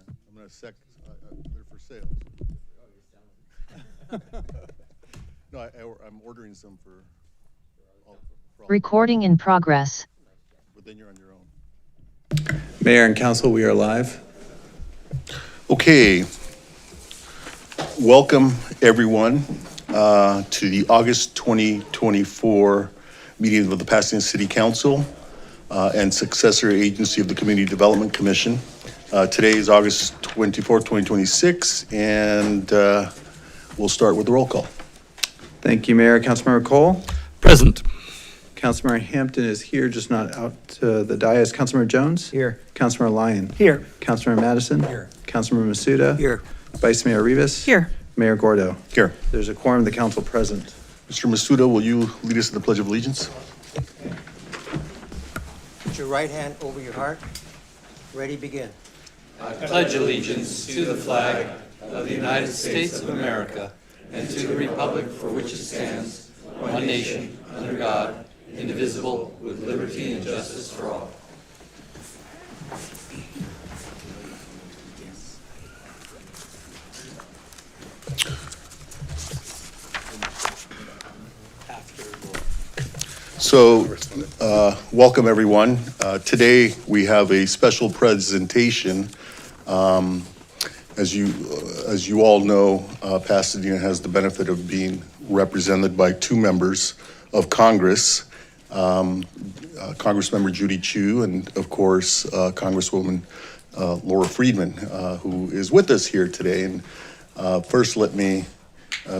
I'm gonna they're for sale. No, I'm ordering some for all. Recording in progress. But then you're on your own. Mayor and council, we are live. Okay. Welcome, everyone, to the August 2024 meeting of the Pasadena City Council and successor agency of the Community Development Commission. Today is August 24th, 2026, and we'll start with the roll call. Thank you, Mayor. Councilmember Cole? Present. Councilmember Hampton is here, just not out to the dais. Councilmember Jones? Here. Councilmember Lyon? Here. Councilmember Madison? Here. Councilmember Masuda? Here. Vice Mayor Rivas? Here. Mayor Gordo? Here. There's a quorum of the council present. Mr. Masuda, will you lead us in the Pledge of Allegiance? Put your right hand over your heart. Ready, begin. I pledge allegiance to the flag of the United States of America and to the republic for which it stands, one nation, under God, indivisible, with liberty and justice for all. So, welcome everyone. Today we have a special presentation. As you all know, Pasadena has the benefit of being represented by two members of Congress, Congressmember Judy Chu and, of course, Congresswoman Laura Friedman, who is with us here today. And first, let me,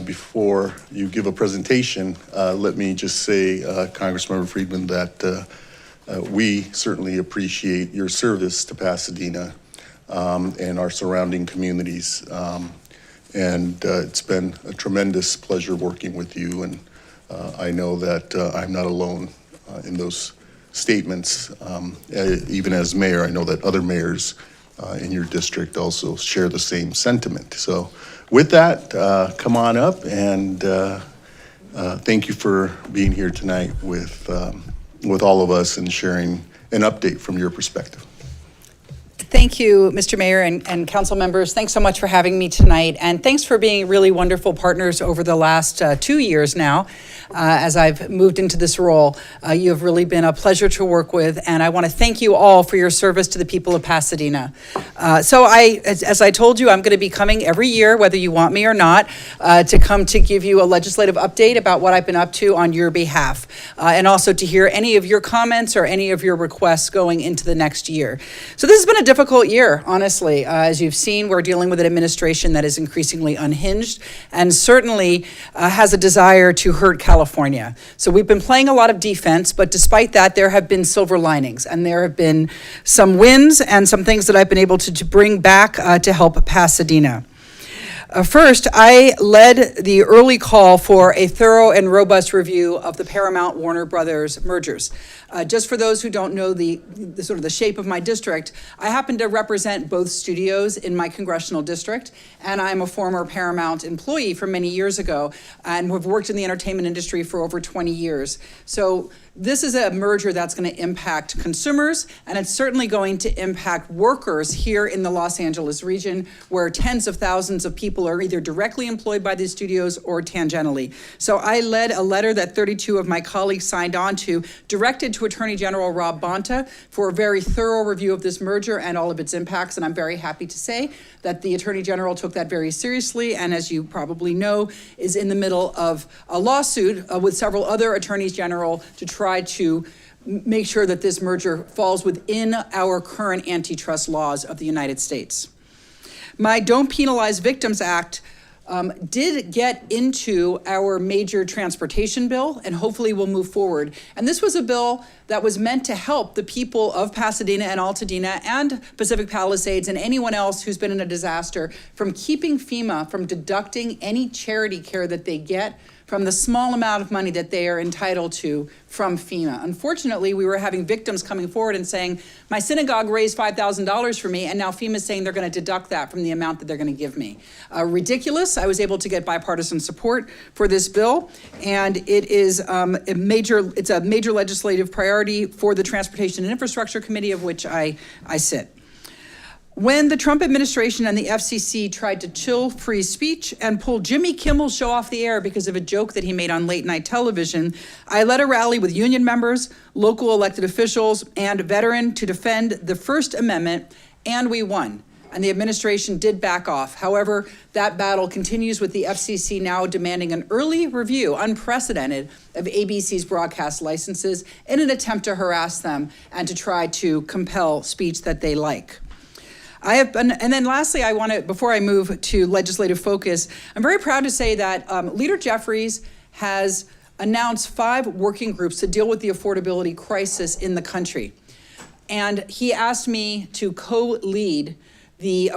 before you give a presentation, let me just say, Congressmember Friedman, that we certainly appreciate your service to Pasadena and our surrounding communities. It's been a tremendous pleasure working with you, and I know that I'm not alone in those statements. Even as mayor, I know that other mayors in your district also share the same sentiment. So with that, come on up, and thank you for being here tonight with all of us and sharing an update from your perspective. Thank you, Mr. Mayor and council members. Thanks so much for having me tonight. And thanks for being really wonderful partners over the last 2 years now. As I've moved into this role, you have really been a pleasure to work with. And I want to thank you all for your service to the people of Pasadena. As I told you, I'm going to be coming every year, whether you want me or not, to come to give you a legislative update about what I've been up to on your behalf. And also to hear any of your comments or any of your requests going into the next year. So this has been a difficult year, honestly. As you've seen, we're dealing with an administration that is increasingly unhinged and certainly has a desire to hurt California. So we've been playing a lot of defense, but despite that, there have been silver linings, and there have been some wins and some things that I've been able to bring back to help Pasadena. First, I led the early call for a thorough and robust review of the Paramount Warner Brothers mergers. Just for those who don't know the sort of the shape of my district, I happen to represent both studios in my congressional district, and I'm a former Paramount employee from many years ago, and have worked in the entertainment industry for over 20 years. So this is a merger that's going to impact consumers, and it's certainly going to impact workers here in the Los Angeles region, where tens of thousands of people are either directly employed by these studios or tangentially. So I led a letter that 32 of my colleagues signed on to, directed to Attorney General Rob Bonta for a very thorough review of this merger and all of its impacts, and I'm very happy to say that the Attorney General took that very seriously, and as you probably know, is in the middle of a lawsuit with several other attorneys general to try to make sure that this merger falls within our current antitrust laws of the United States. My Don't Penalize Victims Act did get into our major transportation bill, and hopefully will move forward. And this was a bill that was meant to help the people of Pasadena and Altadena and Pacific Palisades and anyone else who's been in a disaster from keeping FEMA from deducting any charity care that they get from the small amount of money that they are entitled to from FEMA. Unfortunately, we were having victims coming forward and saying, my synagogue raised $5,000 for me, and now FEMA's saying they're going to deduct that from the amount that they're going to give me. Ridiculous. I was able to get bipartisan support for this bill, and it is a major legislative priority for the Transportation and Infrastructure Committee, of which I sit. When the Trump administration and the FCC tried to chill free speech and pull Jimmy Kimmel's show off the air because of a joke that he made on late night television, I led a rally with union members, local elected officials, and a veteran to defend the First Amendment, and we won. And the administration did back off. However, that battle continues with the FCC now demanding an early review, unprecedented, of ABC's broadcast licenses in an attempt to harass them and to try to compel speech that they like. And then lastly, I want to, before I move to legislative focus, I'm very proud to say that Leader Jeffries has announced 5 working groups to deal with the affordability crisis in the country. And he asked me to co-lead the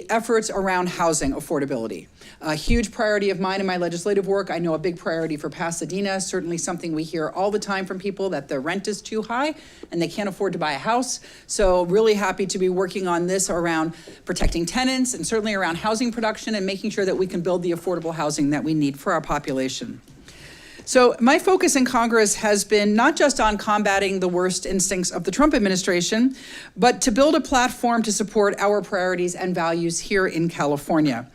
efforts around housing affordability. A huge priority of mine in my legislative work. I know a big priority for Pasadena, certainly something we hear all the time from people, that the rent is too high and they can't afford to buy a house. So really happy to be working on this around protecting tenants and certainly around housing production and making sure that we can build the affordable housing that we need for our population. So my focus in Congress has been not just on combating the worst instincts of the Trump administration, but to build a platform to support our priorities and values here in California.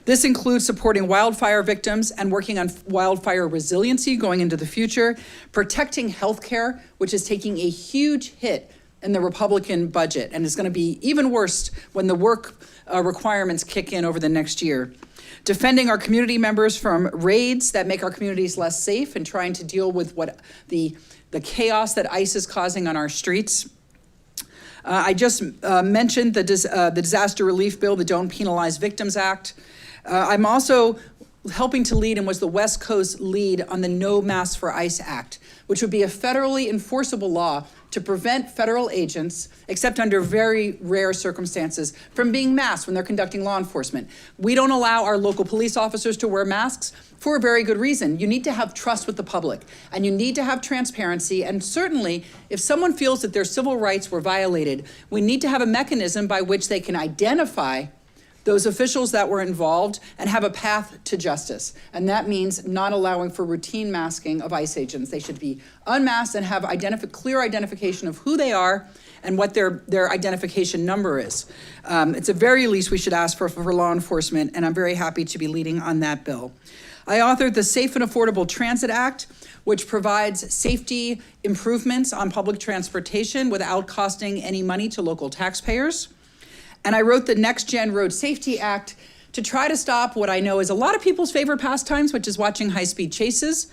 This includes supporting wildfire victims and working on wildfire resiliency going into the future, protecting healthcare, which is taking a huge hit in the Republican budget and is going to be even worse when the work requirements kick in over the next year. Defending our community members from raids that make our communities less safe and trying to deal with what the chaos that ICE is causing on our streets. I just mentioned the disaster relief bill, the Don't Penalize Victims Act. I'm also helping to lead and was the West Coast lead on the No Masks for ICE Act, which would be a federally enforceable law to prevent federal agents, except under very rare circumstances, from being masked when they're conducting law enforcement. We don't allow our local police officers to wear masks for a very good reason. You need to have trust with the public, and you need to have transparency, and certainly, if someone feels that their civil rights were violated, we need to have a mechanism by which they can identify those officials that were involved and have a path to justice. And that means not allowing for routine masking of ICE agents. They should be unmasked and have clear identification of who they are and what their identification number is. It's the very least we should ask for law enforcement, and I'm very happy to be leading on that bill. I authored the Safe and Affordable Transit Act, which provides safety improvements on public transportation without costing any money to local taxpayers. And I wrote the Next Gen Road Safety Act to try to stop what I know is a lot of people's favorite pastimes, which is watching high-speed chases.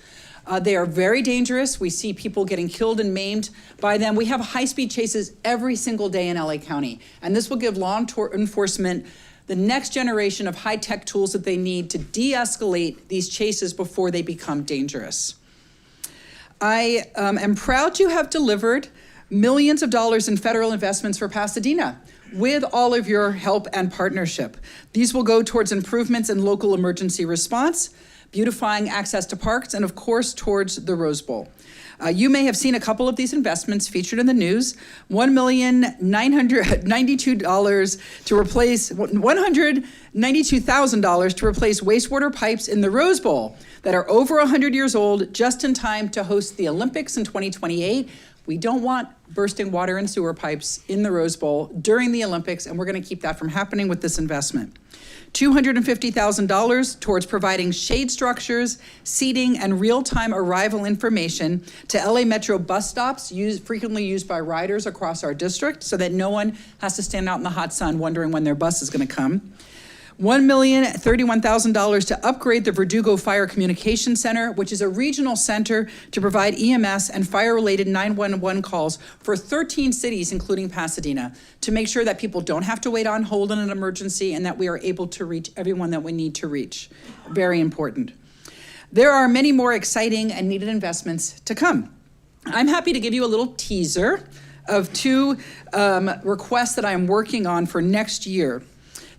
They are very dangerous. We see people getting killed and maimed by them. We have high-speed chases every single day in LA County. And this will give law enforcement the next generation of high-tech tools that they need to de-escalate these chases before they become dangerous. I am proud to have delivered millions of dollars in federal investments for Pasadena with all of your help and partnership. These will go towards improvements in local emergency response, beautifying access to parks, and of course, towards the Rose Bowl. You may have seen a couple of these investments featured in the news. $1,992,000 to replace $192,000 to replace wastewater pipes in the Rose Bowl that are over 100 years old, just in time to host the Olympics in 2028. We don't want bursting water and sewer pipes in the Rose Bowl during the Olympics, and we're going to keep that from happening with this investment. $250,000 towards providing shade structures, seating, and real-time arrival information to LA Metro bus stops frequently used by riders across our district so that no one has to stand out in the hot sun wondering when their bus is going to come. $1,031,000 to upgrade the Verdugo Fire Communication Center, which is a regional center to provide EMS and fire-related 911 calls for 13 cities, including Pasadena, to make sure that people don't have to wait on hold in an emergency and that we are able to reach everyone that we need to reach. Very important. There are many more exciting and needed investments to come. I'm happy to give you a little teaser of 2 requests that I'm working on for next year.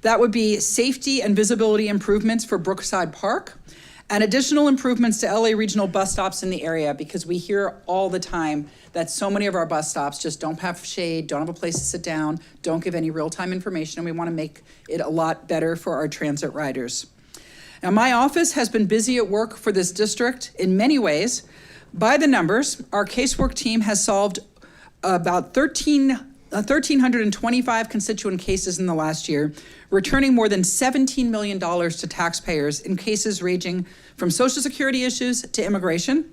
That would be safety and visibility improvements for Brookside Park and additional improvements to LA regional bus stops in the area, because we hear all the time that so many of our bus stops just don't have shade, don't have a place to sit down, don't give any real-time information, and we want to make it a lot better for our transit riders. Now, my office has been busy at work for this district in many ways. By the numbers, our casework team has solved about 13 1,325 constituent cases in the last year, returning more than $17 million to taxpayers in cases ranging from Social Security issues to immigration.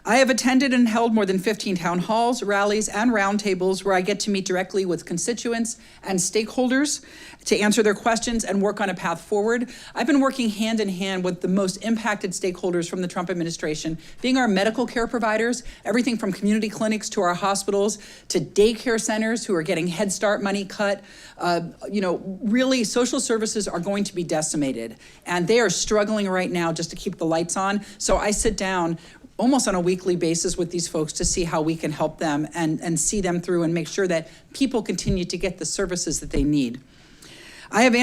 I have attended and held more than 15 town halls, rallies, and roundtables where I get to meet directly with constituents and stakeholders to answer their questions and work on a path forward. I've been working hand in hand with the most impacted stakeholders from the Trump administration, being our medical care providers, everything from community clinics to our hospitals to daycare centers who are getting Head Start money cut. Really, social services are going to be decimated, and they are struggling right now just to keep the lights on. So I sit down almost on a weekly basis with these folks to see how we can help them and see them through and make sure that people continue to get the services that they need. I have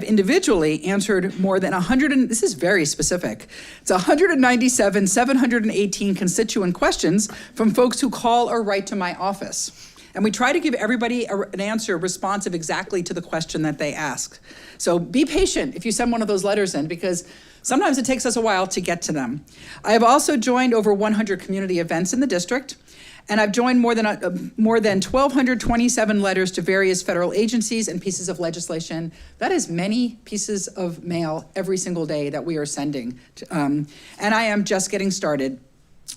individually answered more than 100, and this is very specific. It's 197, 718 constituent questions from folks who call or write to my office. And we try to give everybody an answer responsive exactly to the question that they ask. So be patient if you send one of those letters in, because sometimes it takes us a while to get to them. I have also joined over 100 community events in the district, and I've joined more than 1,227 letters to various federal agencies and pieces of legislation. That is many pieces of mail every single day that we are sending. And I am just getting started.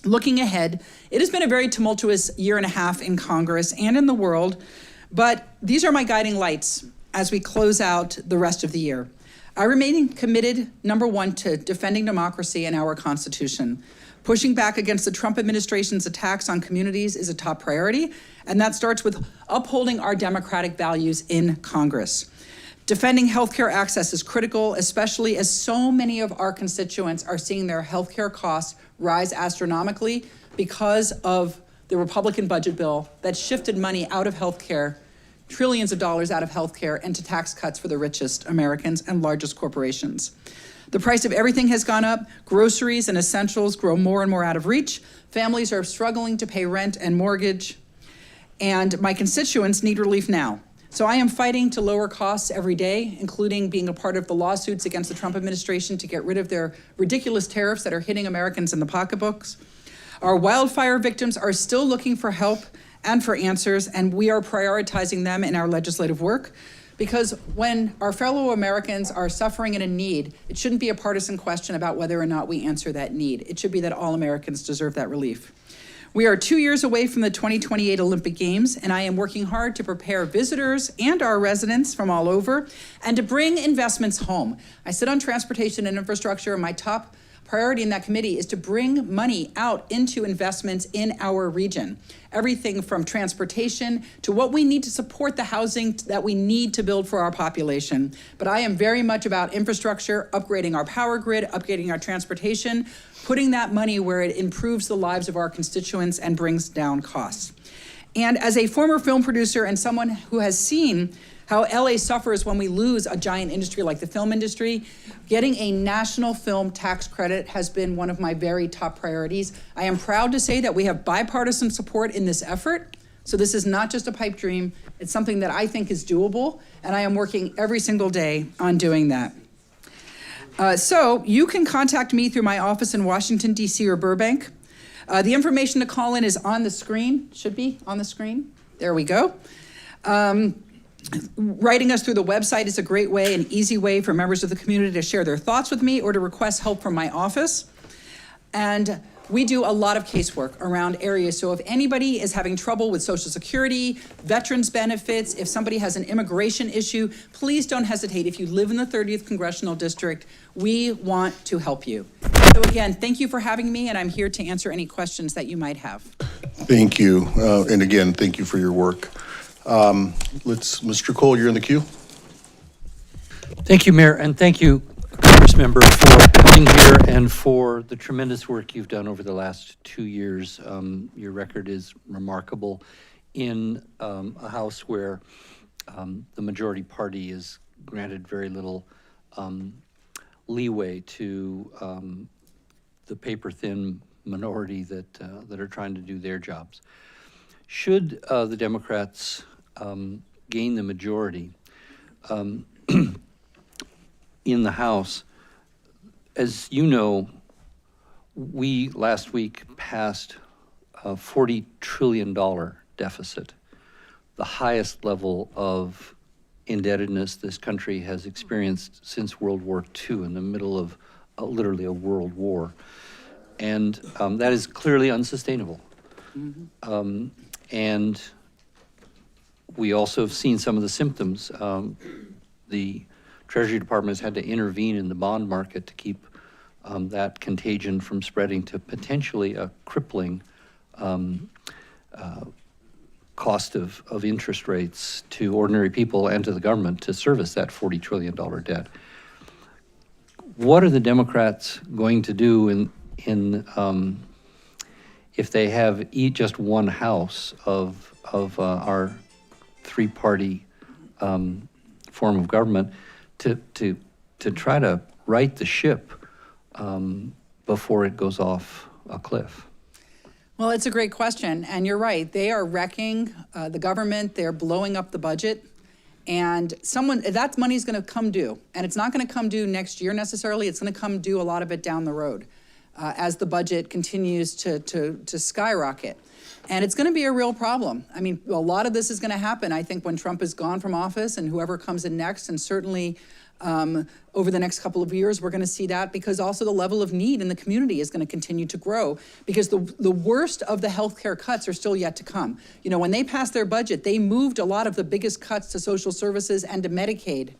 Looking ahead, it has been a very tumultuous year and a half in Congress and in the world, but these are my guiding lights as we close out the rest of the year. I remain committed, number one, to defending democracy and our Constitution. Pushing back against the Trump administration's attacks on communities is a top priority, and that starts with upholding our democratic values in Congress. Defending healthcare access is critical, especially as so many of our constituents are seeing their healthcare costs rise astronomically because of the Republican budget bill that shifted money out of healthcare, trillions of dollars out of healthcare, into tax cuts for the richest Americans and largest corporations. The price of everything has gone up. Groceries and essentials grow more and more out of reach. Families are struggling to pay rent and mortgage. And my constituents need relief now. So I am fighting to lower costs every day, including being a part of the lawsuits against the Trump administration to get rid of their ridiculous tariffs that are hitting Americans in the pocketbooks. Our wildfire victims are still looking for help and for answers, and we are prioritizing them in our legislative work. Because when our fellow Americans are suffering and in need, it shouldn't be a partisan question about whether or not we answer that need. It should be that all Americans deserve that relief. We are 2 years away from the 2028 Olympic Games, and I am working hard to prepare visitors and our residents from all over and to bring investments home. I sit on transportation and infrastructure, and my top priority in that committee is to bring money out into investments in our region. Everything from transportation to what we need to support the housing that we need to build for our population. But I am very much about infrastructure, upgrading our power grid, upgrading our transportation, putting that money where it improves the lives of our constituents and brings down costs. And as a former film producer and someone who has seen how LA suffers when we lose a giant industry like the film industry, getting a national film tax credit has been one of my very top priorities. I am proud to say that we have bipartisan support in this effort. So this is not just a pipe dream. It's something that I think is doable, and I am working every single day on doing that. So you can contact me through my office in Washington, D.C. or Burbank. The information to call in is on the screen, should be on the screen. There we go. Writing us through the website is a great way, an easy way for members of the community to share their thoughts with me or to request help from my office. And we do a lot of casework around areas. So if anybody is having trouble with Social Security, veterans benefits, if somebody has an immigration issue, please don't hesitate. If you live in the 30th Congressional District, we want to help you. So again, thank you for having me, and I'm here to answer any questions that you might have. Thank you. And again, thank you for your work. Mr. Cole, you're in the queue. Thank you, Mayor, and thank you, Congressmember, for being here and for the tremendous work you've done over the last 2 years. Your record is remarkable in a House where the majority party is granted very little leeway to the paper-thin minority that are trying to do their jobs. Should the Democrats gain the majority in the House, as you know, we last week passed a $40 trillion deficit the highest level of indebtedness this country has experienced since World War II, in the middle of literally a world war. And that is clearly unsustainable. And we also have seen some of the symptoms. The Treasury Department has had to intervene in the bond market to keep that contagion from spreading to potentially a crippling cost of interest rates to ordinary people and to the government to service that $40 trillion debt. What are the Democrats going to do if they have just one house of our three-party form of government to try to right the ship before it goes off a cliff? Well, it's a great question, and you're right. They are wrecking the government. They're blowing up the budget, and that money's going to come due, and it's not going to come due next year necessarily. It's going to come due, a lot of it, down the road as the budget continues to skyrocket. And it's going to be a real problem. I mean, a lot of this is going to happen, I think, when Trump is gone from office and whoever comes in next, and certainly over the next couple of years, we're going to see that, because also the level of need in the community is going to continue to grow, because the worst of the healthcare cuts are still yet to come. You know, when they passed their budget, they moved a lot of the biggest cuts to social services and to Medicaid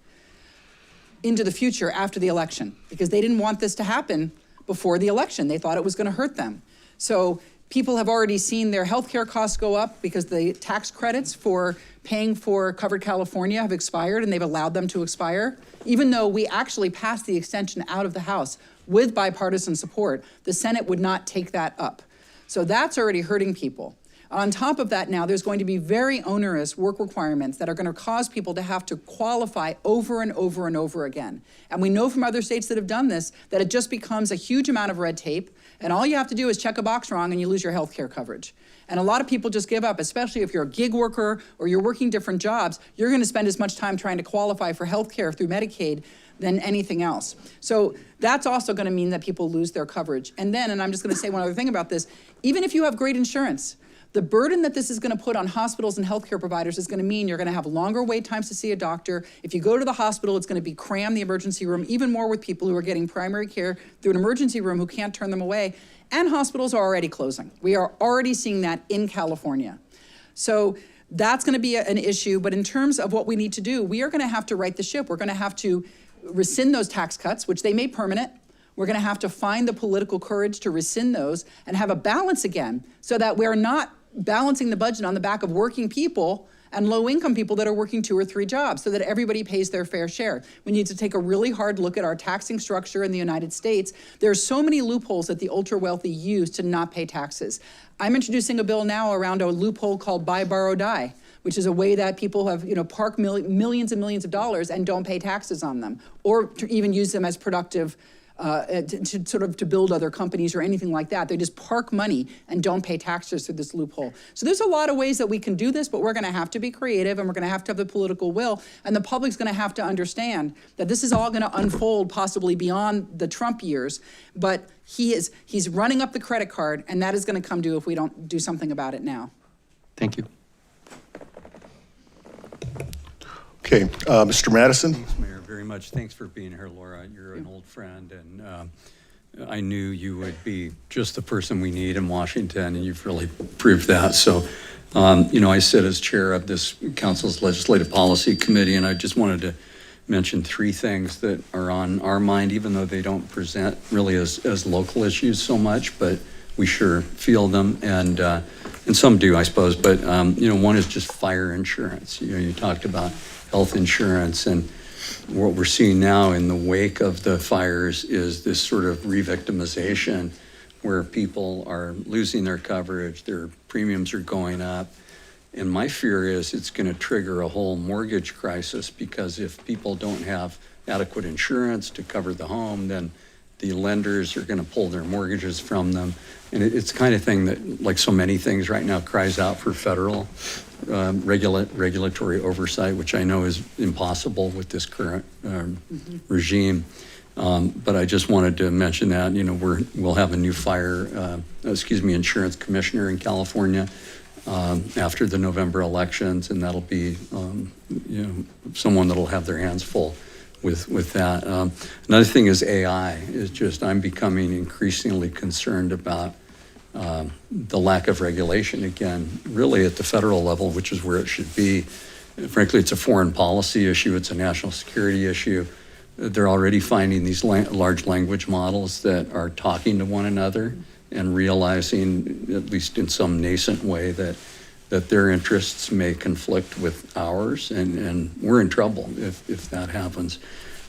into the future after the election, because they didn't want this to happen before the election. They thought it was going to hurt them. So people have already seen their healthcare costs go up because the tax credits for paying for Covered California have expired, and they've allowed them to expire. Even though we actually passed the extension out of the House with bipartisan support, the Senate would not take that up. So that's already hurting people. On top of that, now there's going to be very onerous work requirements that are going to cause people to have to qualify over and over and over again. And we know from other states that have done this that it just becomes a huge amount of red tape, and all you have to do is check a box wrong and you lose your health care coverage. And a lot of people just give up, especially if you're a gig worker or you're working different jobs. You're going to spend as much time trying to qualify for health care through Medicaid than anything else. So that's also going to mean that people lose their coverage. And then, and I'm just going to say one other thing about this, even if you have great insurance, the burden that this is going to put on hospitals and healthcare providers is going to mean you're going to have longer wait times to see a doctor. If you go to the hospital, it's going to be cram the emergency room even more with people who are getting primary care through an emergency room who can't turn them away. And hospitals are already closing. We are already seeing that in California. So that's going to be an issue. But in terms of what we need to do, we are going to have to right the ship. We're going to have to rescind those tax cuts, which they made permanent. We're going to have to find the political courage to rescind those and have a balance again, so that we're not balancing the budget on the back of working people and low-income people that are working 2 or 3 jobs, so that everybody pays their fair share. We need to take a really hard look at our taxing structure in the United States. There are so many loopholes that the ultra-wealthy use to not pay taxes. I'm introducing a bill now around a loophole called buy, borrow, die, which is a way that people have, park millions and millions of dollars and don't pay taxes on them, or to even use them as productive to build other companies or anything like that. They just park money and don't pay taxes through this loophole. So there's a lot of ways that we can do this, but we're going to have to be creative, and we're going to have the political will, and the public's going to have to understand that this is all going to unfold possibly beyond the Trump years, but he's running up the credit card, and that is going to come due if we don't do something about it now. Thank you. Okay, Mr. Madison? Thanks, Mayor, very much. Thanks for being here, Laura. You're an old friend, and I knew you would be just the person we need in Washington, and you've really proved that. So, I sit as chair of this council's Legislative Policy Committee, and I just wanted to mention 3 things that are on our mind, even though they don't present really as local issues so much, but we sure feel them, and some do, I suppose. But, one is just fire insurance. You talked about health insurance, and what we're seeing now in the wake of the fires is this sort of re-victimization where people are losing their coverage, their premiums are going up. And my fear is it's going to trigger a whole mortgage crisis, because if people don't have adequate insurance to cover the home, then the lenders are going to pull their mortgages from them. And it's the kind of thing that, like so many things right now, cries out for federal regulatory oversight, which I know is impossible with this current regime. But I just wanted to mention that, we'll have a new insurance commissioner in California. after the November elections, and that'll be, someone that'll have their hands full with that. Another thing is AI. Is just I'm becoming increasingly concerned about the lack of regulation, again, really at the federal level, which is where it should be. Frankly, it's a foreign policy issue. It's a national security issue. They're already finding these large language models that are talking to one another and realizing, at least in some nascent way, that their interests may conflict with ours, and we're in trouble if that happens.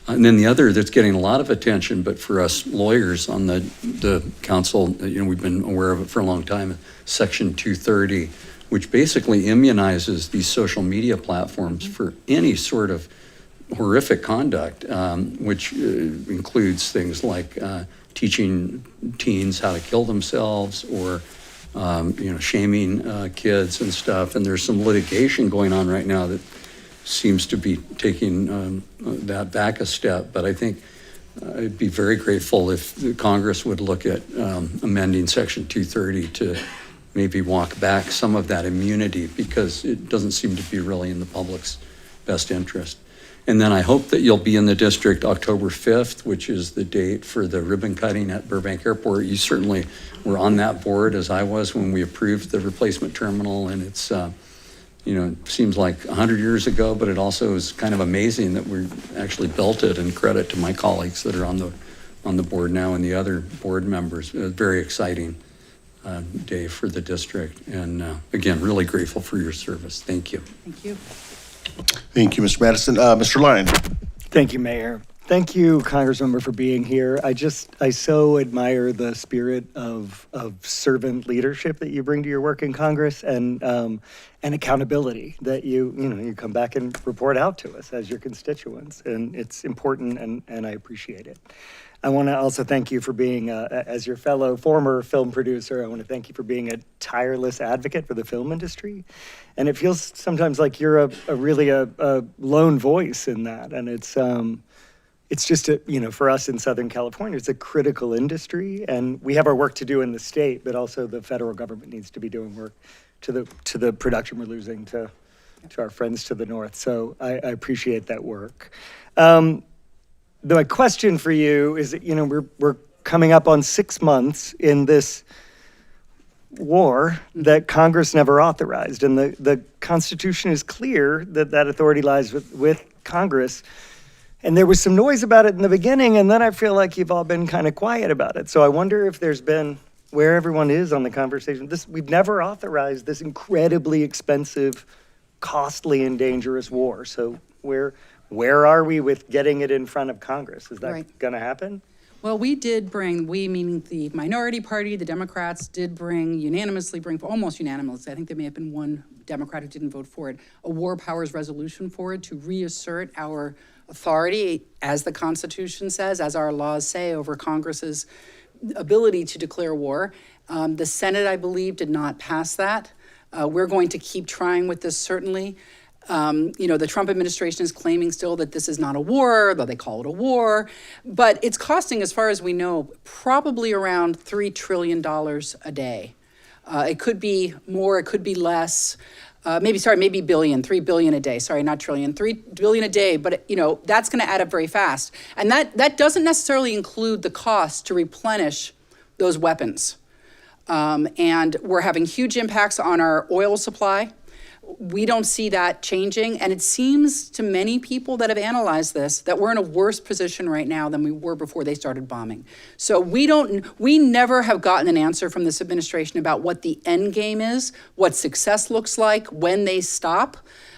And then the other that's getting a lot of attention, but for us lawyers on the council, we've been aware of it for a long time, Section 230, which basically immunizes these social media platforms for any sort of horrific conduct, which includes things like teaching teens how to kill themselves, or shaming kids and stuff. And there's some litigation going on right now that seems to be taking that back a step. But I think I'd be very grateful if the Congress would look at amending Section 230 to maybe walk back some of that immunity, because it doesn't seem to be really in the public's best interest. And then I hope that you'll be in the district October 5th, which is the date for the ribbon cutting at Burbank Airport. You certainly were on that board, as I was, when we approved the replacement terminal. And it's, it seems like 100 years ago, but it also is kind of amazing that we actually built it, and credit to my colleagues that are on the board now and the other board members. A very exciting day for the district. And again, really grateful for your service. Thank you. Thank you. Thank you, Mr. Madison. Mr. Lyon. Thank you, Mayor. Thank you, Congressmember, for being here. I so admire the spirit of servant leadership that you bring to your work in Congress, and accountability that you come back and report out to us as your constituents, and it's important, and I appreciate it. I want to also thank you for being, as your fellow former film producer, I want to thank you for being a tireless advocate for the film industry. And it feels sometimes like you're really a lone voice in that. And it's just, for us in Southern California, it's a critical industry. And we have our work to do in the state, but also the federal government needs to be doing work to the production we're losing to our friends to the north. So I appreciate that work. My question for you is that, we're coming up on 6 months in this war that Congress never authorized. And the Constitution is clear that authority lies with Congress. And there was some noise about it in the beginning, and then I feel like you've all been kind of quiet about it. So I wonder if there's been, where everyone is on the conversation. We've never authorized this incredibly expensive, costly, and dangerous war. So where are we with getting it in front of Congress? Is that going to happen? Well, we meaning the minority party, the Democrats, unanimously bring, almost unanimously, I think there may have been one Democrat who didn't vote for it, a war powers resolution for it to reassert our authority, as the Constitution says, as our laws say, over Congress's ability to declare war. The Senate, I believe, did not pass that. We're going to keep trying with this, certainly. The Trump administration is claiming still that this is not a war, though they call it a war. But it's costing, as far as we know, probably around $3 trillion a day. It could be more, it could be less. Maybe billion, 3 billion a day. Sorry, not trillion, 3 billion a day. But, that's going to add up very fast. And that doesn't necessarily include the cost to replenish those weapons. And we're having huge impacts on our oil supply. We don't see that changing. And it seems to many people that have analyzed this that we're in a worse position right now than we were before they started bombing. So we never have gotten an answer from this administration about what the end game is, what success looks like, when they stop.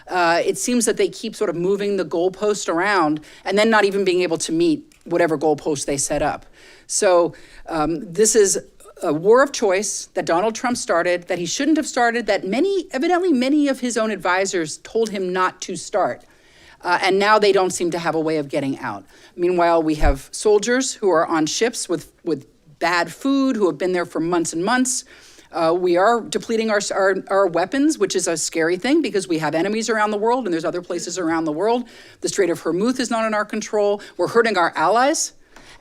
It seems that they keep sort of moving the goalpost around and then not even being able to meet whatever goalpost they set up. So this is a war of choice that Donald Trump started, that he shouldn't have started, that evidently many of his own advisors told him not to start. And now they don't seem to have a way of getting out. Meanwhile, we have soldiers who are on ships with bad food, who have been there for months and months. We are depleting our weapons, which is a scary thing because we have enemies around the world and there's other places around the world. The Strait of Hormuz is not in our control. We're hurting our allies.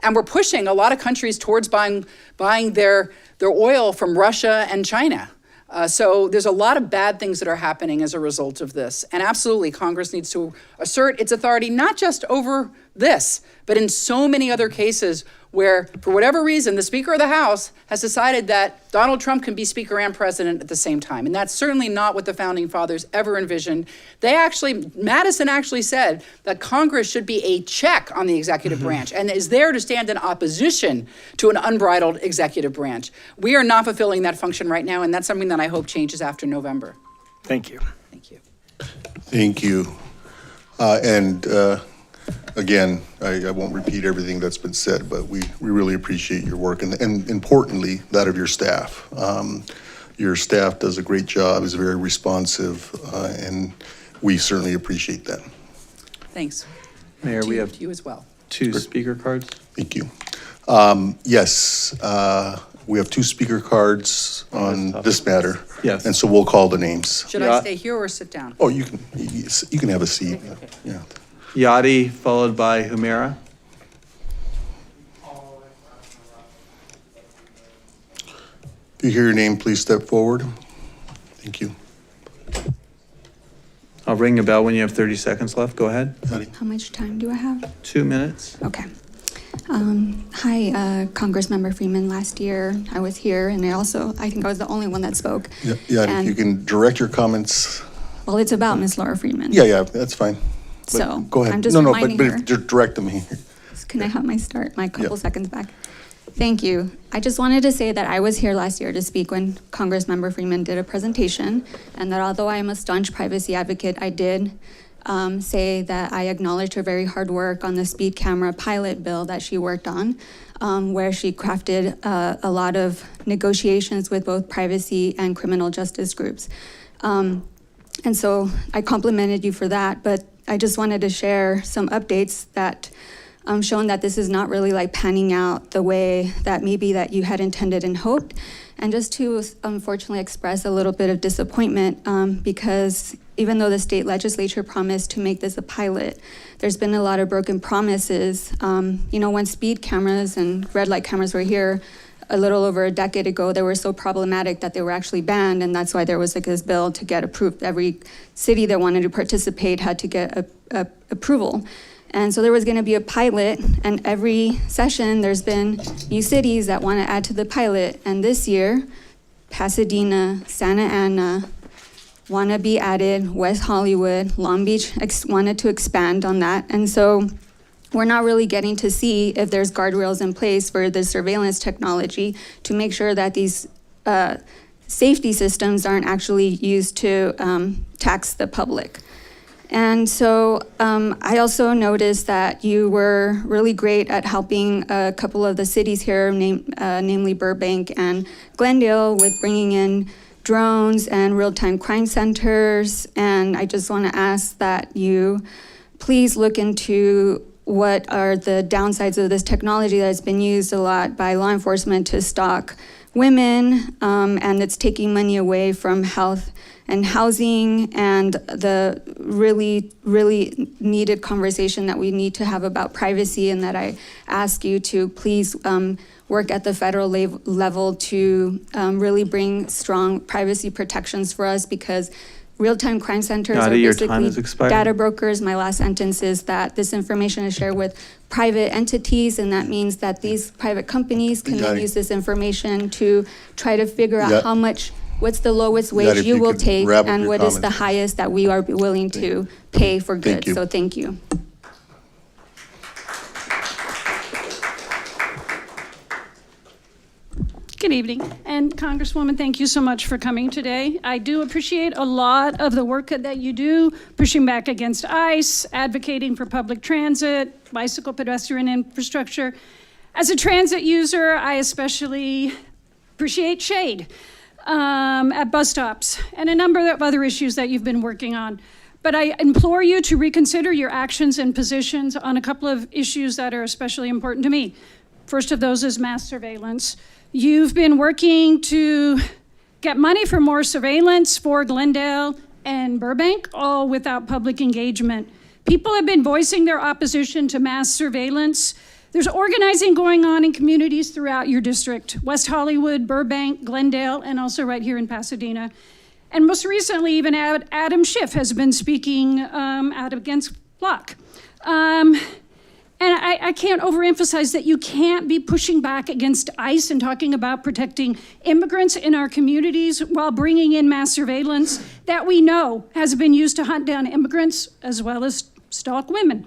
And we're pushing a lot of countries towards buying their oil from Russia and China. So there's a lot of bad things that are happening as a result of this. And absolutely, Congress needs to assert its authority, not just over this, but in so many other cases where, for whatever reason, the Speaker of the House has decided that Donald Trump can be Speaker and President at the same time. And that's certainly not what the Founding Fathers ever envisioned. Madison actually said that Congress should be a check on the executive branch and is there to stand in opposition to an unbridled executive branch. We are not fulfilling that function right now, and that's something that I hope changes after November. Thank you. Thank you. Thank you. Again, I won't repeat everything that's been said, but we really appreciate your work and importantly, that of your staff. Your staff does a great job, is very responsive, and we certainly appreciate that. Thanks. Mayor, we have To you as well. 2 speaker cards. Thank you. Yes, we have 2 speaker cards on this matter. Yes. And so we'll call the names. Should Yeah. I stay here or sit down? Oh, you can have a seat. Yeah. Yadi, followed by Humera. If you hear your name, please step forward. Thank you. I'll ring a bell when you have 30 seconds left. Go ahead. How much time do I have? 2 minutes. Okay. Hi, Congressmember Freeman. Last year I was here, and I think I was the only one that spoke. Yeah, if And- you can direct your comments. Well, it's about Miss Laura Freeman. Yeah, that's fine. But So, go ahead. I'm just No, reminding but her. just direct them here. Can I have my couple Yeah. seconds back? Thank you. I just wanted to say that I was here last year to speak when Congressmember Freeman did a presentation, and that although I am a staunch privacy advocate, I did say that I acknowledged her very hard work on the speed camera pilot bill that she worked on, where she crafted a lot of negotiations with both privacy and criminal justice groups. And so I complimented you for that, but I just wanted to share some updates that showing that this is not really like panning out the way that maybe that you had intended and hoped. And just to unfortunately express a little bit of disappointment because even though the state legislature promised to make this a pilot, there's been a lot of broken promises. When speed cameras and red light cameras were here a little over a decade ago, they were so problematic that they were actually banned, and that's why there was like this bill to get approved. Every city that wanted to participate had to get approval. And so there was going to be a pilot, and every session there's been new cities that want to add to the pilot. And this year, Pasadena, Santa Ana want to be added, West Hollywood, Long Beach wanted to expand on that. And so we're not really getting to see if there's guardrails in place for the surveillance technology to make sure that these safety systems aren't actually used to tax the public. And so I also noticed that you were really great at helping a couple of the cities here, namely Burbank and Glendale, with bringing in drones and real-time crime centers. And I just want to ask that you please look into what are the downsides of this technology that's been used a lot by law enforcement to stalk women, and it's taking money away from health and housing, and the really, really needed conversation that we need to have about privacy, and that I ask you to please work at the federal level to really bring strong privacy protections for us, because real-time crime centers are Your time basically has expired. data brokers. My last sentence is that this information is shared with private entities, and that means that these private companies can then Yadi. use this information to try to figure out Yeah. what's the lowest Yadi, wage if you you will could take, wrap up and your what is the comments. highest that we are willing to pay for Thank goods. you. So thank you. Good evening. And Congresswoman, thank you so much for coming today. I do appreciate a lot of the work that you do, pushing back against ICE, advocating for public transit, bicycle pedestrian infrastructure. As a transit user, I especially appreciate shade at bus stops and a number of other issues that you've been working on. But I implore you to reconsider your actions and positions on a couple of issues that are especially important to me. First of those is mass surveillance. You've been working to get money for more surveillance for Glendale and Burbank, all without public engagement. People have been voicing their opposition to mass surveillance There's organizing going on in communities throughout your district, West Hollywood, Burbank, Glendale, and also right here in Pasadena. And most recently, even Adam Schiff has been speaking out against Block. And I can't overemphasize that you can't be pushing back against ICE and talking about protecting immigrants in our communities while bringing in mass surveillance that we know has been used to hunt down immigrants as well as stalk women.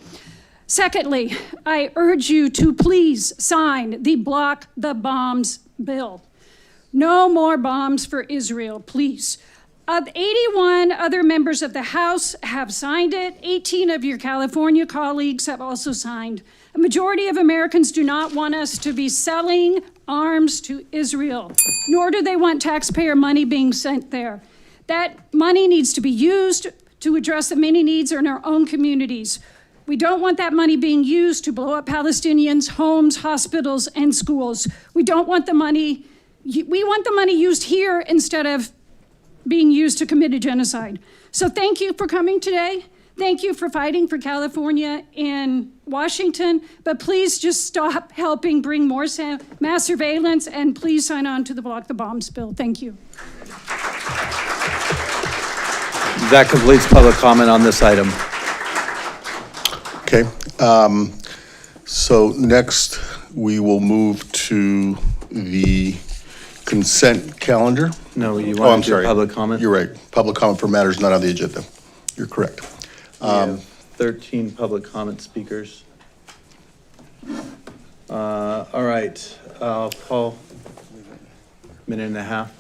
Secondly, I urge you to please sign the Block the Bombs bill. No more bombs for Israel, please. 81 other members of the House have signed it. 18 of your California colleagues have also signed. A majority of Americans do not want us to be selling arms to Israel, nor do they want taxpayer money being sent there. That money needs to be used to address the many needs in our own communities. We don't want that money being used to blow up Palestinians' homes, hospitals, and schools. We don't want the money, we want the money used here instead of being used to commit a genocide. So thank you for coming today. Thank you for fighting for California and Washington, but please just stop helping bring more mass surveillance and please sign on to the Block the Bombs bill. Thank you. That completes public comment on this item. Okay. So next, we will move to the consent calendar. No, you Oh, I'm want to do sorry. public comment? You're right. Public comment for matters not on the agenda. You're correct. We have 13 public comment speakers. All right, Paul, minute and a half.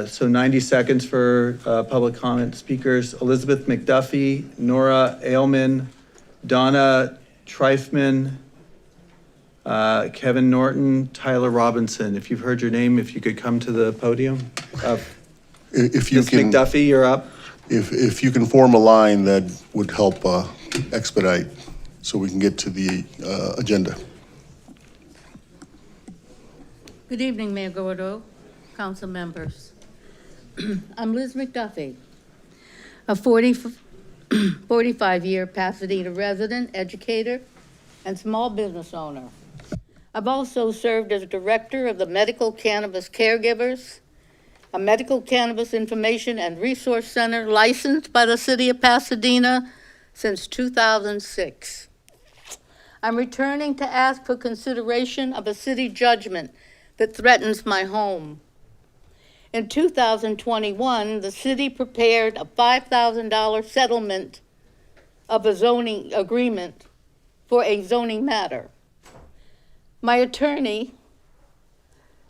So 90 seconds for public comment speakers. Elizabeth McDuffie, Nora Ailman, Donna Treifman, Kevin Norton, Tyler Robinson. If you've heard your name, if you could come to the podium. If you Ms. can, McDuffie, you're up. if you can form a line, that would help expedite so we can get to the agenda. Good evening, Mayor Gordo, council members. I'm Liz McDuffie, a 45-year Pasadena resident, educator, and small business owner. I've also served as director of the Medical Cannabis Caregivers, a medical cannabis information and resource center licensed by the city of Pasadena since 2006. I'm returning to ask for consideration of a city judgment that threatens my home. In 2021, the city prepared a $5,000 settlement of a zoning agreement for a zoning matter. My attorney,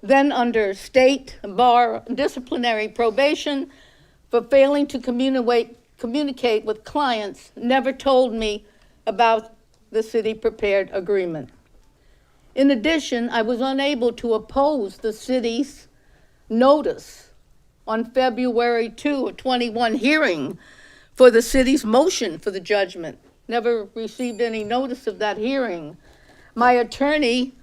then under state bar disciplinary probation for failing to communicate with clients, never told me about the city prepared agreement. In addition, I was unable to oppose the city's notice on February 2 of 21 hearing for the city's motion for the judgment. Never received any notice of that hearing. My attorney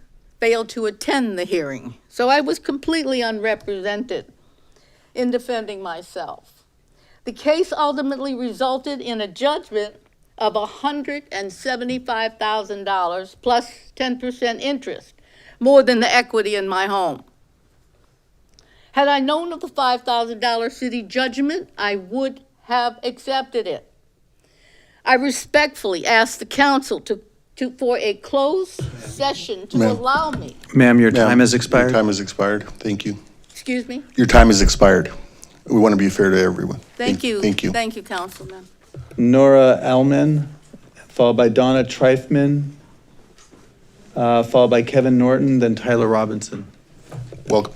failed to attend the hearing, so I was completely unrepresented in defending myself. The case ultimately resulted in a judgment of $175,000 plus 10% interest, more than the equity in my home. Had I known of the $5,000 city judgment, I would have accepted it. I respectfully ask the council for a closed session to allow me. Ma'am, your Ma'am, time has expired. Your time has expired. Thank you. Excuse me? Your time has expired. We want to be fair to everyone. Thank you. Thank you. Thank you, Councilman. Nora Elman, followed by Donna Treifman, followed by Kevin Norton, then Tyler Robinson. Welcome.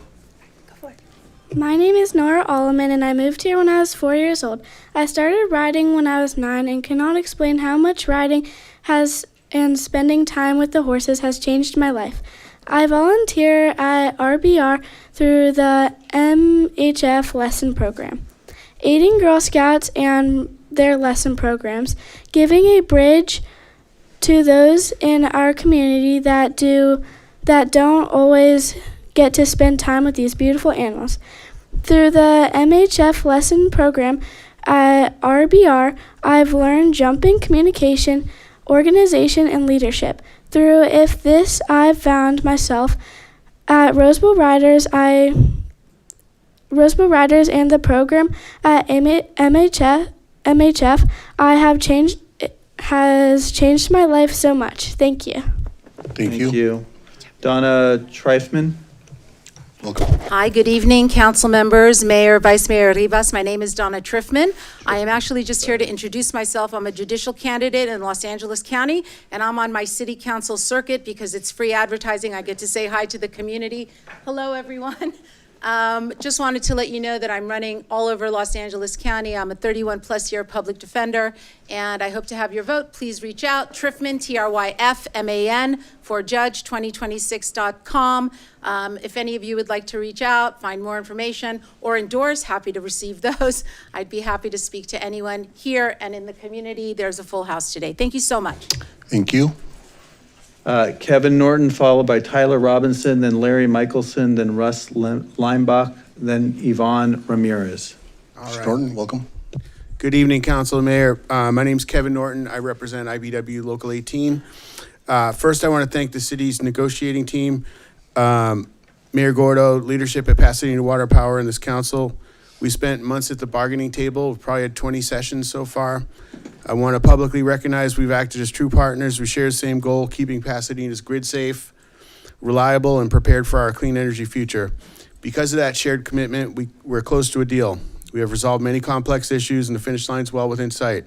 My name is Nora Alleman, and I moved here when I was 4 years old. I started riding when I was 9 and cannot explain how much riding has and spending time with the horses has changed my life. I volunteer at RBR through the MHF lesson program, aiding Girl Scouts and their lesson programs, giving a bridge to those in our community that don't always get to spend time with these beautiful animals. Through the MHF lesson program at RBR, I've learned jumping, communication, organization, and leadership. Through If This, I've found myself at Roseville Riders. Roseville Riders and the program at MHF has changed my life so much. Thank you. Thank you. Donna Treifman. Welcome. Hi, good evening, council members, Mayor, Vice Mayor Rivas. My name is Donna Triffman. I am actually just here to introduce myself. I'm a judicial candidate in Los Angeles County, and I'm on my city council circuit because it's free advertising. I get to say hi to the community. Hello, everyone. Just wanted to let you know that I'm running all over Los Angeles County. I'm a 31-plus year public defender, and I hope to have your vote. Please reach out, Triffman, Tryfman, for judge2026.com. If any of you would like to reach out, find more information, or endorse, happy to receive those. I'd be happy to speak to anyone here and in the community. There's a full house today. Thank you so much. Thank you. Kevin Norton, followed by Tyler Robinson, then Larry Michelson, then Russ Leimbach, then Yvonne Ramirez. Mr. Norton, welcome. Good evening, Council and Mayor. My name's Kevin Norton. I represent IBW Local 18. First, I want to thank the city's negotiating team, Mayor Gordo, leadership at Pasadena Water Power, and this council. We spent months at the bargaining table. We've probably had 20 sessions so far. I want to publicly recognize we've acted as true partners. We share the same goal, keeping Pasadena's grid safe, reliable, and prepared for our clean energy future. Because of that shared commitment, we're close to a deal. We have resolved many complex issues, and the finish line's well within sight.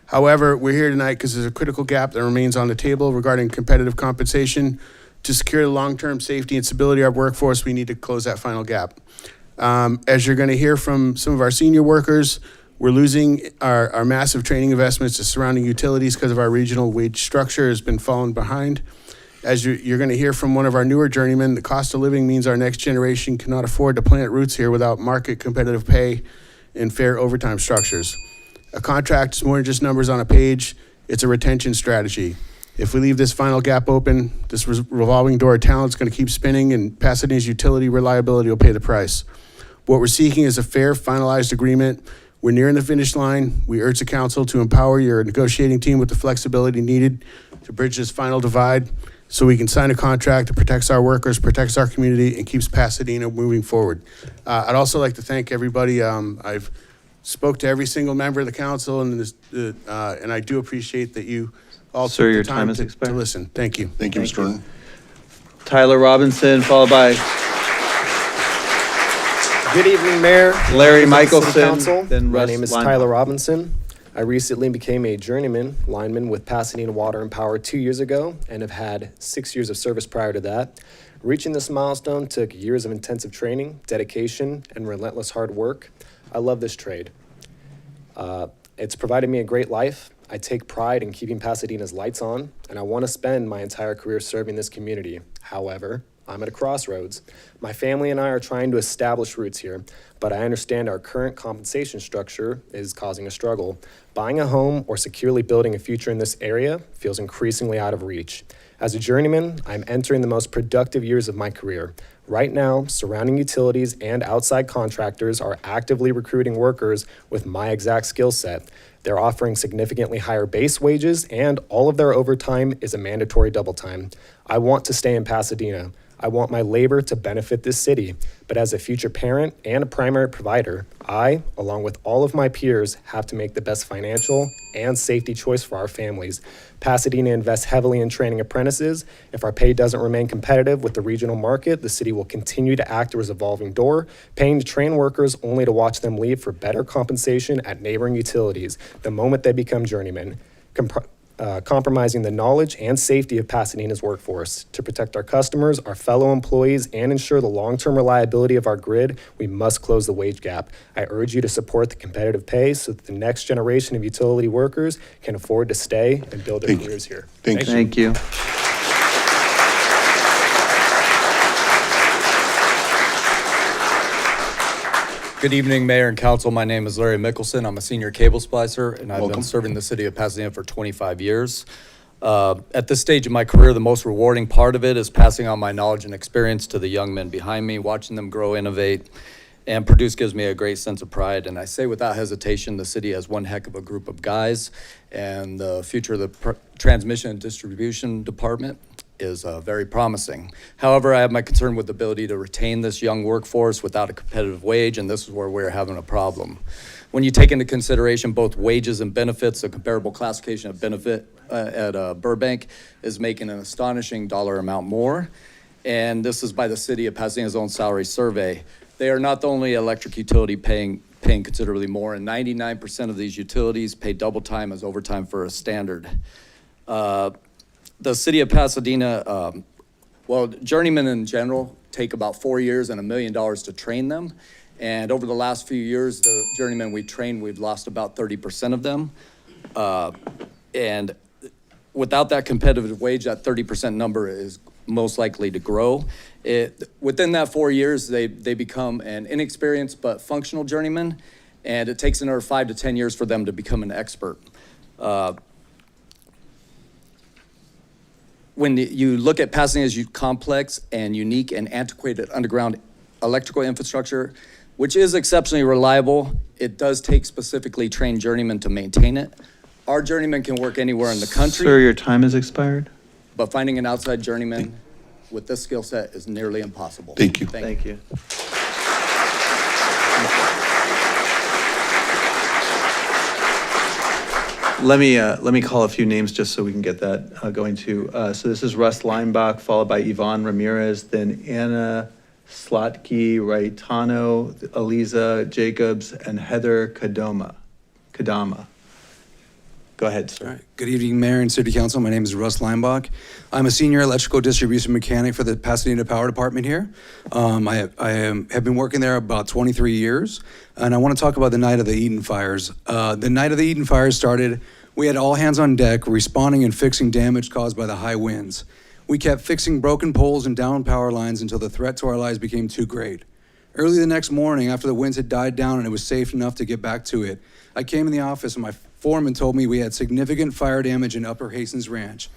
However, we're here tonight because there's a critical gap that remains on the table regarding competitive compensation. To secure the long-term safety and stability of our workforce, we need to close that final gap. As you're going to hear from some of our senior workers, we're losing our massive training investments to surrounding utilities because of our regional wage structure has been falling behind. As you're going to hear from one of our newer journeymen, the cost of living means our next generation cannot afford to plant roots here without market competitive pay and fair overtime structures. A contract is more than just numbers on a page. It's a retention strategy. If we leave this final gap open, this revolving door of talent is going to keep spinning, and Pasadena's utility reliability will pay the price. What we're seeking is a fair, finalized agreement. We're nearing the finish line. We urge the council to empower your negotiating team with the flexibility needed to bridge this final divide so we can sign a contract that protects our workers, protects our community, and keeps Pasadena moving forward. I'd also like to thank everybody. I've spoke to every single member of the council, and I do appreciate that you all Sir, took your the time time has to expired. listen. Thank you. Thank you, Mr. Norton. Tyler Robinson, followed by Good evening, Mayor. Larry Members of the City Michelson, Council. then My Russ name is Leimbach. Tyler Robinson. I recently became a journeyman lineman with Pasadena Water and Power 2 years ago and have had 6 years of service prior to that. Reaching this milestone took years of intensive training, dedication, and relentless hard work. I love this trade. It's provided me a great life. I take pride in keeping Pasadena's lights on, and I want to spend my entire career serving this community. However, I'm at a crossroads. My family and I are trying to establish roots here, but I understand our current compensation structure is causing a struggle. Buying a home or securely building a future in this area feels increasingly out of reach. As a journeyman, I'm entering the most productive years of my career. Right now, surrounding utilities and outside contractors are actively recruiting workers with my exact skill set. They're offering significantly higher base wages, and all of their overtime is a mandatory double time. I want to stay in Pasadena. I want my labor to benefit this city. But as a future parent and a primary provider, I, along with all of my peers, have to make the best financial and safety choice for our families. Pasadena invests heavily in training apprentices. If our pay doesn't remain competitive with the regional market, the city will continue to act as a revolving door, paying to train workers only to watch them leave for better compensation at neighboring utilities the moment they become journeymen. Compromising the knowledge and safety of Pasadena's workforce. To protect our customers, our fellow employees, and ensure the long-term reliability of our grid, we must close the wage gap. I urge you to support the competitive pay so that the next generation of utility workers can afford to stay and build their careers here. Thank you. Good evening, Mayor and Council. My name is Larry Michelson. I'm a senior cable splicer, and I've been serving the city of Pasadena for 25 years. At this stage of my career, the most rewarding part of it is passing on my knowledge and experience to the young men behind me, watching them grow, innovate, And produce gives me a great sense of pride. And I say without hesitation, the city has one heck of a group of guys, and the future of the transmission and distribution department is very promising. However, I have my concern with the ability to retain this young workforce without a competitive wage, and this is where we're having a problem. When you take into consideration both wages and benefits, a comparable classification of benefit at Burbank is making an astonishing dollar amount more. And this is by the city of Pasadena's own salary survey. They are not the only electric utility paying considerably more, and 99% of these utilities pay double time as overtime for a standard. The city of Pasadena, journeymen in general take about 4 years and $1 million to train them. And over the last few years, the journeymen we trained, we've lost about 30% of them. And without that competitive wage, that 30% number is most likely to grow. Within that 4 years, they become an inexperienced but functional journeyman, and it takes another 5 to 10 years for them to become an expert. When you look at Pasadena's complex and unique and antiquated underground electrical infrastructure, which is exceptionally reliable, it does take specifically trained journeymen to maintain it. Our journeymen can work anywhere in the country. Sir, your time has expired. But finding an outside journeyman with this skill set is nearly impossible. Thank you. Thank you. Let me call a few names just so we can get that going too. So this is Russ Leinbach, followed by Yvonne Ramirez, then Anna Slotky, Raitano, Aliza Jacobs, and Heather Kadama. Go ahead, sir. All right. Good evening, Mayor and City Council. My name is Russ Leinbach. I'm a senior electrical distribution mechanic for the Pasadena Power Department here. I have been working there about 23 years, and I want to talk about the night of the Eden fires. The night of the Eden fires started, we had all hands on deck responding and fixing damage caused by the high winds. We kept fixing broken poles and down power lines until the threat to our lives became too great. Early the next morning, after the winds had died down and it was safe enough to get back to it, I came in the office and my foreman told me we had significant fire damage in Upper Hastings Ranch,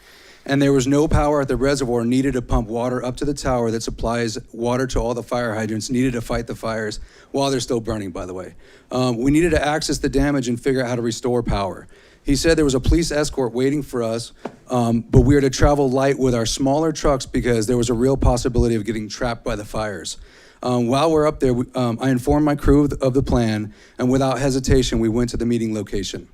and there was no power at the reservoir needed to pump water up to the tower that supplies water to all the fire hydrants needed to fight the fires while they're still burning, by the way. We needed to access the damage and figure out how to restore power. He said there was a police escort waiting for us, but we were to travel light with our smaller trucks because there was a real possibility of getting trapped by the fires. While we're up there, I informed my crew of the plan, and without hesitation, we went to the meeting location.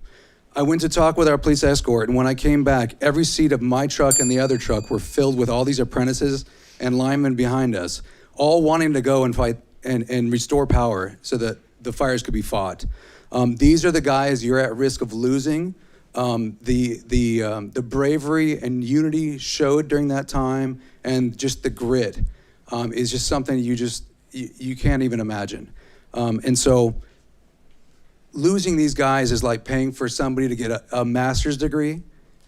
I went to talk with our police escort, and when I came back, every seat of my truck and the other truck were filled with all these apprentices and linemen behind us, all wanting to go and fight and restore power so that the fires could be fought. These are the guys you're at risk of losing. The bravery and unity showed during that time, and just the grit is just something you can't even imagine. And so losing these guys is like paying for somebody to get a master's degree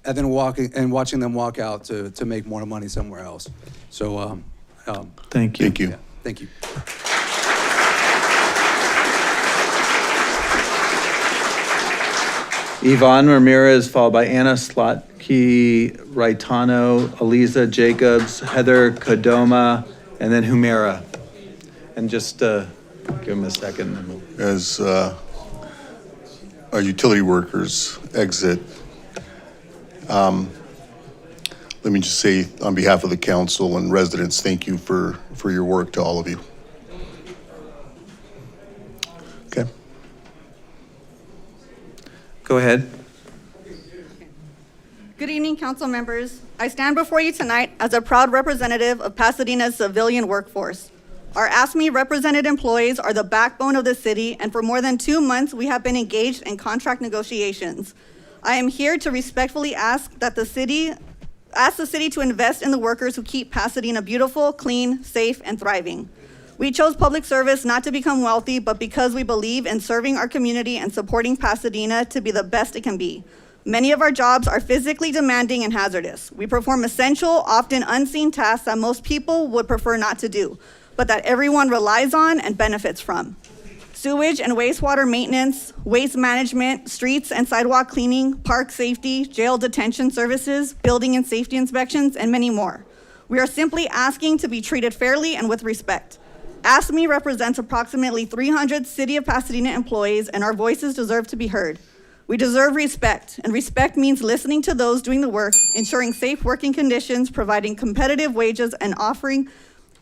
and then watching them walk out to make more money somewhere else. So thank you. Thank you. Yeah, thank you. Yvonne Ramirez, followed by Anna Slotky, Raitano, Aliza Jacobs, Heather Kadoma, and then Humera. And just give them a second. And we'll... As our utility workers exit, let me just say on behalf of the council and residents, thank you for your work to all of you. Okay. Go ahead. Good evening, council members. I stand before you tonight as a proud representative of Pasadena's civilian workforce. Our AFSCME represented employees are the backbone of the city, and for more than 2 months, we have been engaged in contract negotiations. I am here to respectfully ask the city to invest in the workers who keep Pasadena beautiful, clean, safe, and thriving. We chose public service not to become wealthy, but because we believe in serving our community and supporting Pasadena to be the best it can be. Many of our jobs are physically demanding and hazardous. We perform essential, often unseen tasks that most people would prefer not to do, but that everyone relies on and benefits from. Sewage and wastewater maintenance, waste management, streets and sidewalk cleaning, park safety, jail detention services, building and safety inspections, and many more. We are simply asking to be treated fairly and with respect. AFSCME represents approximately 300 City of Pasadena employees, and our voices deserve to be heard. We deserve respect, and respect means listening to those doing the work, ensuring safe working conditions, providing competitive wages, and offering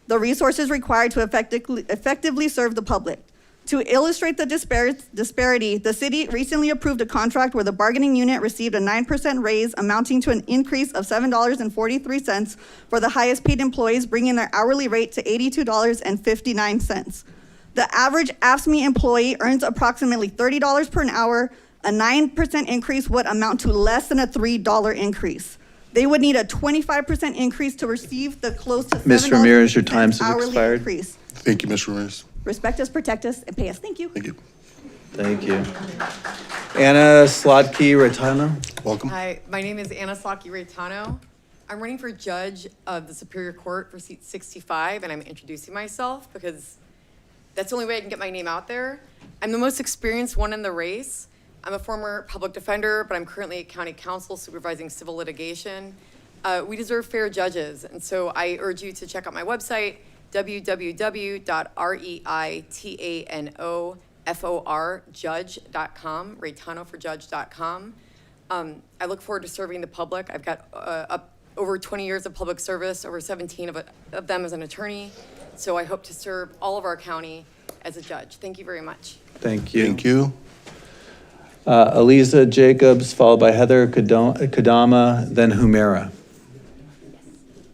the resources required to effectively serve the public. To illustrate the disparity, the city recently approved a contract where the bargaining unit received a 9% raise, amounting to an increase of $7.43 for the highest paid employees, bringing their hourly rate to $82.59. The average AFSCME employee earns approximately $30 per hour. A 9% increase would amount to less than a $3 increase. They would need a 25% increase to receive the close to Ms. Ramirez, your time has hourly expired. increase. Thank you, Ms. Ramirez. Respect us, protect us, and pay us. Thank you. Thank you. Thank you. Anna Slotky-Retano. Welcome. Hi, my name is Anna Slotky-Retano. I'm running for judge of the Superior Court for seat 65, and I'm introducing myself because that's the only way I can get my name out there. I'm the most experienced one in the race. I'm a former public defender, but I'm currently at county council supervising civil litigation. We deserve fair judges, and so I urge you to check out my website, www.reitanoforjudge.com, reitanoforjudge.com. I look forward to serving the public. I've got over 20 years of public service, over 17 of them as an attorney. So I hope to serve all of our county as a judge. Thank you very much. Thank you. Thank you. Eliza Jacobs, followed by Heather Kadama, then Humera.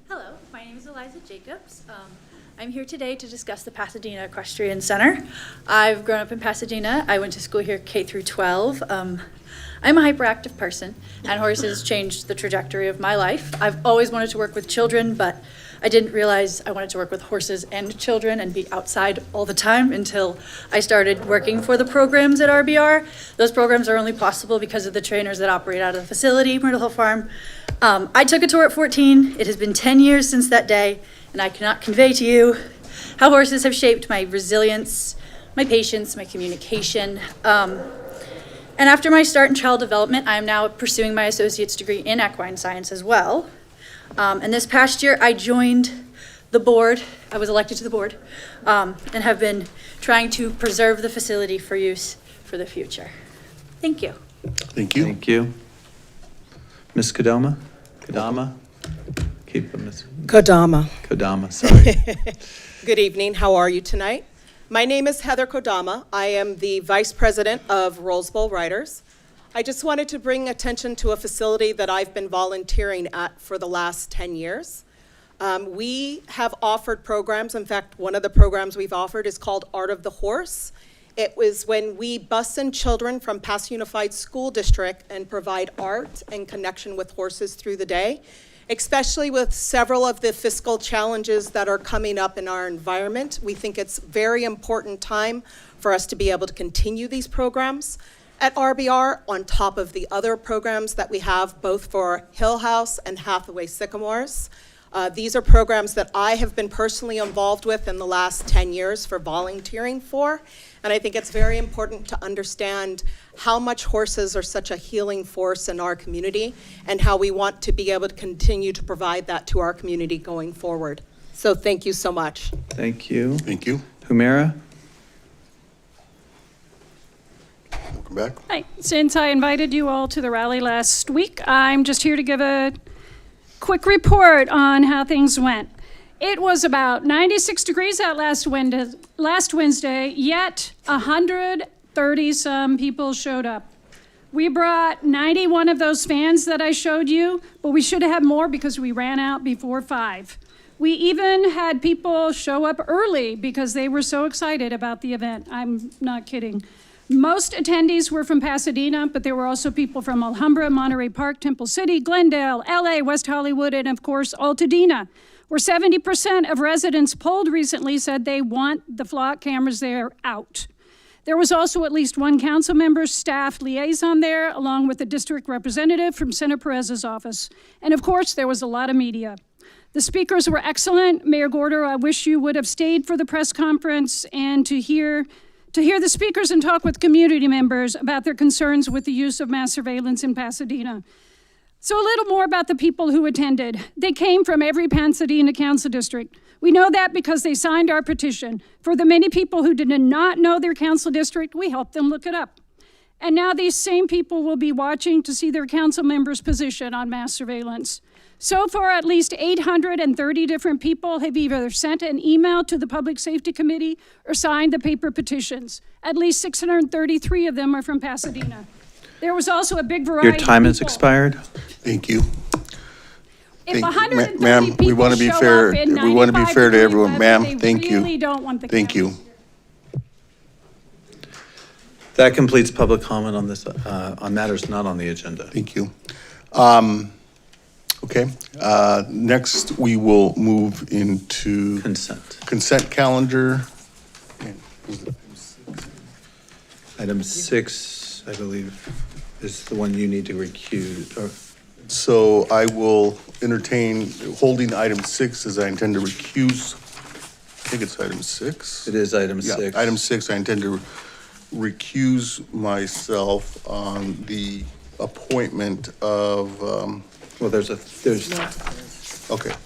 Hello, my name is Eliza Jacobs. I'm here today to discuss the Pasadena Equestrian Center. I've grown up in Pasadena. I went to school here K through 12. I'm a hyperactive person, and horses changed the trajectory of my life. I've always wanted to work with children, but I didn't realize I wanted to work with horses and children and be outside all the time until I started working for the programs at RBR. Those programs are only possible because of the trainers that operate out of the facility, Myrtle Hill Farm. I took a tour at 14. It has been 10 years since that day, and I cannot convey to you how horses have shaped my resilience, my patience, my communication. And after my start in child development, I am now pursuing my associate's degree in equine science as well. And this past year, I joined the board. I was elected to the board, and have been trying to preserve the facility for use for the future. Thank you. Thank you. Thank you. Ms. Kadama? Keep them. Kodama, sorry. Good evening. How are you tonight? My name is Heather Kodama. I am the Vice President of Rose Bowl Riders. I just wanted to bring attention to a facility that I've been volunteering at for the last 10 years. We have offered programs. In fact, one of the programs we've offered is called Art of the Horse. It was when we bus in children from Pasadena Unified School District and provide art and connection with horses through the day, especially with several of the fiscal challenges that are coming up in our environment. We think it's very important time for us to be able to continue these programs at RBR on top of the other programs that we have both for Hill House and Hathaway Sycamores. These are programs that I have been personally involved with in the last 10 years for volunteering for, and I think it's very important to understand how much horses are such a healing force in our community and how we want to be able to continue to provide that to our community going forward. So thank you so much. Thank you. Thank you. Humera? Welcome back. Hi. Since I invited you all to the rally last week, I'm just here to give a quick report on how things went. It was about 96 degrees out last Wednesday, yet 130-some people showed up. We brought 91 of those fans that I showed you, but we should have had more because we ran out before 5. We even had people show up early because they were so excited about the event. I'm not kidding. Most attendees were from Pasadena, but there were also people from Alhambra, Monterey Park, Temple City, Glendale, LA, West Hollywood, and of course, Altadena, where 70% of residents polled recently said they want the flock cameras there out. There was also at least one council member, staff liaison there, along with a district representative from Senator Perez's office. And of course, there was a lot of media. The speakers were excellent. Mayor Gordo, I wish you would have stayed for the press conference and to hear the speakers and talk with community members about their concerns with the use of mass surveillance in Pasadena. So a little more about the people who attended. They came from every Pasadena council district. We know that because they signed our petition. For the many people who did not know their council district, we helped them look it up. And now these same people will be watching to see their council member's position on mass surveillance. So far, at least 830 different people have either sent an email to the Public Safety Committee or signed the paper petitions. At least 633 of them are from Pasadena. There was also a big variety Your time of has people. expired. Thank you. If 130 Ma'am, we people want to be show fair. up in We want to be 95 fair to degree everyone. weather, Ma'am, they thank you. really don't want the Thank you. That completes public comment on this, on matters not on the agenda. Thank you. Okay, next we will move into consent calendar. Item 6, I believe, is the one you need to recuse, or So I will entertain holding item 6 as I intend to recuse. I think it's item 6. it is item Yeah, 6. item 6, I intend to recuse myself on the appointment of, Well, there's, okay,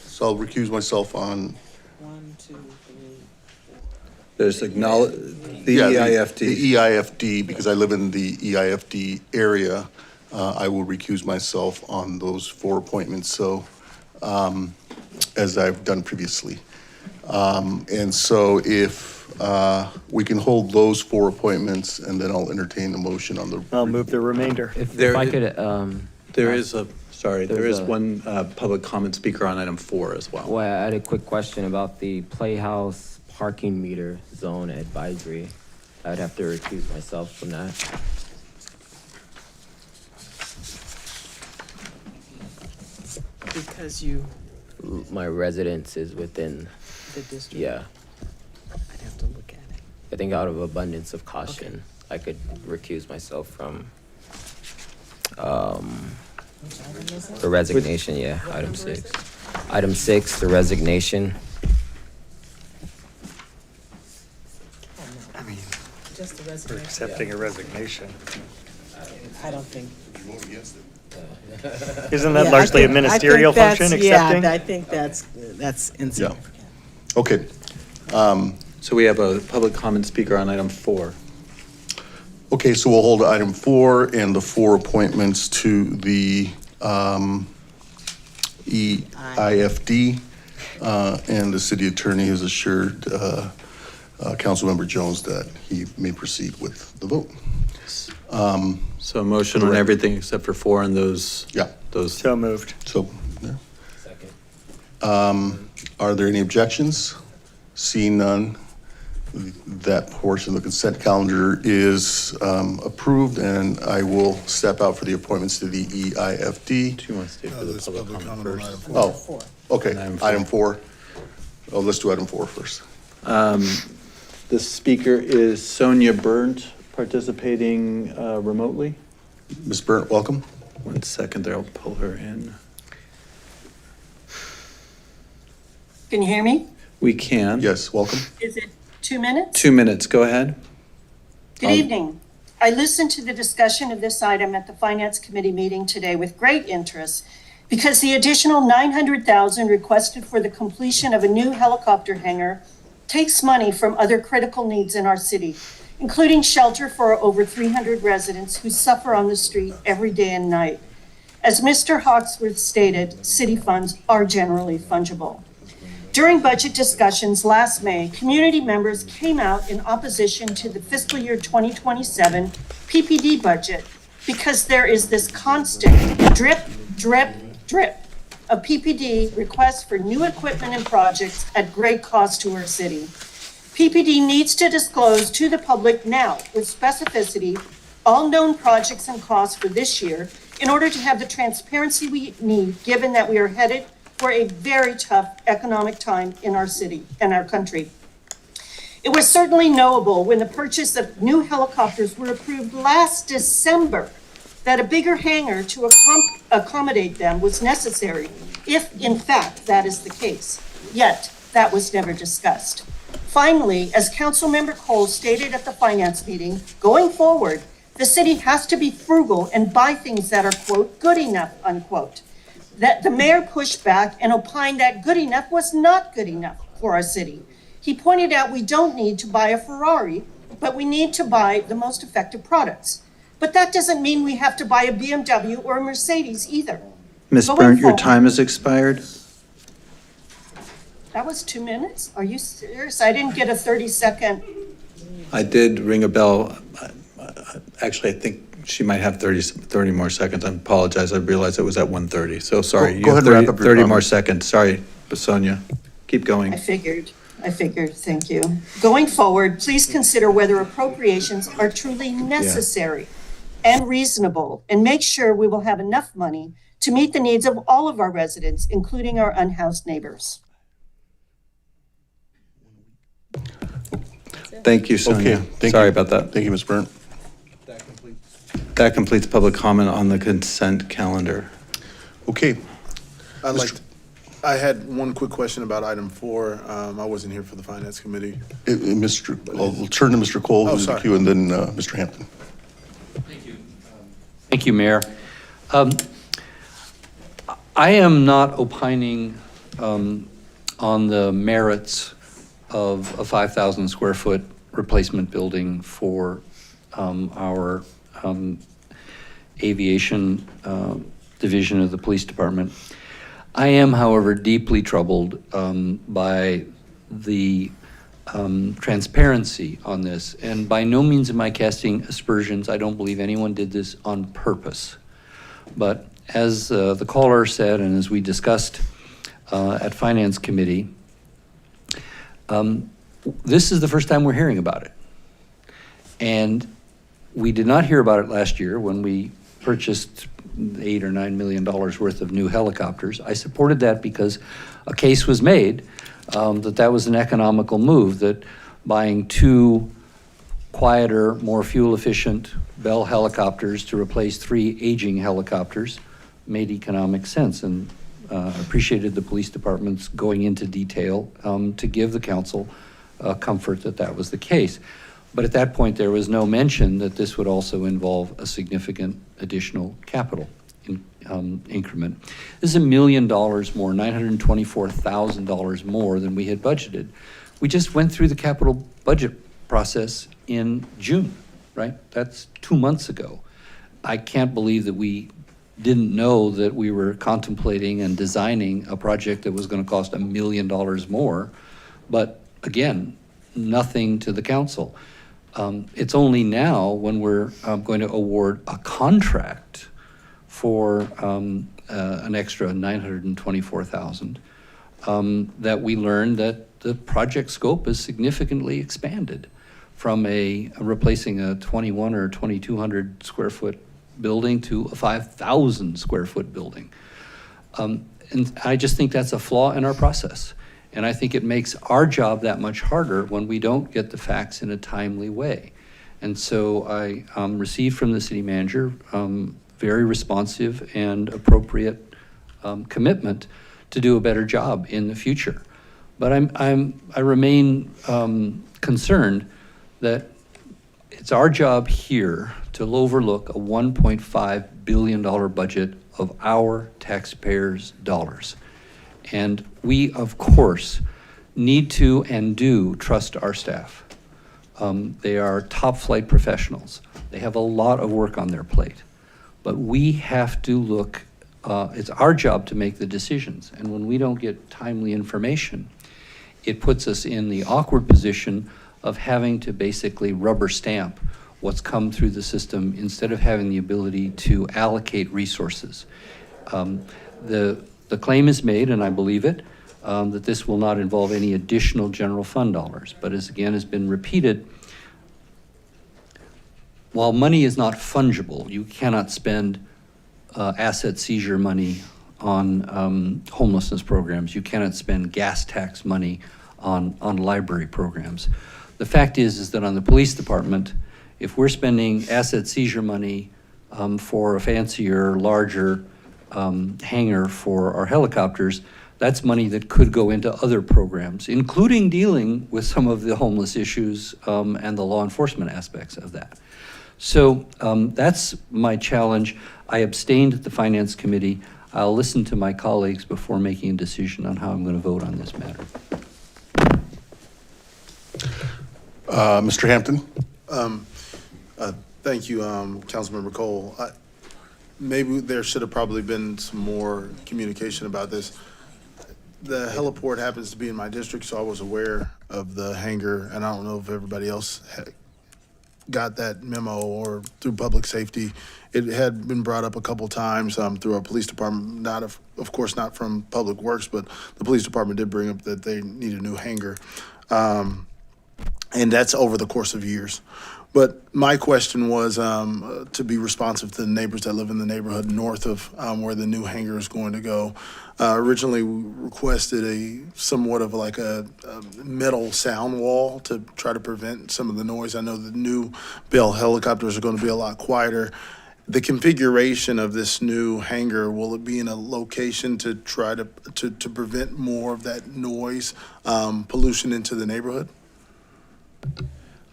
so I'll recuse myself on. there's acknowledge, the Yeah, EIFD. The EIFD, because I live in the EIFD area, I will recuse myself on those 4 appointments, so, as I've done previously. And so if we can hold those 4 appointments, and then I'll entertain the motion on the. I'll move the remainder. If There I is- could, There is a, sorry, there There's is a- one public comment speaker on item 4 as well. well, I had a quick question about the Playhouse parking meter zone advisory. I would have to recuse myself from that. Because you, My residence is within, the district. yeah. I'd have to look at it. I think out of abundance of caution, I could recuse myself from, the resignation, yeah, item 6. Item 6, the resignation. I mean, Just the we're resignation. accepting a resignation. I don't think. Isn't that Yeah, largely a I think ministerial that's- function, accepting? Yeah, I think that's insignificant. Okay. So we have a public comment speaker on item 4. Okay, so we'll hold item 4 and the 4 appointments to the EIFD. And the city attorney has assured Councilmember Jones that he may proceed with the vote. So a motion on everything except for 4 and those. Yeah. Those. So moved. So, yeah. Second. Are there any objections? Seeing none, that portion of the consent calendar is approved, and I will step out for the appointments to the EIFD. Do you want to stay for the public comment first? Oh, okay, Item item 4. Oh, let's do item 4 first. The speaker is Sonia Burnt, participating remotely. Ms. Burnt, welcome. 1 second there, I'll pull her in. Can you hear me? We can. Yes, welcome. Is it 2 minutes? 2 minutes, go ahead. Good evening. I listened to the discussion of this item at the Finance Committee meeting today with great interest because the additional $900,000 requested for the completion of a new helicopter hangar takes money from other critical needs in our city, including shelter for over 300 residents who suffer on the street every day and night. As Mr. Hawksworth stated, city funds are generally fungible. During budget discussions last May, community members came out in opposition to the fiscal year 2027 PPD budget because there is this constant drip, drip, drip of PPD requests for new equipment and projects at great cost to our city. PPD needs to disclose to the public now with specificity all known projects and costs for this year in order to have the transparency we need, given that we are headed for a very tough economic time in our city and our country. It was certainly knowable when the purchase of new helicopters were approved last December that a bigger hangar to accommodate them was necessary, if in fact that is the case. Yet, that was never discussed. Finally, as Councilmember Cole stated at the finance meeting, going forward, the city has to be frugal and buy things that are, quote, good enough, unquote. That the mayor pushed back and opined that good enough was not good enough, for our city. He pointed out we don't need to buy a Ferrari, but we need to buy the most effective products. But that doesn't mean we have to buy a BMW or a Mercedes either. Ms. Going Burnt, your forward- time has expired. That was 2 minutes? Are you serious? I didn't get a 30-second. I did ring a bell. Actually, I think she might have 30 more seconds. I apologize. I realized it was at 1:30. So sorry. Go You have ahead and wrap up your 30 more comments. seconds. Sorry, Sonia. Keep going. I figured, thank you. Going forward, please consider whether appropriations are truly necessary and reasonable, and make sure we will have enough money to meet the needs of all of our residents, including our unhoused neighbors. Thank you, Sonia. Okay, thank Sorry you. about that. Thank you, Ms. Burnt. That completes public comment on the consent calendar. Okay, I had one quick question about item 4. I wasn't here for the Finance Committee. I'll turn to Mr. Cole, Oh, who's the sorry. queue, and then Mr. Hampton. Thank you, Mayor. I am not opining on the merits of a 5,000 square foot replacement building for our aviation division of the police department. I am, however, deeply troubled by the transparency on this, and by no means am I casting aspersions. I don't believe anyone did this on purpose. But as the caller said, and as we discussed at Finance Committee, this is the first time we're hearing about it. And we did not hear about it last year when we purchased $8 or $9 million worth of new helicopters. I supported that because a case was made that was an economical move, that buying 2 quieter, more fuel-efficient Bell helicopters to replace 3 aging helicopters made economic sense, and appreciated the police department's going into detail to give the council comfort that that was the case. But at that point, there was no mention that this would also involve a significant additional capital increment. This is $1 million more, $924,000 more than we had budgeted. We just went through the capital budget process in June, right? That's 2 months ago. I can't believe that we didn't know that we were contemplating and designing a project that was going to cost $1 million more. But again, nothing to the council. It's only now when we're going to award a contract for an extra $924,000 that we learned that the project scope is significantly expanded from replacing a 21 or 2,200 square foot building to a 5,000 square foot building. And I just think that's a flaw in our process. And I think it makes our job that much harder when we don't get the facts in a timely way. And so I received from the city manager very responsive and appropriate commitment to do a better job in the future. But I remain concerned that it's our job here to overlook a $1.5 billion budget of our taxpayers' dollars. And we, of course, need to and do trust our staff. They are top flight professionals. They have a lot of work on their plate. But we have to look, it's our job to make the decisions. And when we don't get timely information, it puts us in the awkward position of having to basically rubber stamp what's come through the system instead of having the ability to allocate resources. The claim is made, and I believe it, that this will not involve any additional general fund dollars. But as again has been repeated, while money is not fungible, you cannot spend asset seizure money on homelessness programs. You cannot spend gas tax money on library programs. The fact is that on the police department, if we're spending asset seizure money for a fancier, larger hangar for our helicopters, that's money that could go into other programs, including dealing with some of the homeless issues and the law enforcement aspects of that. So that's my challenge. I abstained at the Finance Committee. I'll listen to my colleagues before making a decision on how I'm going to vote on this matter. Mr. Hampton? Thank you, Councilmember Cole. Maybe there should have probably been some more communication about this. The heliport happens to be in my district, so I was aware of the hangar, and I don't know if everybody else got that memo or through public safety. It had been brought up a couple times through our police department, not of course not from Public Works, but the police department did bring up that they need a new hangar. And that's over the course of years. But my question was to be responsive to the neighbors that live in the neighborhood north of where the new hangar is going to go. Originally, we requested somewhat of like a metal sound wall to try to prevent some of the noise. I know the new Bell helicopters are going to be a lot quieter. The configuration of this new hangar, will it be in a location to try to prevent more of that noise pollution into the neighborhood?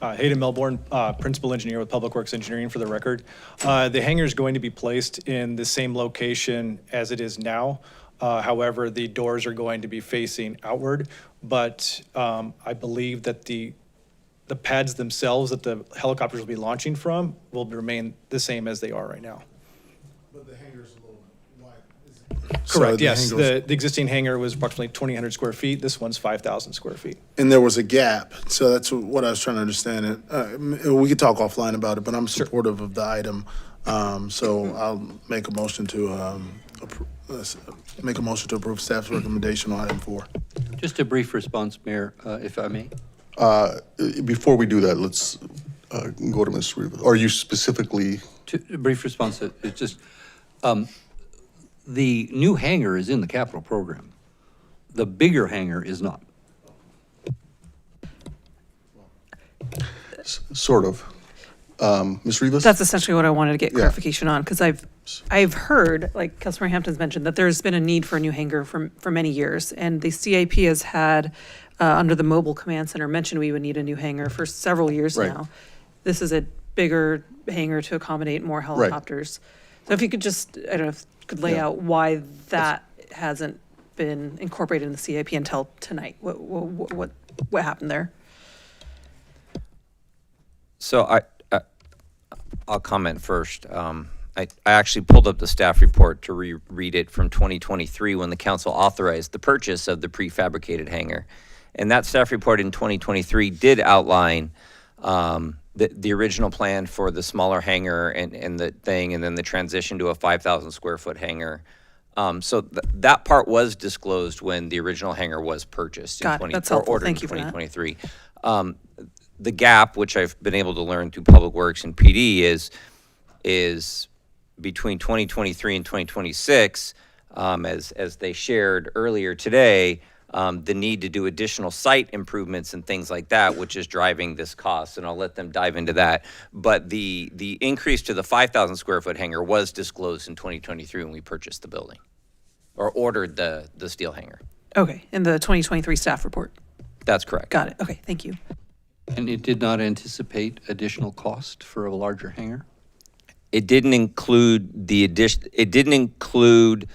Hayden Melbourne, Principal Engineer with Public Works Engineering for the record. The hangar is going to be placed in the same location as it is now. However, the doors are going to be facing outward, but I believe that the pads themselves that the helicopters will be launching from will remain the same as they are right now. But the hangar's a little wide. Correct, yes. The existing hangar was approximately 2,000 square feet. This one's 5,000 square feet. And there was a gap, so that's what I was trying to understand. We could talk offline about it, but I'm supportive of the item. So I'll make a motion to approve staff's recommendation on item 4. Just a brief response, Mayor, if I may. Before we do that, let's go to Ms. Rivas. Are you specifically? A brief response. It's just the new hangar is in the capital program. The bigger hangar is not. Sort of. Ms. Rivas? That's essentially what I wanted to get clarification on, because I've heard, like Councilmember Hampton's mentioned, that there's been a need for a new hangar for many years, and the CIP has had, under the Mobile Command Center, mentioned we would need a new hangar for several years now. This is a bigger hangar to accommodate more helicopters. So if you could just, I don't know, if you could lay out why that hasn't been incorporated in the CIP until tonight. What happened there? So I'll comment first. I actually pulled up the staff report to reread it from 2023 when the council authorized the purchase of the prefabricated hangar. And that staff report in 2023 did outline the original plan for the smaller hangar and the thing, and then the transition to a 5,000 square foot hangar. So that part was disclosed when the original hangar was purchased in That's helpful. ordered Thank in you for that. 2023. The gap, which I've been able to learn through Public Works and PD, is between 2023 and 2026, as they shared earlier today, the need to do additional site improvements and things like that, which is driving this cost, and I'll let them dive into that. But the increase to the 5,000 square foot hangar was disclosed in 2023 when we purchased the building, or ordered the steel hangar. Okay, in the 2023 staff report. That's correct. Got it. Okay, thank you. And it did not anticipate additional cost for a larger hangar? It didn't include the addition. It didn't include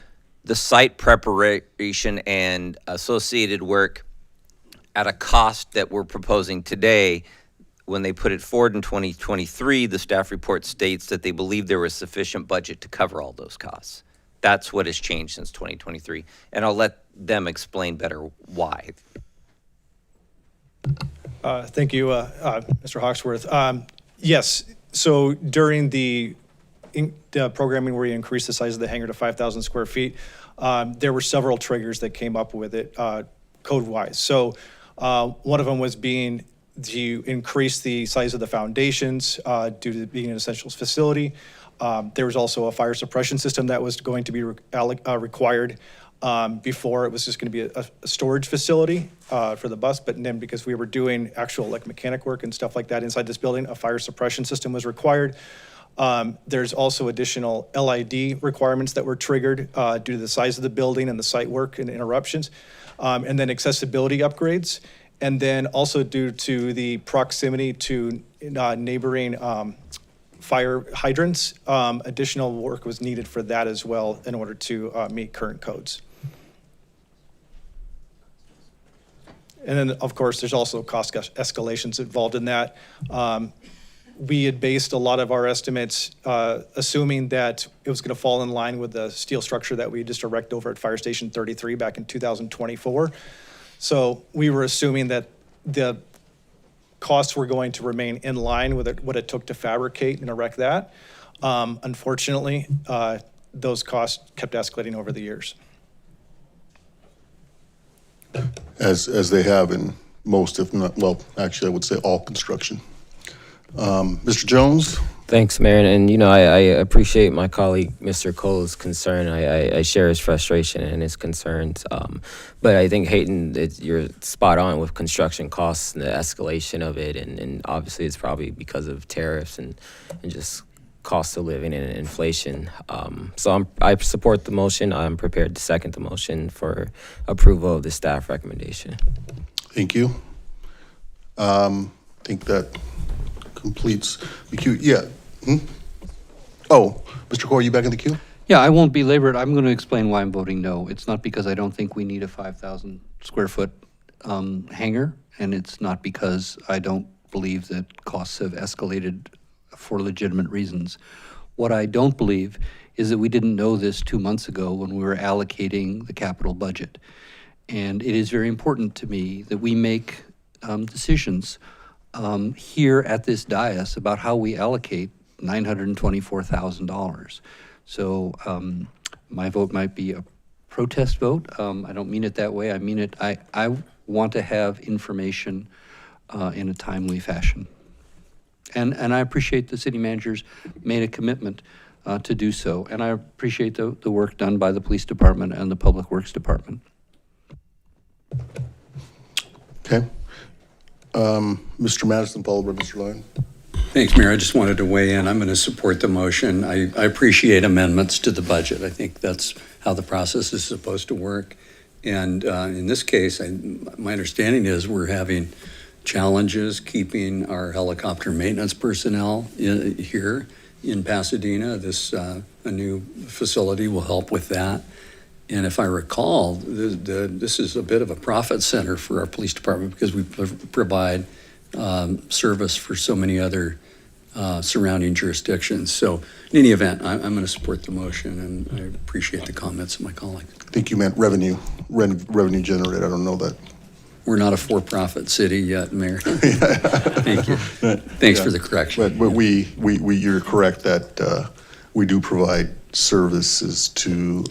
the site preparation and associated work at a cost that we're proposing today. When they put it forward in 2023, the staff report states that they believe there was sufficient budget to cover all those costs. That's what has changed since 2023, and I'll let them explain better why. Thank you, Mr. Hawksworth. Yes, so during the programming where we increased the size of the hangar to 5,000 square feet, there were several triggers that came up with it code-wise. So one of them was being to increase the size of the foundations due to being an essentials facility. There was also a fire suppression system that was going to be required. Before it was just going to be a storage facility for the bus, but then because we were doing actual like mechanic work and stuff like that inside this building, a fire suppression system was required. There's also additional LID requirements that were triggered due to the size of the building and the site work and interruptions, and then accessibility upgrades, and then also due to the proximity to neighboring fire hydrants, additional work was needed for that as well in order to meet current codes. And then, of course, there's also cost escalations involved in that. We had based a lot of our estimates assuming that it was going to fall in line with the steel structure that we just erected over at Fire Station 33 back in 2024. So we were assuming that the costs were going to remain in line with what it took to fabricate and erect that. Unfortunately, those costs kept escalating over the years. As they have in most, if not, well, actually, I would say all construction. Mr. Jones? Thanks, Mayor. And, I appreciate my colleague, Mr. Cole's concern. I share his frustration and his concerns. But I think, Hayden, you're spot on with construction costs and the escalation of it. And obviously, it's probably because of tariffs and just cost of living and inflation. So I support the motion. I'm prepared to second the motion for approval of the staff recommendation. Thank you. I think that completes the queue. Yeah. Oh, Mr. Core, are you back in the queue? Yeah, I won't belabor it. I'm going to explain why I'm voting no. It's not because I don't think we need a 5,000 square foot hangar, and it's not because I don't believe that costs have escalated for legitimate reasons. What I don't believe is that we didn't know this 2 months ago when we were allocating the capital budget. And it is very important to me that we make decisions here at this dais about how we allocate $924,000. So my vote might be a protest vote. I don't mean it that way. I mean it, I want to have information in a timely fashion. And I appreciate the city managers made a commitment to do so. And I appreciate the work done by the police department and the public works department. Okay. Mr. Madison, followed by Mr. Lyon. Thanks, Mayor. I just wanted to weigh in. I'm going to support the motion. I appreciate amendments to the budget. I think that's how the process is supposed to work. And in this case, my understanding is we're having challenges keeping our helicopter maintenance personnel here in Pasadena. A new facility will help with that. And if I recall, this is a bit of a profit center for our police department because we provide service for so many other surrounding jurisdictions. So in any event, I'm going to support the motion, and I appreciate the comments of my colleagues. I think you meant revenue generated. I don't know that. We're not a for-profit city yet, Mayor. Thank you. Thanks for the correction. But you're correct that we do provide services to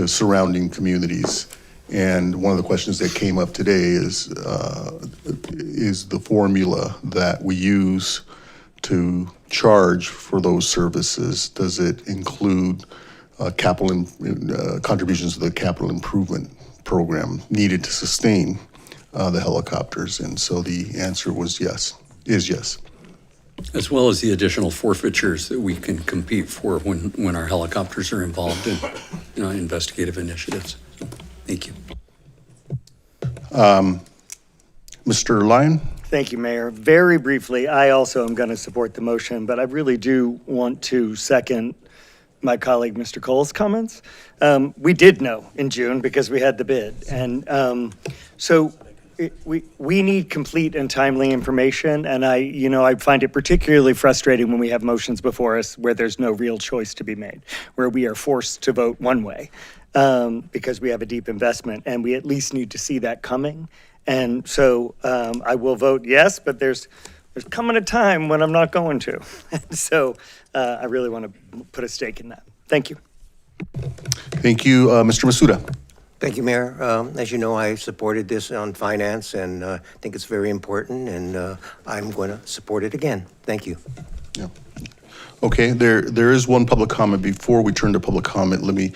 surrounding communities. And one of the questions that came up today is the formula that we use to charge for those services. Does it include contributions to the capital improvement program needed to sustain the helicopters? And so the answer was yes, is yes. As well as the additional forfeitures that we can compete for when our helicopters are involved in investigative initiatives. So, thank you. Mr. Lyon? Thank you, Mayor. Very briefly, I also am going to support the motion, but I really do want to second my colleague, Mr. Cole's comments. We did know in June because we had the bid. And we need complete and timely information. And I find it particularly frustrating when we have motions before us where there's no real choice to be made, where we are forced to vote one way because we have a deep investment and we at least need to see that coming. And so I will vote yes, but there's coming a time when I'm not going to. So I really want to put a stake in that. Thank you. Thank you, Mr. Masuda. Thank you, Mayor. As you know, I supported this on finance, and I think it's very important, and I'm going to support it again. Thank you. Yeah. Okay, there is one public comment. Before we turn to public comment, let me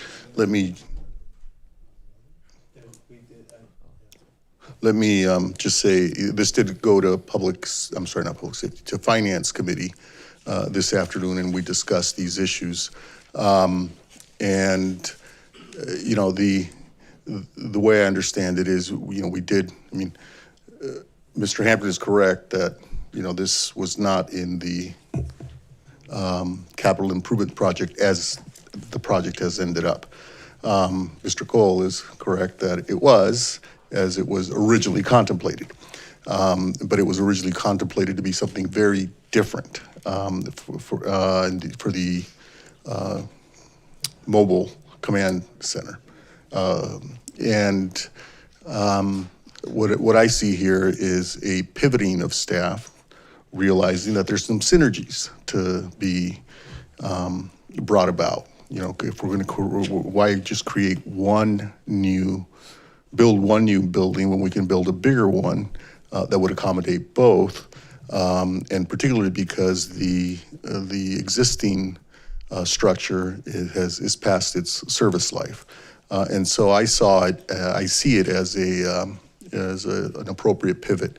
just say this did go to to Finance Committee this afternoon, and we discussed these issues. The way I understand it is, we did. Mr. Hampton is correct that this was not in the capital improvement project as the project has ended up. Mr. Cole is correct that it was, as it was originally contemplated. But it was originally contemplated to be something very different for the mobile command center. What I see here is a pivoting of staff, realizing that there's some synergies to be brought about. You know, if we're going to, why just create build one new building when we can build a bigger one that would accommodate both, and particularly because the existing structure is past its service life, and so I see it as an appropriate pivot.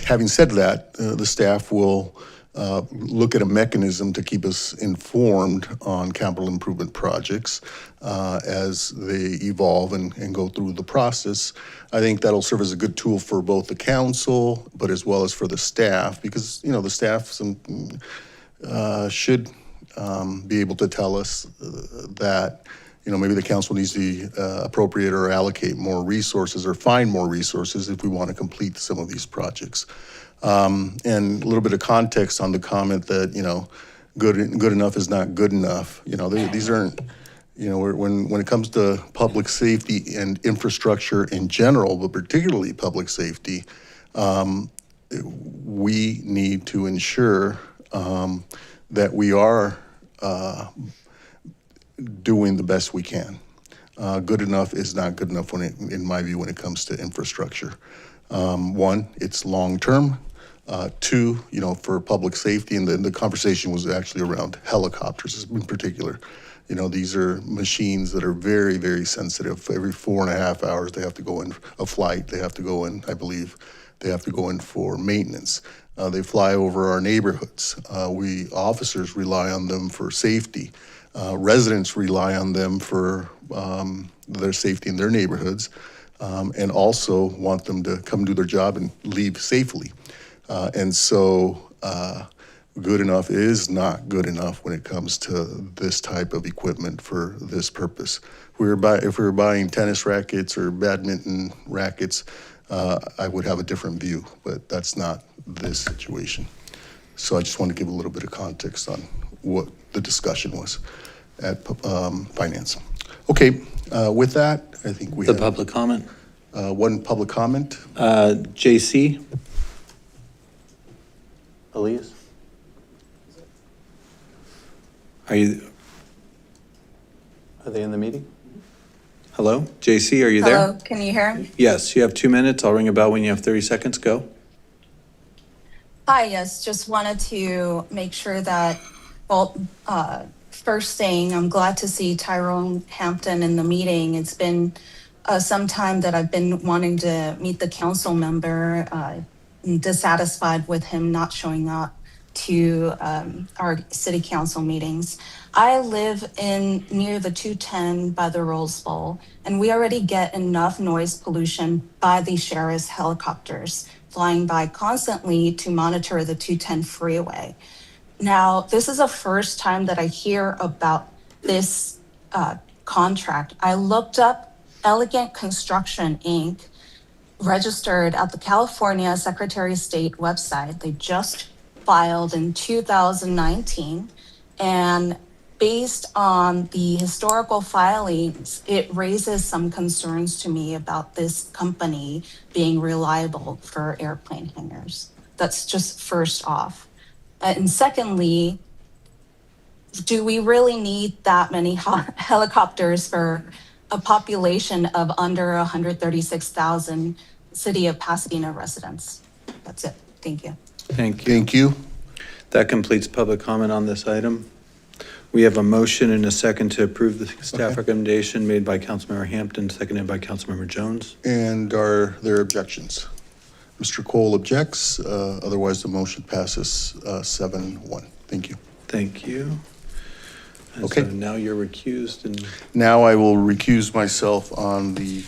Having said that, the staff will look at a mechanism to keep us informed on capital improvement projects as they evolve and go through the process. I think that'll serve as a good tool for both the council, but as well as for the staff, because, you know, the staff should be able to tell us that, you know, maybe the council needs to appropriate or allocate more resources or find more resources if we want to complete some of these projects. And a little bit of context on the comment that, you know, good enough is not good enough. You know, these aren't, you know, when it comes to public safety and infrastructure in general, but particularly public safety, we need to ensure that we are doing the best we can. Good enough is not good enough in my view, when it comes to infrastructure. One, it's long-term. Two, you know, for public safety, and the conversation was actually around helicopters in particular. You know, these are machines that are very, very sensitive. Every 4.5 hours, they have to go in a flight. They have to go in, I believe, they have to go in for maintenance. They fly over our neighborhoods. We officers rely on them for safety. Residents rely on them for their safety in their neighborhoods, and also want them to come do their job and leave safely. And so good enough is not good enough when it comes to this type of equipment for this purpose. If we were buying tennis rackets or badminton rackets, I would have a different view, but that's not this situation. So I just want to give a little bit of context on what the discussion was at Finance. Okay, with that, I think we have public comment. One public comment. JC. Elias? Are they in the meeting? Hello? JC, are you there? Hello, can you hear me? Yes, you have 2 minutes. I'll ring a bell when you have 30 seconds. Go. Hi, yes, just wanted to make sure that, well, first thing, I'm glad to see Tyrone Hampton in the meeting. It's been some time that I've been wanting to meet the council member, dissatisfied with him not showing up to our city council meetings. I live near the 210 by the Rose Bowl, and we already get enough noise pollution by the sheriff's helicopters flying by constantly to monitor the 210 freeway. Now, this is the first time that I hear about this contract. I looked up Elegant Construction, Inc., registered at the California Secretary of State website. They just filed in 2019. And based on the historical filings, it raises some concerns to me about this company being reliable for airplane hangars. That's just first off. And secondly, do we really need that many helicopters for a population of under 136,000 city of Pasadena residents? That's it. Thank you. Thank you. Thank you. That completes public comment on this item. We have a motion and a second to approve the staff recommendation made by Councilmember Hampton, seconded by Councilmember Jones. And are there objections? Mr. Cole objects. Otherwise, the motion passes 7-1. Thank you. Thank you. And Okay. so now you're recused and Now I will recuse myself on the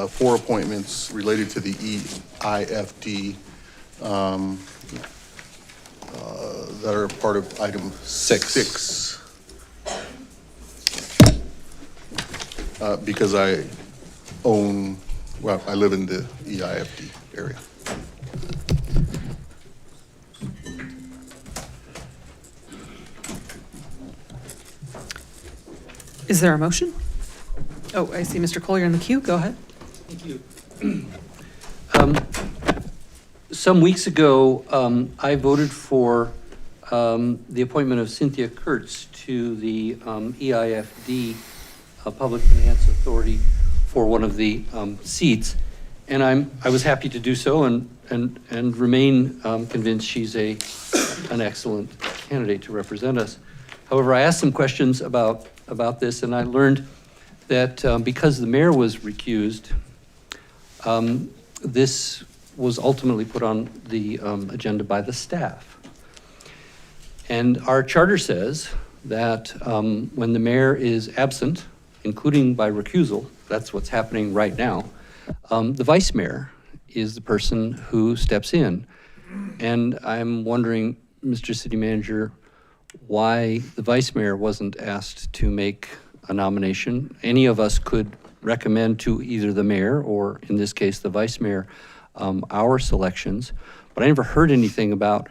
4 appointments related to the EIFD that are part of item 6. because I live in the EIFD area. Is there a motion? Oh, I see Mr. Collier in the queue. Go ahead. Thank you. Some weeks ago, I voted for the appointment of Cynthia Kurtz to the EIFD Public Finance Authority for one of the seats, and I was happy to do so, and remain convinced she's an excellent candidate to represent us. However, I asked some questions about this, and I learned that because the mayor was recused, this was ultimately put on the agenda by the staff. And our charter says that when the mayor is absent, including by recusal, that's what's happening right now, the vice mayor is the person who steps in. And I'm wondering, Mr. City Manager, why the vice mayor wasn't asked to make a nomination. Any of us could recommend to either the mayor or, in this case, the vice mayor, our selections, but I never heard anything about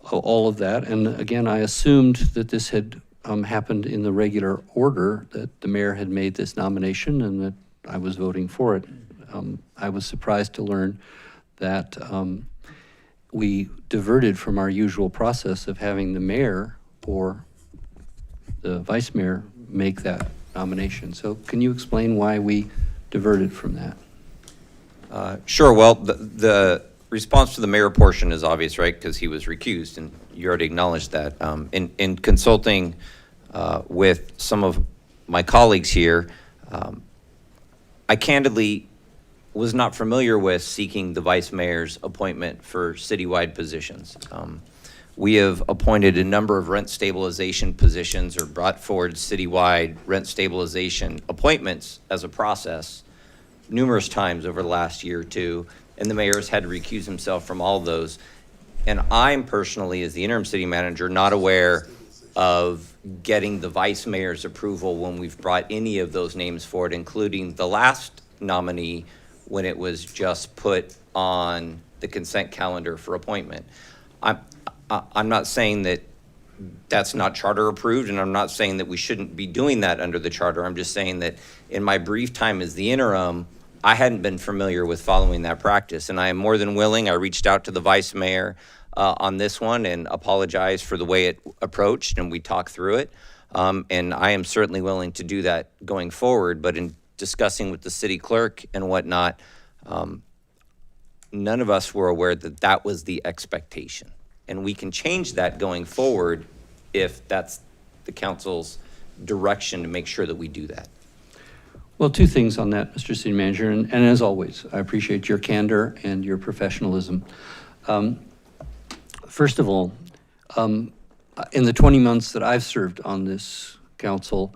all of that. And again, I assumed that this had happened in the regular order, that the mayor had made this nomination and that I was voting for it. I was surprised to learn that we diverted from our usual process of having the mayor or the vice mayor make that nomination. So can you explain why we diverted from that? Sure. Well, the response to the mayor portion is obvious, right? Because he was recused, and you already acknowledged that. In consulting with some of my colleagues here, I candidly was not familiar with seeking the vice mayor's appointment for citywide positions. We have appointed a number of rent stabilization positions or brought forward citywide rent stabilization appointments as a process numerous times over the last year or two, and the mayor's had to recuse himself from all of those. And I'm personally, as the interim city manager, not aware of getting the vice mayor's approval when we've brought any of those names forward, including the last nominee when it was just put on the consent calendar for appointment. I'm not saying that that's not charter approved, and I'm not saying that we shouldn't be doing that under the charter. I'm just saying that in my brief time as the interim, I hadn't been familiar with following that practice, and I am more than willing. I reached out to the vice mayor on this one and apologized for the way it approached, and we talked through it. And I am certainly willing to do that going forward, but in discussing with the city clerk and whatnot, none of us were aware that that was the expectation. And we can change that going forward if that's the council's direction to make sure that we do that. Well, two things on that, Mr. City Manager, and as always, I appreciate your candor and your professionalism. First of all, in the 20 months that I've served on this council,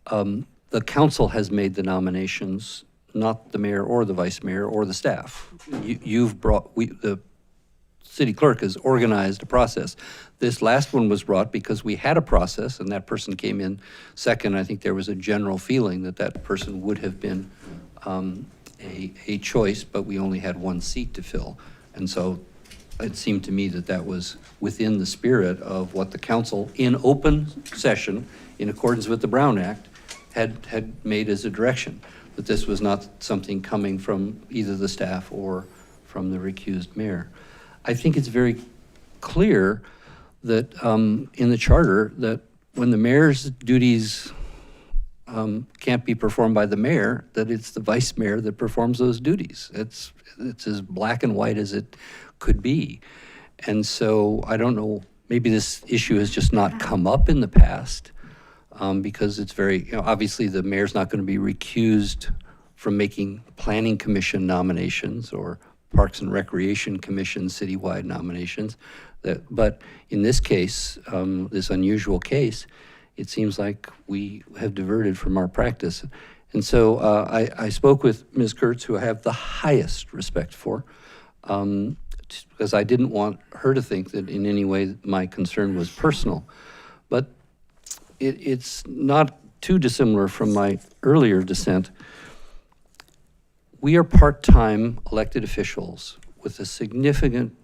the council has made the nominations, not the mayor or the vice mayor or the staff. The city clerk has organized a process. This last one was brought because we had a process and that person came in second. I think there was a general feeling that that person would have been a choice, but we only had one seat to fill. And so it seemed to me that that was within the spirit of what the council in open session, in accordance with the Brown Act, had made as a direction, that this was not something coming from either the staff or from the recused mayor. I think it's very clear that in the charter that when the mayor's duties can't be performed by the mayor, that it's the vice mayor that performs those duties. It's as black and white as it could be. And so I don't know, maybe this issue has just not come up in the past because it's very, obviously the mayor's not going to be recused from making planning commission nominations or Parks and Recreation Commission citywide nominations. But in this case, this unusual case, it seems like we have diverted from our practice. And so I spoke with Ms. Kurtz, who I have the highest respect for, because I didn't want her to think that in any way my concern was personal. But it's not too dissimilar from my earlier dissent. We are part-time elected officials with a significant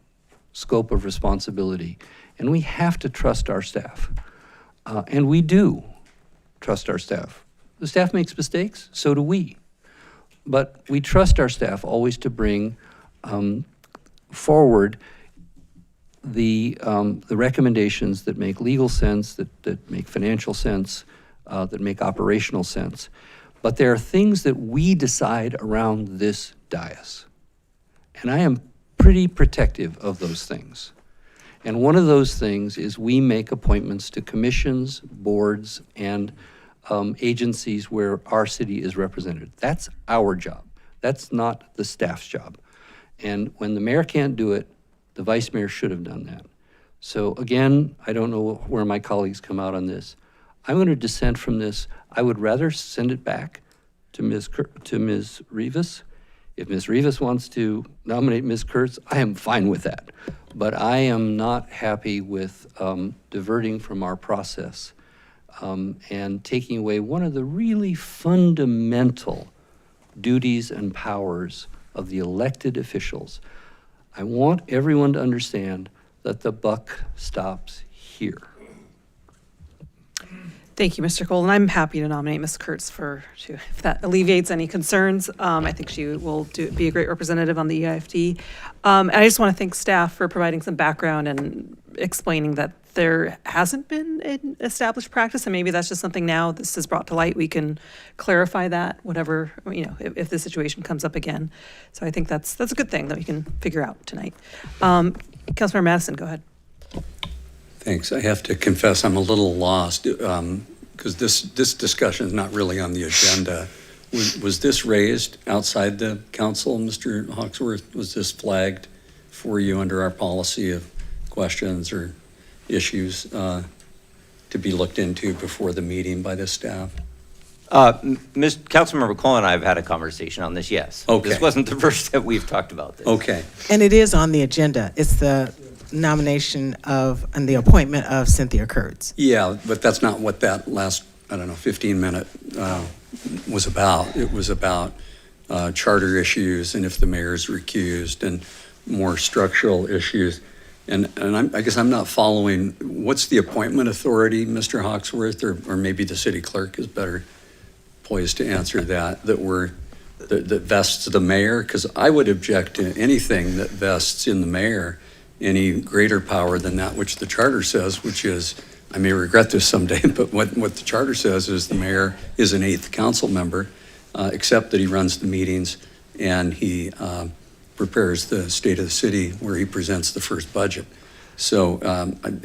scope of responsibility, and we have to trust our staff. And we do trust our staff. The staff makes mistakes, so do we. But we trust our staff always to bring forward the recommendations that make legal sense, that make financial sense, that make operational sense. But there are things that we decide around this dais. And I am pretty protective of those things. And one of those things is we make appointments to commissions, boards, and agencies where our city is represented. That's our job. That's not the staff's job. And when the mayor can't do it, the vice mayor should have done that. So again, I don't know where my colleagues come out on this. I'm going to dissent from this. I would rather send it back to Ms. Rivas. If Ms. Rivas wants to nominate Ms. Kurtz, I am fine with that. But I am not happy with diverting from our process and taking away one of the really fundamental duties and powers of the elected officials. I want everyone to understand that the buck stops here. Thank you, Mr. Cole, and I'm happy to nominate Ms. Kurtz if that alleviates any concerns. I think she will be a great representative on the EIFD. And I just want to thank staff for providing some background and explaining that there hasn't been an established practice, and maybe that's just something now this is brought to light. We can clarify that, whatever, if the situation comes up again. So I think that's a good thing that we can figure out tonight. Councilmember Madison, go ahead. Thanks. I have to confess I'm a little lost because this discussion is not really on the agenda. Was this raised outside the council, Mr. Hawksworth? Was this flagged for you under our policy of questions or issues to be looked into before the meeting by the staff? Councilmember Cole and I have had a conversation on this, yes. Okay. This wasn't the first that we've talked about this. Okay. And it is on the agenda. It's the nomination of and the appointment of Cynthia Kurtz. Yeah, but that's not what that last, 15-minute was about. It was about charter issues and if the mayor's recused and more structural issues. And I guess I'm not following, what's the appointment authority, Mr. Hawksworth, or maybe the city clerk is better poised to answer that vests the mayor? Because I would object to anything that vests in the mayor any greater power than that which the charter says, which is, I may regret this someday, but what the charter says is the mayor is an 8th council member, except that he runs the meetings and he prepares the state of the city where he presents the first budget. So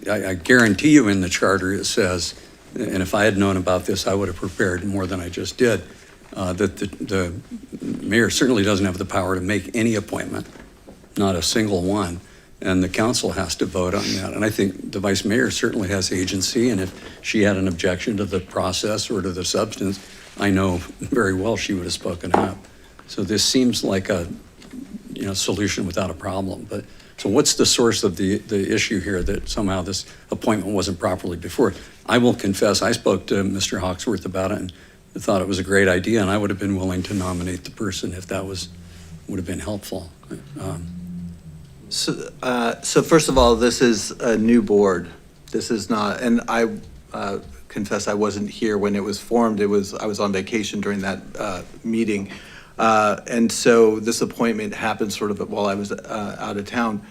I guarantee you in the charter it says, and if I had known about this, I would have prepared more than I just did, that the mayor certainly doesn't have the power to make any appointment, not a single one. And the council has to vote on that. And I think the vice mayor certainly has agency, and if she had an objection to the process or to the substance, I know very well she would have spoken up. So this seems like a solution without a problem. But so what's the source of the issue here that somehow this appointment wasn't properly before? I will confess, I spoke to Mr. Hawksworth about it and thought it was a great idea, and I would have been willing to nominate the person if that would have been helpful. So first of all, this is a new board. This is not, and I confess I wasn't here when it was formed. I was on vacation during that meeting. And so this appointment happened sort of while I was out of town.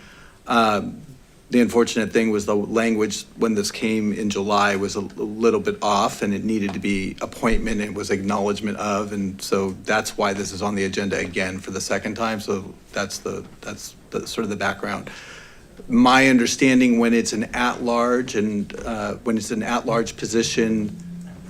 The unfortunate thing was the language when this came in July was a little bit off, and it needed to be appointment and it was acknowledgement of, and so that's why this is on the agenda again for the second time. So that's the sort of the background. My understanding when it's an at-large and when it's an at-large position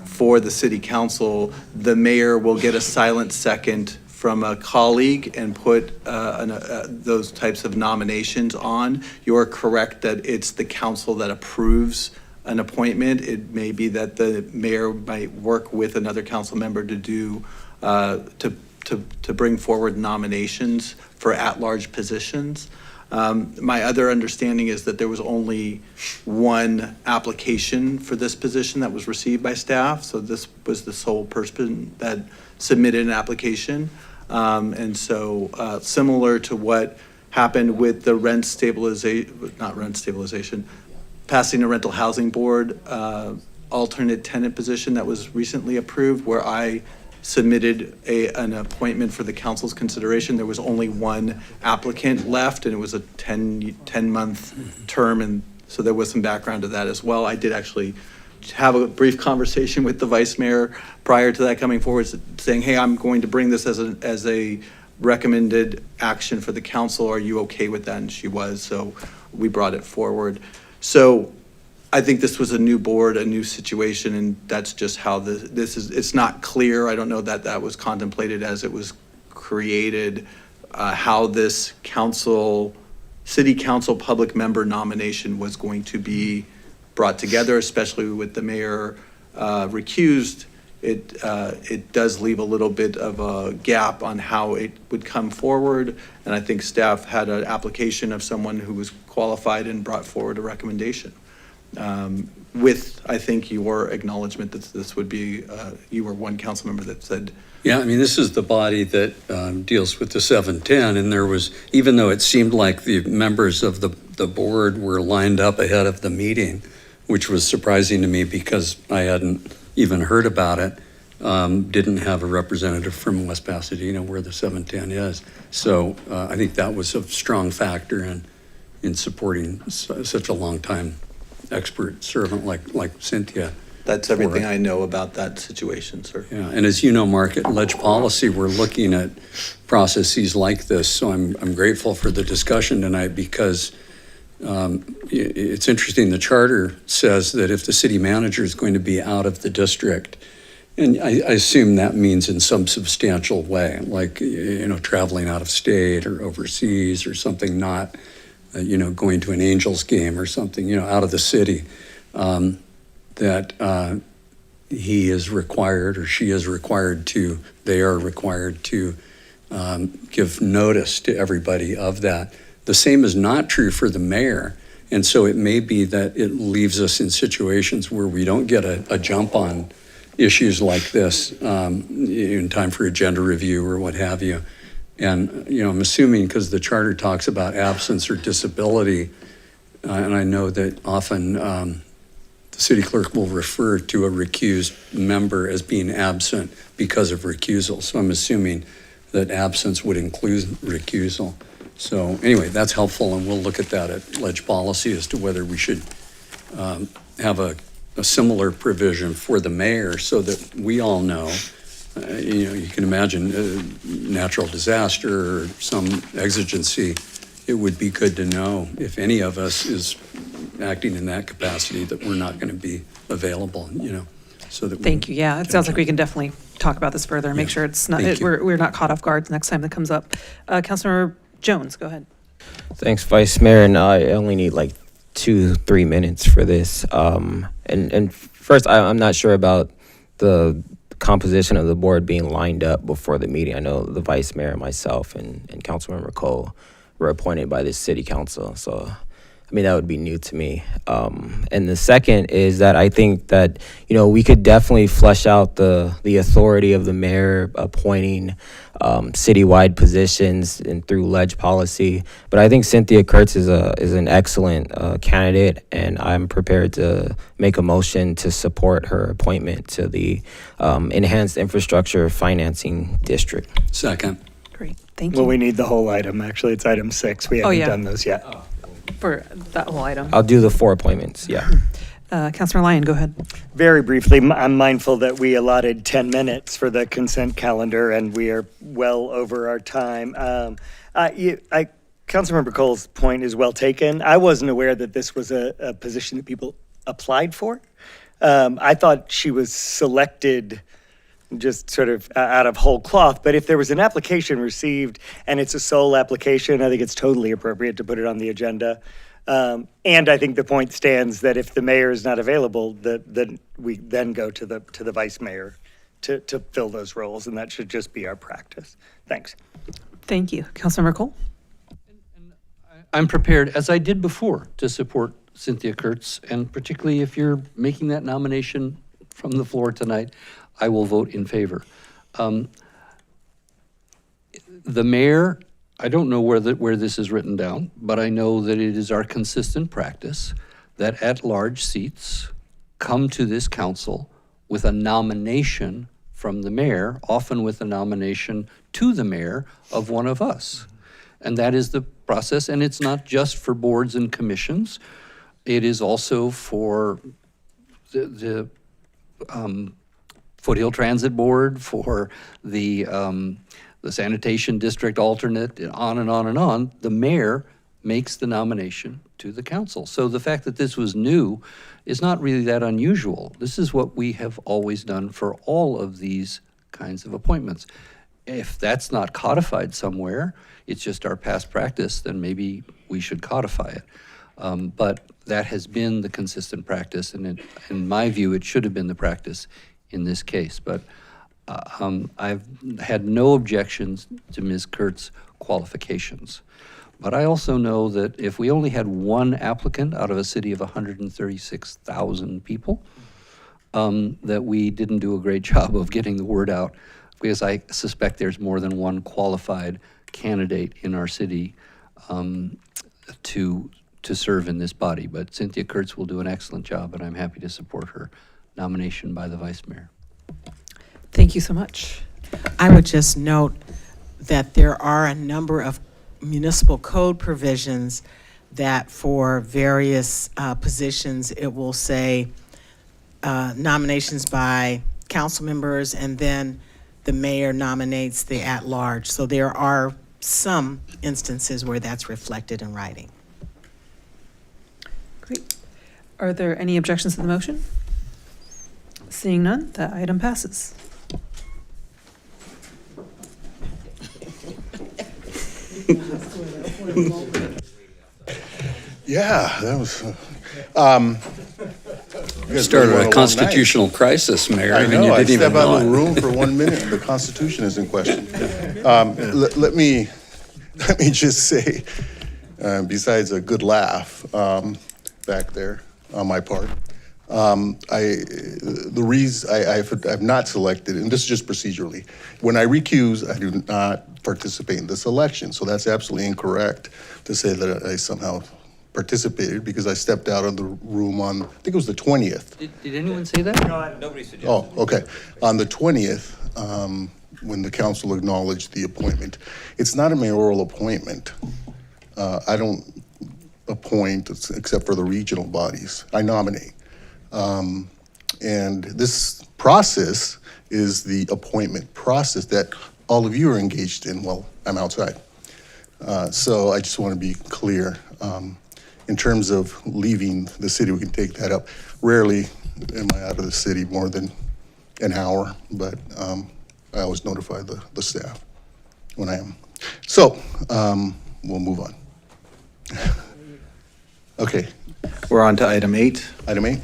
for the city council, the mayor will get a silent second from a colleague and put those types of nominations on. You're correct that it's the council that approves an appointment. It may be that the mayor might work with another council member to do to bring forward nominations for at-large positions. My other understanding is that there was only one application for this position that was received by staff, so this was the sole person that submitted an application. And so similar to what happened with the Pasadena Rental Housing Board alternate tenant position that was recently approved, where I submitted an appointment for the council's consideration. There was only one applicant left, and it was a 10-month term, and so there was some background to that as well. I did actually have a brief conversation with the vice mayor prior to that coming forward, saying, hey, I'm going to bring this as a recommended action for the council. Are you okay with that? And she was, so we brought it forward. So I think this was a new board, a new situation, and that's just how this is. It's not clear. I don't know that that was contemplated as it was created, how this city council public member nomination was going to be brought together, especially with the mayor recused. It does leave a little bit of a gap on how it would come forward, and I think staff had an application of someone who was qualified and brought forward a recommendation. With, I think, your acknowledgement that this would be, you were one council member that said. Yeah, I mean, this is the body that deals with the 710, and there was, even though it seemed like the members of the board were lined up ahead of the meeting, which was surprising to me because I hadn't even heard about it, didn't have a representative from West Pasadena where the 710 is. So I think that was a strong factor in supporting such a long time expert servant like Cynthia. That's everything I know about that situation, sir. Yeah, and as you know, Mark, at Ledge Policy, we're looking at processes like this. So I'm grateful for the discussion tonight because it's interesting. The charter says that if the city manager is going to be out of the district, and I assume that means in some substantial way, like, traveling out of state or overseas or something, not, going to an Angels game or something, out of the city, that he is required or she is required to, they are required to give notice to everybody of that. The same is not true for the mayor. And so it may be that it leaves us in situations where we don't get a jump on issues like this in time for agenda review or what have you. And, I'm assuming because the charter talks about absence or disability, and I know that often the city clerk will refer to a recused member as being absent because of recusal. So I'm assuming that absence would include recusal. So anyway, that's helpful, and we'll look at that at Ledge Policy as to whether we should have a similar provision for the mayor so that we all know. You can imagine natural disaster or some exigency. It would be good to know if any of us is acting in that capacity that we're not going to be available, so that. Thank you. Yeah, it sounds like we can definitely talk about this further and make sure it's not, we're not caught off guard next time that comes up. Councilmember Jones, go ahead. Thanks, Vice Mayor, and I only need like 2-3 minutes for this. And first, I'm not sure about the composition of the board being lined up before the meeting. I know the Vice Mayor, myself, and Councilmember Cole were appointed by the City Council, so that would be new to me. And the second is that I think that, we could definitely flesh out the authority of the mayor appointing citywide positions and through Ledge Policy. But I think Cynthia Kurtz is an excellent candidate, and I'm prepared to make a motion to support her appointment to the Enhanced Infrastructure Financing District. Second. Great, thank you. Well, we need the whole item. Actually, it's item 6. We haven't done those yet. For that whole item. I'll do the 4 appointments, yeah. Councilor Lyon, go ahead. Very briefly, I'm mindful that we allotted 10 minutes for the consent calendar, and we are well over our time. Councilmember Cole's point is well taken. I wasn't aware that this was a position that people applied for. I thought she was selected just sort of out of whole cloth. But if there was an application received and it's a sole application, I think it's totally appropriate to put it on the agenda. And I think the point stands that if the mayor is not available, that we then go to the vice mayor to fill those roles, and that should just be our practice. Thanks. Thank you. Councilmember Cole? I'm prepared, as I did before, to support Cynthia Kurtz, and particularly if you're making that nomination from the floor tonight, I will vote in favor. The mayor, I don't know where this is written down, but I know that it is our consistent practice that at-large seats come to this council with a nomination from the mayor, often with a nomination to the mayor of one of us. And that is the process, and it's not just for boards and commissions. It is also for the Foothill Transit Board, for the sanitation district alternate, and on and on and on. The mayor makes the nomination to the council. So the fact that this was new is not really that unusual. This is what we have always done for all of these kinds of appointments. If that's not codified somewhere, it's just our past practice, then maybe we should codify it. But that has been the consistent practice, and in my view, it should have been the practice in this case. But I've had no objections to Ms. Kurtz's qualifications. But I also know that if we only had one applicant out of a city of 136,000 people, that we didn't do a great job of getting the word out, because I suspect there's more than one qualified candidate in our city to serve in this body. But Cynthia Kurtz will do an excellent job, and I'm happy to support her nomination by the vice mayor. Thank you so much. I would just note that there are a number of municipal code provisions that for various positions, it will say nominations by council members, and then the mayor nominates the at-large. So there are some instances where that's reflected in writing. Great. Are there any objections to the motion? Seeing none, that item passes. Yeah, that was. Started a constitutional crisis, Mayor. I mean, know, you I didn't even step out know of the it. room for 1 minute and the Constitution is in question. Let me just say, besides a good laugh back there on my part, the reason I've not selected, and this is just procedurally, when I recuse, I do not participate in this election. So that's absolutely incorrect to say that I somehow participated, because I stepped out of the room on, I think it was the 20th. Did anyone say that? Nobody suggested. Oh, okay. On the 20th, when the council acknowledged the appointment, it's not a mayoral appointment. I don't appoint except for the regional bodies. I nominate. And this process is the appointment process that all of you are engaged in while I'm outside. So I just want to be clear. In terms of leaving the city, we can take that up. Rarely am I out of the city more than an hour, but I always notify the staff when I am. So we'll move on. Okay. We're on to item 8. Item 8.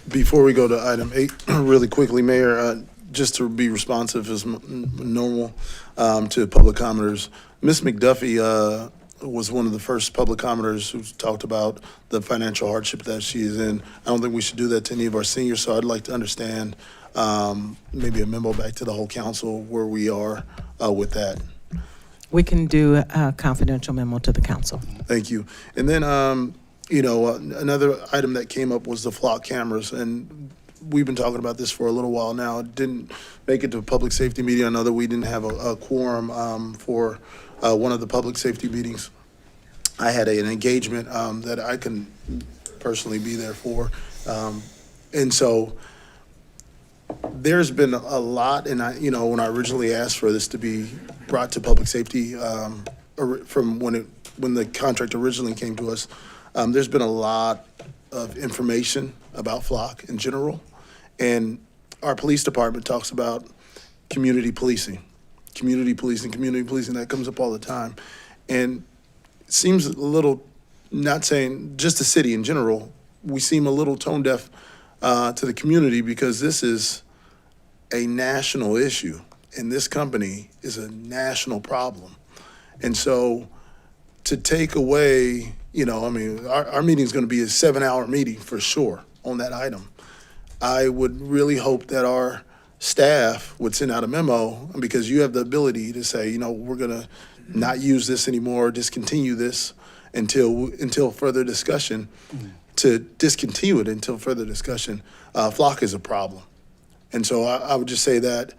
Before we go to item 8, really quickly, Mayor, just to be responsive as normal to public commenters, Ms. McDuffie was one of the first public commenters who talked about the financial hardship that she is in. I don't think we should do that to any of our seniors, so I'd like to understand maybe a memo back to the whole council where we are with that. We can do a confidential memo to the council. Thank you. And then, another item that came up was the flock cameras, and we've been talking about this for a little while now. It didn't make it to a public safety meeting. I know that we didn't have a quorum for one of the public safety meetings. I had an engagement that I can personally be there for. And so there's been a lot, and when I originally asked for this to be brought to public safety from when the contract originally came to us, there's been a lot of information about flock in general. And our police department talks about community policing, that comes up all the time. And it seems a little, not saying just the city in general, we seem a little tone deaf to the community, because this is a national issue and this company is a national problem. And so to take away, our meeting's going to be a 7-hour meeting for sure on that item. I would really hope that our staff would send out a memo, because you have the ability to say, we're going to not use this anymore, discontinue this until further discussion, to discontinue it until further discussion. Flock is a problem. And so I would just say that.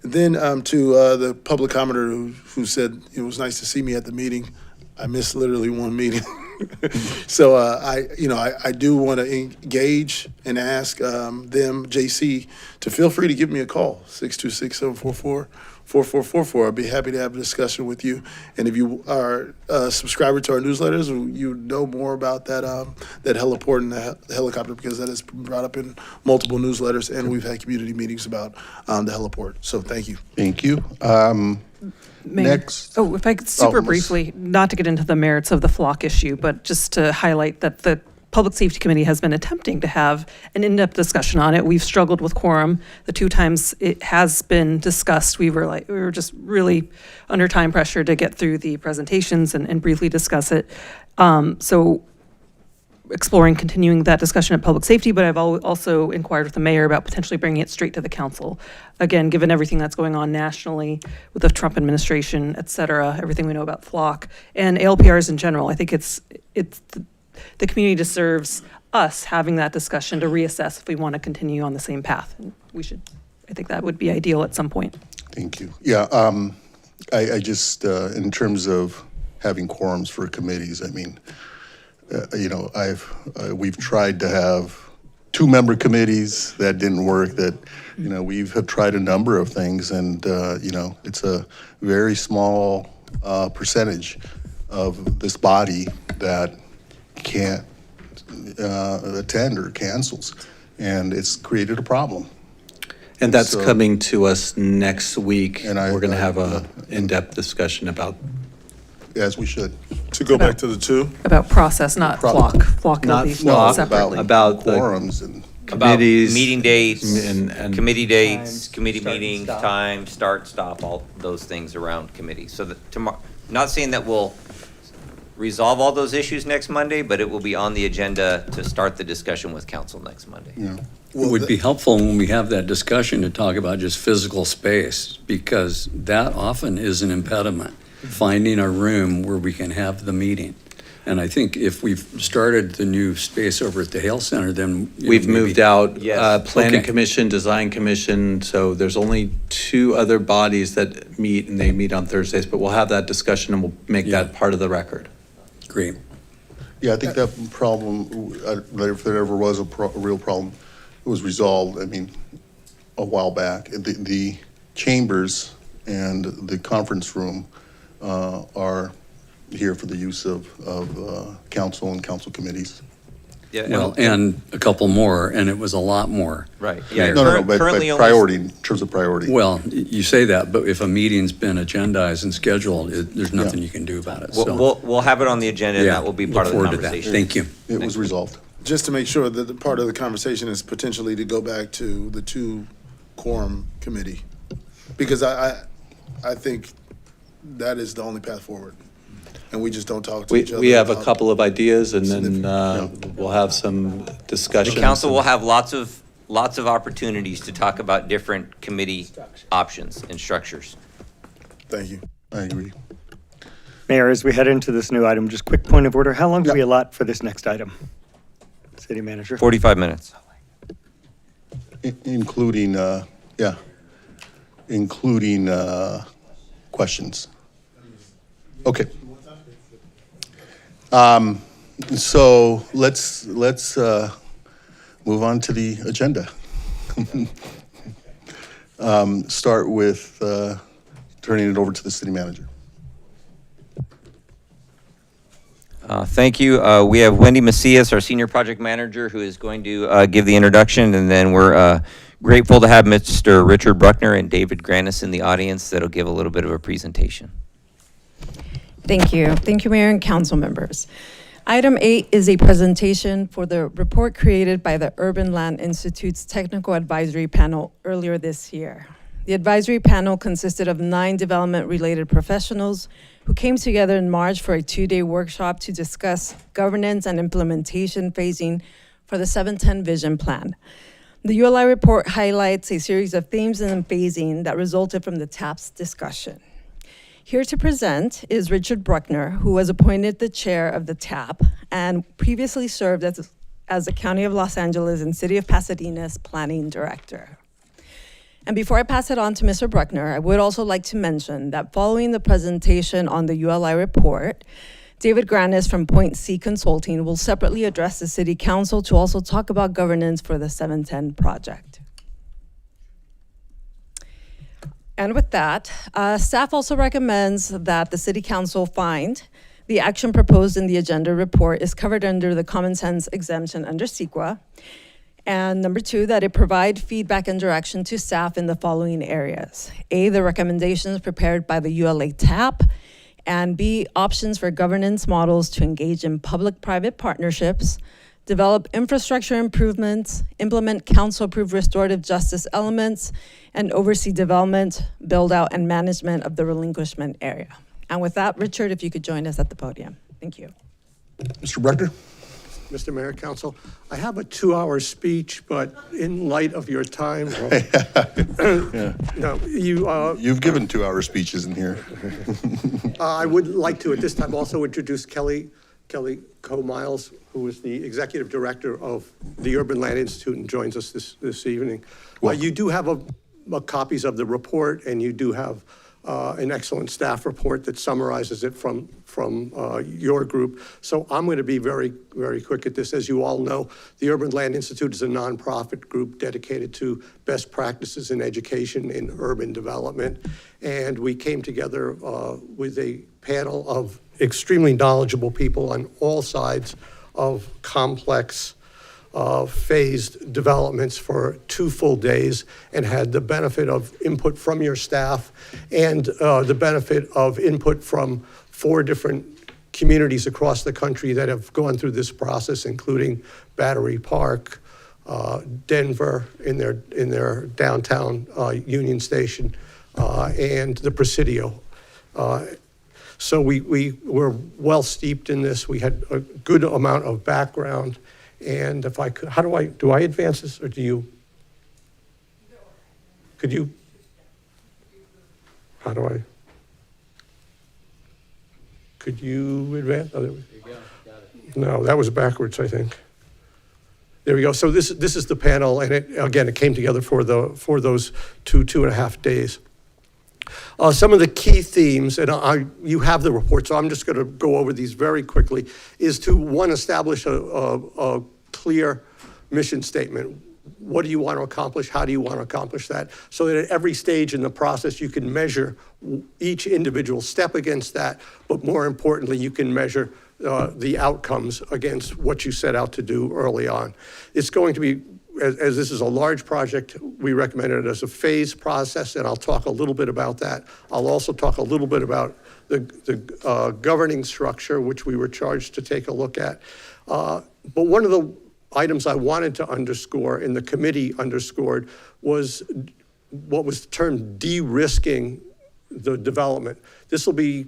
Then to the public commenter who said it was nice to see me at the meeting. I missed literally one meeting. So I do want to engage and ask them, JC, to feel free to give me a call, 626-744-4444. I'd be happy to have a discussion with you. And if you are a subscriber to our newsletters, you know more about that heliport and the helicopter, because that has been brought up in multiple newsletters, and we've had community meetings about the heliport. So thank you. Thank you. Mayor. Next. Oh, if I could super Ms. briefly, not to get into the merits of the flock issue, but just to highlight that the Public Safety Committee has been attempting to have an in-depth discussion on it. We've struggled with quorum. The 2 times it has been discussed, we were just really under time pressure to get through the presentations and briefly discuss it. So exploring continuing that discussion at Public Safety, but I've also inquired with the mayor about potentially bringing it straight to the council. Again, given everything that's going on nationally with the Trump administration, et cetera, everything we know about Flock and ALPRs in general, I think it's the community deserves us having that discussion to reassess if we want to continue on the same path. And I think that would be ideal at some point. Thank you. Yeah, I just, in terms of having quorums for committees, I mean, we've tried to have 2-member committees. That didn't work. We have tried a number of things, and it's a very small percentage of this body that can't attend or cancels, and it's created a problem. And that's coming to us next week. And we're going to have an in-depth discussion about. As we should. To go back to the 2? About process, not flock. Flock will be separately. About the quorums and Committees, meeting dates, and committee dates, committee meetings, time, start, stop, all those things around committees. So that tomorrow, not saying that we'll resolve all those issues next Monday, but it will be on the agenda to start the discussion with council next Monday. Yeah. It would be helpful when we have that discussion to talk about just physical space, because that often is an impediment, finding a room where we can have the meeting. And I think if we've started the new space over at the Hale Center, then we've moved out Yes. Planning Okay. Commission, Design Commission, so there's only 2 other bodies that meet, and they meet on Thursdays, but we'll have that discussion and we'll make that part of the record. Great. Yeah, I think that problem, if there ever was a real problem, it was resolved, a while back. The chambers and the conference room are here for the use of council and council committees. Yeah, Well, and a couple more, and it was a lot more. Right. Yeah. No, but Currently only- priority, in terms of priority. Well, you say that, but if a meeting's been agendized and scheduled, there's nothing you can do about it. So, We'll have it on the agenda, and yeah, that will be look part of the forward to that. conversation. Thank you. It was resolved. Just to make sure that the part of the conversation is potentially to go back to the 2 quorum committee, because I think that is the only path forward, and we just don't talk to each other. We have a about- couple of ideas, and then we'll have some The discussions. council will have lots of opportunities to talk about different committee options and structures. Thank you. I agree. Mayor, as we head into this new item, just quick point of order. How long do we allot for this next item? City Manager? 45 minutes. Including questions. Okay. So let's move on to the agenda. Start with turning it over to the city manager. Thank you. We have Wendy Macias, our senior project manager, who is going to give the introduction, and then we're grateful to have Mr. Richard Bruckner and David Granis in the audience that'll give a little bit of a presentation. Thank you. Thank you, Mayor and council members. Item 8 is a presentation for the report created by the Urban Land Institute's Technical Advisory Panel earlier this year. The advisory panel consisted of 9 development-related professionals who came together in March for a 2-day workshop to discuss governance and implementation phasing for the 710 Vision Plan. The ULI report highlights a series of themes and phasing that resulted from the TAP's discussion. Here to present is Richard Bruckner, who was appointed the chair of the TAP and previously served as the County of Los Angeles and City of Pasadena's planning director. And before I pass it on to Mr. Bruckner, I would also like to mention that following the presentation on the ULI report, David Granis from Point C Consulting will separately address the City Council to also talk about governance for the 710 project. And with that, staff also recommends that the City Council find the action proposed in the agenda report is covered under the common sense exemption under CEQA. And number 2, that it provide feedback and direction to staff in the following areas. A, the recommendations prepared by the ULA TAP, and B, options for governance models to engage in public-private partnerships, develop infrastructure improvements, implement council-approved restorative justice elements, and oversee development, build-out, and management of the relinquishment area. And with that, Richard, if you could join us at the podium. Thank you. Mr. Bruckner? Mr. Mayor, Council, I have a 2-hour speech, but in light of your time, no, You've given 2-hour speeches in here. I would like to at this time also introduce Kelly Co-Miles, who is the Executive Director of the Urban Land Institute and joins us this evening. You do have copies of the report, and you do have an excellent staff report that summarizes it from your group. So I'm going to be very, very quick at this. As you all know, the Urban Land Institute is a nonprofit group dedicated to best practices in education in urban development. And we came together with a panel of extremely knowledgeable people on all sides of complex phased developments for 2 full days, and had the benefit of input from your staff and the benefit of input from 4 different communities across the country that have gone through this process, including Battery Park, Denver in their downtown Union Station, and the Presidio. So we were well steeped in this. We had a good amount of background. And if I could, do I advance this, or do you? Could you? How do I? Could you advance? Oh, there we go. No, that was backwards, I think. There we go. So this is the panel, and it came together for those 2.5 days. Some of the key themes, and you have the report, so I'm just going to go over these very quickly, is to, 1, establish a clear mission statement. What do you want to accomplish? How do you want to accomplish that? So that at every stage in the process, you can measure each individual step against that, but more importantly, you can measure the outcomes against what you set out to do early on. It's going to be, as this is a large project, we recommend it as a phased process, and I'll talk a little bit about that. I'll also talk a little bit about the governing structure, which we were charged to take a look at. But one of the items I wanted to underscore, and the committee underscored, was what was termed de-risking the development. This will be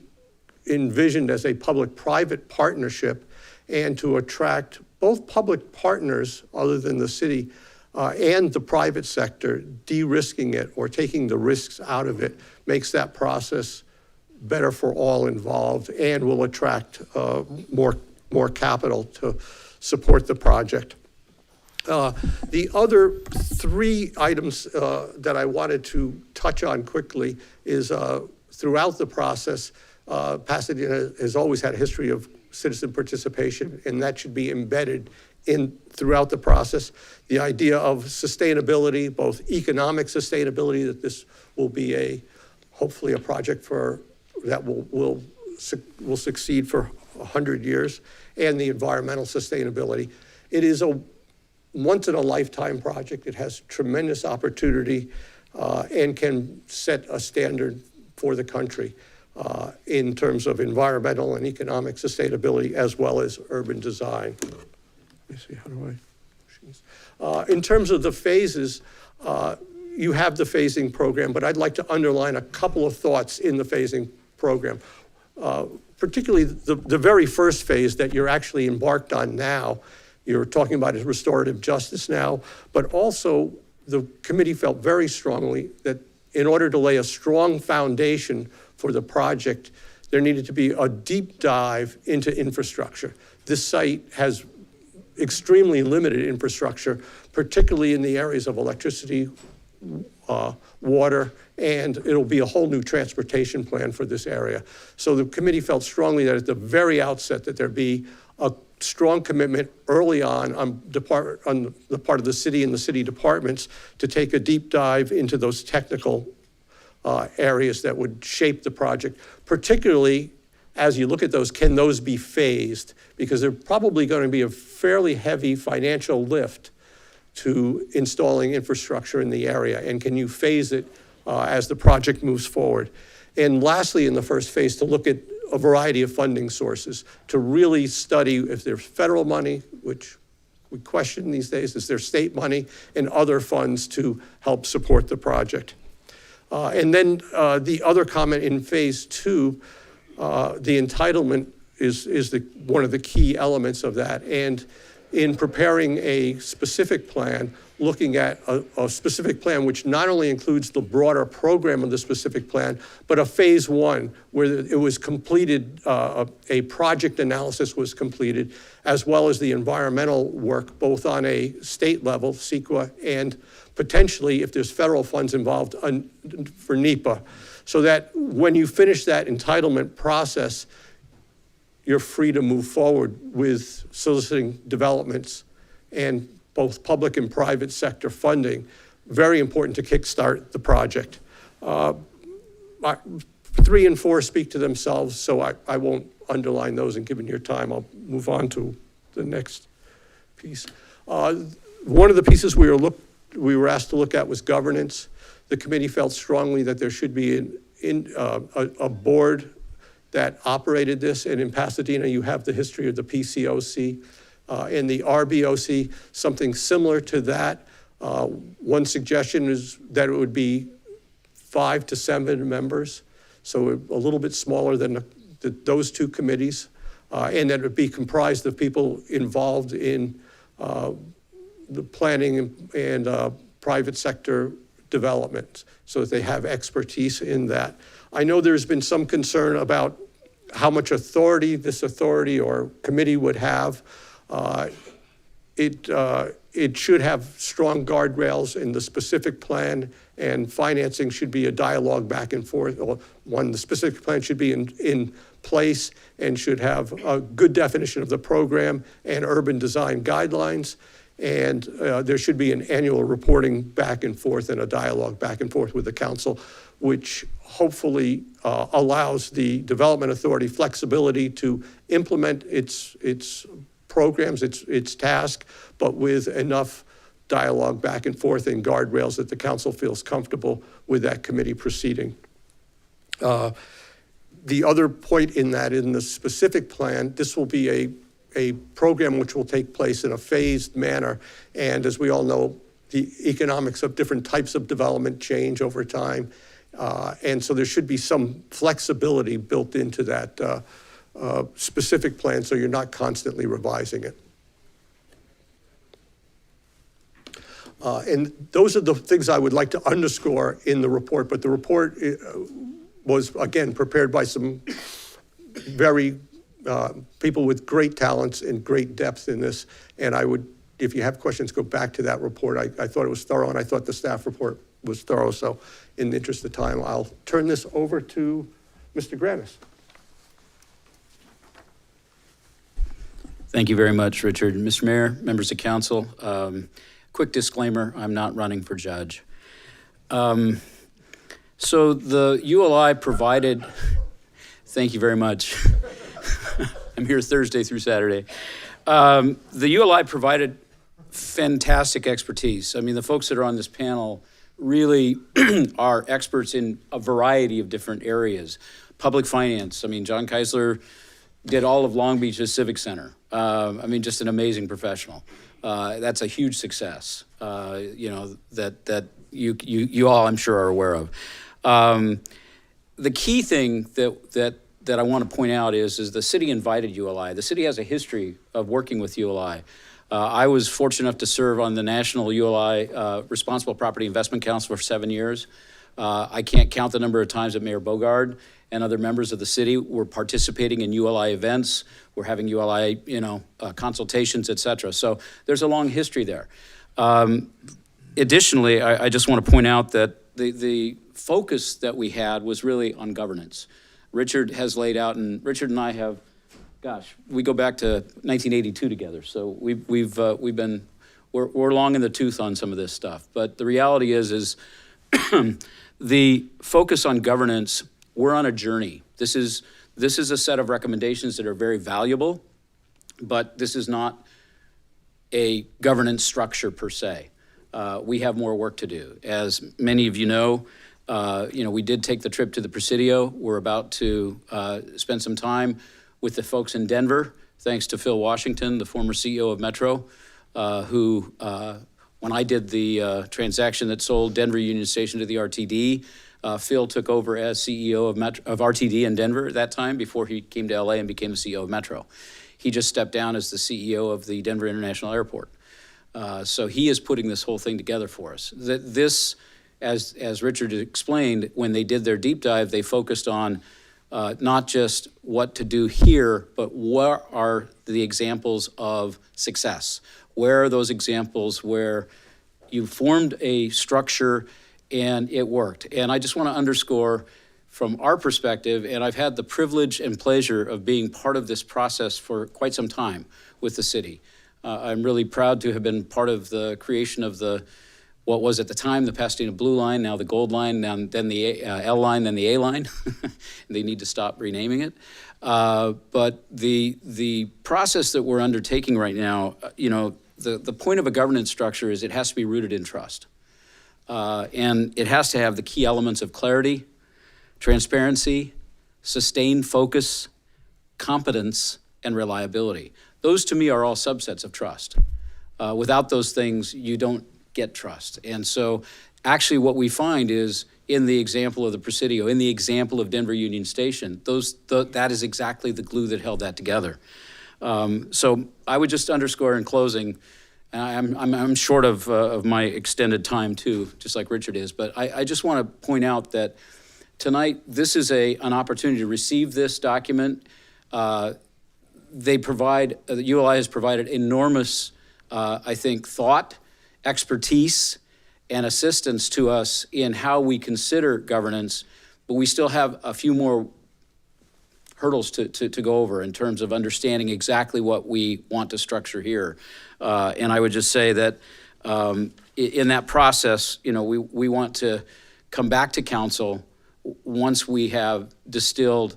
envisioned as a public-private partnership, and to attract both public partners other than the city and the private sector. De-risking it, or taking the risks out of it, makes that process better for all involved and will attract more capital to support the project. The other 3 items that I wanted to touch on quickly is throughout the process, Pasadena has always had a history of citizen participation, and that should be embedded throughout the process. The idea of sustainability, both economic sustainability, that this will be hopefully a project that will succeed for 100 years, and the environmental sustainability. It is a once-in-a-lifetime project. It has tremendous opportunity and can set a standard for the country in terms of environmental and economic sustainability, as well as urban design. Let me see, how do I? In terms of the phases, you have the phasing program, but I'd like to underline a couple of thoughts in the phasing program. Particularly the very first phase that you're actually embarked on now. You're talking about is restorative justice now, but also the committee felt very strongly that in order to lay a strong foundation for the project, there needed to be a deep dive into infrastructure. This site has extremely limited infrastructure, particularly in the areas of electricity, water, and it'll be a whole new transportation plan for this area. So the committee felt strongly that at the very outset that there be a strong commitment early on the part of the city and the city departments to take a deep dive into those technical areas that would shape the project, particularly as you look at those, can those be phased? Because they're probably going to be a fairly heavy financial lift to installing infrastructure in the area, and can you phase it as the project moves forward? And lastly, in the first phase, to look at a variety of funding sources, to really study if there's federal money, which we question these days, is there state money and other funds to help support the project. And then the other comment in phase two, the entitlement is one of the key elements of that. And in preparing a specific plan, looking at a specific plan which not only includes the broader program of the specific plan, but a phase one where it was completed, a project analysis was completed, as well as the environmental work, both on a state level, CEQA, and potentially, if there's federal funds involved, for NEPA, so that when you finish that entitlement process, you're free to move forward with soliciting developments and both public and private sector funding. Very important to kickstart the project. 3 and 4 speak to themselves, so I won't underline those, and given your time, I'll move on to the next piece. One of the pieces we were asked to look at was governance. The committee felt strongly that there should be a board that operated this, and in Pasadena, you have the history of the PCOC and the RBOC, something similar to that. One suggestion is that it would be 5 to 7 members, so a little bit smaller than those two committees, and that it would be comprised of people involved in the planning and private sector development, so that they have expertise in that. I know there's been some concern about how much authority this authority or committee would have. It should have strong guardrails in the specific plan, and financing should be a dialogue back and forth. The specific plan should be in place and should have a good definition of the program and urban design guidelines. And there should be an annual reporting back and forth and a dialogue back and forth with the council, which hopefully allows the development authority flexibility to implement its programs, its task, but with enough dialogue back and forth and guardrails that the council feels comfortable with that committee proceeding. The other point in that, in the specific plan, this will be a program which will take place in a phased manner. And as we all know, the economics of different types of development change over time. And so there should be some flexibility built into that specific plan, so you're not constantly revising it. And those are the things I would like to underscore in the report, but the report was, again, prepared by some very people with great talents and great depth in this. And I would, if you have questions, go back to that report. I thought it was thorough, and I thought the staff report was thorough. So in the interest of time, I'll turn this over to Mr. Granis. Thank you very much, Richard. Mr. Mayor, members of council, quick disclaimer, I'm not running for judge. So the ULI provided, thank you very much. I'm here Thursday through Saturday. The ULI provided fantastic expertise. I mean, the folks that are on this panel really are experts in a variety of different areas. Public finance, I mean, John Keisler did all of Long Beach's Civic Center. I mean, just an amazing professional. That's a huge success, that you all, I'm sure, are aware of. The key thing that I want to point out is the city invited ULI. The city has a history of working with ULI. I was fortunate enough to serve on the National ULI Responsible Property Investment Council for 7 years. I can't count the number of times that Mayor Bogard and other members of the city were participating in ULI events. We're having ULI, consultations, et cetera. So there's a long history there. Additionally, I just want to point out that the focus that we had was really on governance. Richard has laid out, and Richard and I have, we go back to 1982 together. So we're long in the tooth on some of this stuff. But the reality is the focus on governance, we're on a journey. This is a set of recommendations that are very valuable, but this is not a governance structure per se. We have more work to do. As many of you know, we did take the trip to the Presidio. We're about to spend some time with the folks in Denver, thanks to Phil Washington, the former CEO of Metro, who, when I did the transaction that sold Denver Union Station to the RTD, Phil took over as CEO of RTD in Denver at that time before he came to LA and became the CEO of Metro. He just stepped down as the CEO of the Denver International Airport. So he is putting this whole thing together for us. This, as Richard explained, when they did their deep dive, they focused on not just what to do here, but what are the examples of success? Where are those examples where you formed a structure and it worked? And I just want to underscore from our perspective, and I've had the privilege and pleasure of being part of this process for quite some time with the city. I'm really proud to have been part of the creation of what was at the time the Pasadena Blue Line, now the Gold Line, then the L Line, then the A Line. They need to stop renaming it. But the process that we're undertaking right now, the point of a governance structure is it has to be rooted in trust. And it has to have the key elements of clarity, transparency, sustained focus, competence, and reliability. Those, to me, are all subsets of trust. Without those things, you don't get trust. And so actually what we find is in the example of the Presidio, in the example of Denver Union Station, that is exactly the glue that held that together. So I would just underscore in closing, I'm short of my extended time too, just like Richard is, but I just want to point out that tonight, this is an opportunity to receive this document. The ULI has provided enormous, I think, thought, expertise, and assistance to us in how we consider governance, but we still have a few more hurdles to go over in terms of understanding exactly what we want to structure here. And I would just say that in that process, we want to come back to council once we have distilled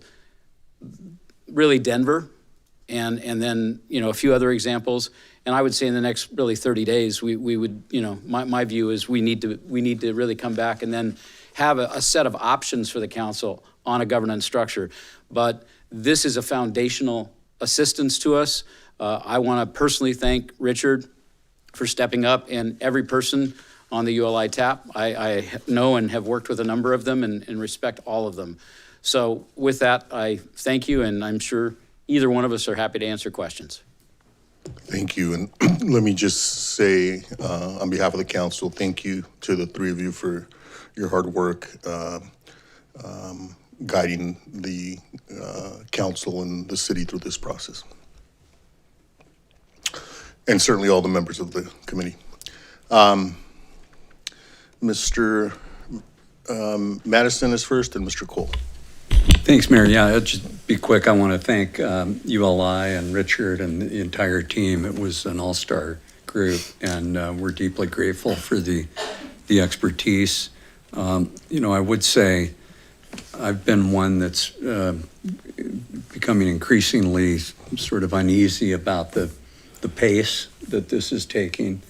really Denver and then, a few other examples. And I would say in the next really 30 days, we would, my view is we need to really come back and then have a set of options for the council on a governance structure. But this is a foundational assistance to us. I want to personally thank Richard for stepping up, and every person on the ULI TAP. I know and have worked with a number of them and respect all of them. So with that, I thank you, and I'm sure either one of us are happy to answer questions. Thank you. And let me just say, on behalf of the council, thank you to the three of you for your hard work guiding the council and the city through this process. And certainly all the members of the committee. Mr. Madison is first, and Mr. Cole. Thanks, Mayor. Yeah, I'll just be quick. I want to thank ULI and Richard and the entire team. It was an all-star group, and we're deeply grateful for the expertise. I would say I've been one that's becoming increasingly sort of uneasy about the pace that this is taking.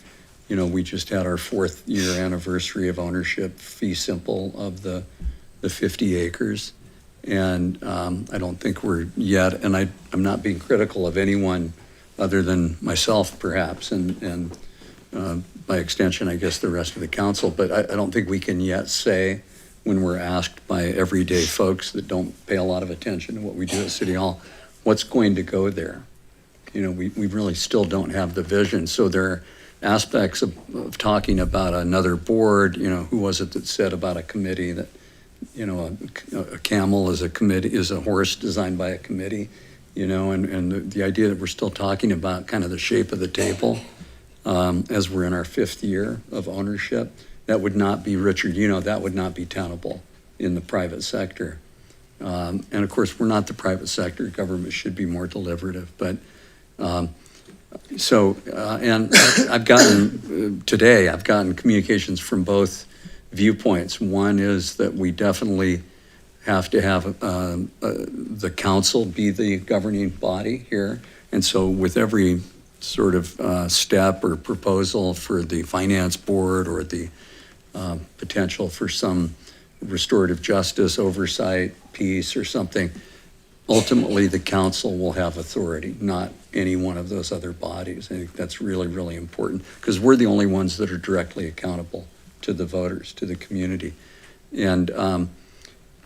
We just had our 4th year anniversary of ownership fee simple of the 50 acres. And I don't think we're yet, and I'm not being critical of anyone other than myself perhaps, and by extension, I guess the rest of the council. But I don't think we can yet say, when we're asked by everyday folks that don't pay a lot of attention to what we do at City Hall, what's going to go there. You know, we really still don't have the vision. So there are aspects of talking about another board. You know, who was it that said about a committee that, you know, a camel is a horse designed by a committee, you know, and the idea that we're still talking about kind of the shape of the table as we're in our 5th year of ownership, that would not be, Richard, you know, that would not be tenable in the private sector. And of course, we're not the private sector. Government should be more deliberative. But and I've gotten communications from both viewpoints. One is that we definitely have to have the council be the governing body here. And so with every sort of step or proposal for the finance board or the potential for some restorative justice oversight piece or something, ultimately the council will have authority, not any one of those other bodies. I think that's really, really important because we're the only ones that are directly accountable to the voters, to the community. And,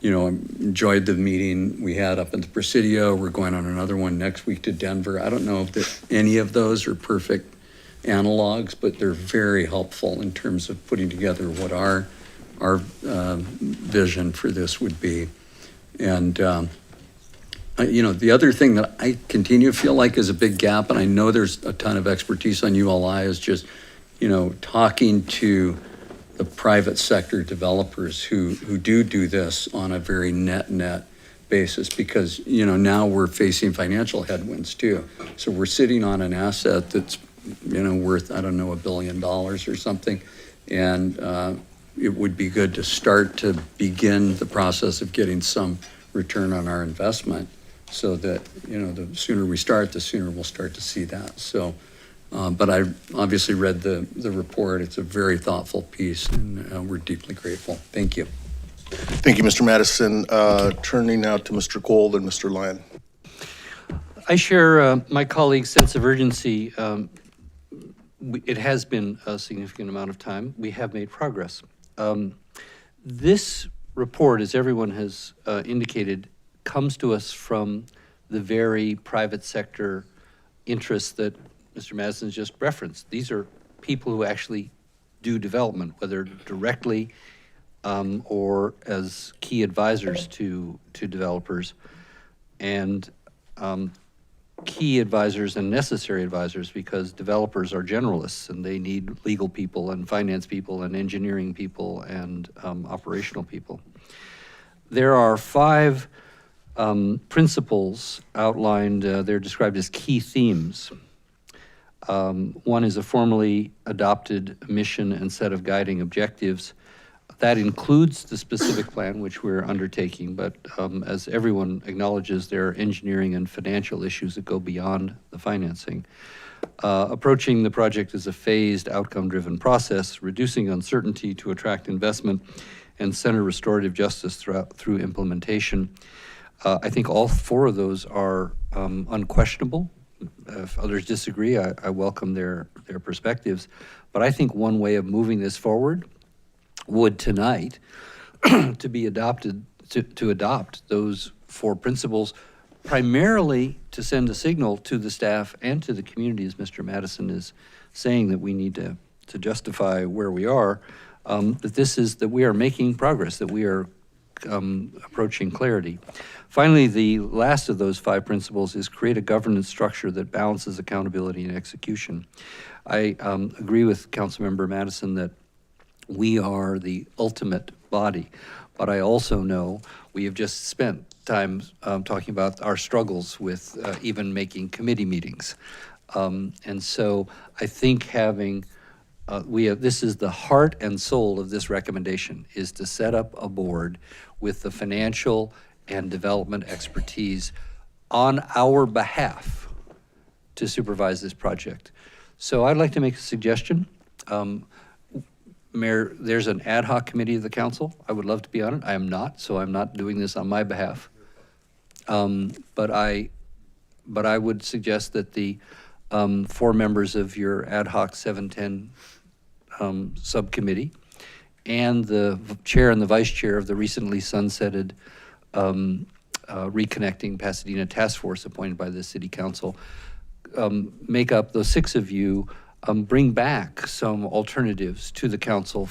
you know, enjoyed the meeting we had up in the Presidio. We're going on another one next week to Denver. I don't know if any of those are perfect analogs, but they're very helpful in terms of putting together what our vision for this would be. And, you know, the other thing that I continue to feel like is a big gap, and I know there's a ton of expertise on ULI, is just, you know, talking to the private sector developers who do this on a very net basis, because, you know, now we're facing financial headwinds too. So we're sitting on an asset that's, you know, worth, I don't know, $1 billion or something. And it would be good to start to begin the process of getting some return on our investment, so that, you know, the sooner we start, the sooner we'll start to see that. So, but I obviously read the report. It's a very thoughtful piece, and we're deeply grateful. Thank you. Thank you, Mr. Madison. Turning now to Mr. Cole and Mr. Lyon. I share my colleague's sense of urgency. It has been a significant amount of time. We have made progress. This report, as everyone has indicated, comes to us from the very private sector interests that Mr. Madison's just referenced. These are people who actually do development, whether directly or as key advisors to developers, and key advisors and necessary advisors, because developers are generalists and they need legal people and finance people and engineering people and operational people. There are 5 principles outlined. They're described as key themes. One is a formally adopted mission and set of guiding objectives. That includes the specific plan, which we're undertaking, but as everyone acknowledges, there are engineering and financial issues that go beyond the financing. Approaching the project as a phased, outcome-driven process, reducing uncertainty to attract investment, and center restorative justice through implementation. I think all 4 of those are unquestionable. If others disagree, I welcome their perspectives. But I think one way of moving this forward would tonight to be adopted, to adopt those 4 principles, primarily to send a signal to the staff and to the community, as Mr. Madison is saying, that we need to justify where we are, that we are making progress, that we are approaching clarity. Finally, the last of those 5 principles is create a governance structure that balances accountability and execution. I agree with Councilmember Madison that we are the ultimate body, but I also know we have just spent time talking about our struggles with even making committee meetings. And so I think having, this is the heart and soul of this recommendation, is to set up a board with the financial and development expertise on our behalf to supervise this project. So I'd like to make a suggestion. Mayor, there's an ad hoc committee of the council. I would love to be on it. I am not, so I'm not doing this on my behalf. But I would suggest that the 4 members of your ad hoc 710 subcommittee, and the chair and the vice chair of the recently sunsetted Reconnecting Pasadena Task Force appointed by the City Council, make up, those 6 of you, bring back some alternatives to the council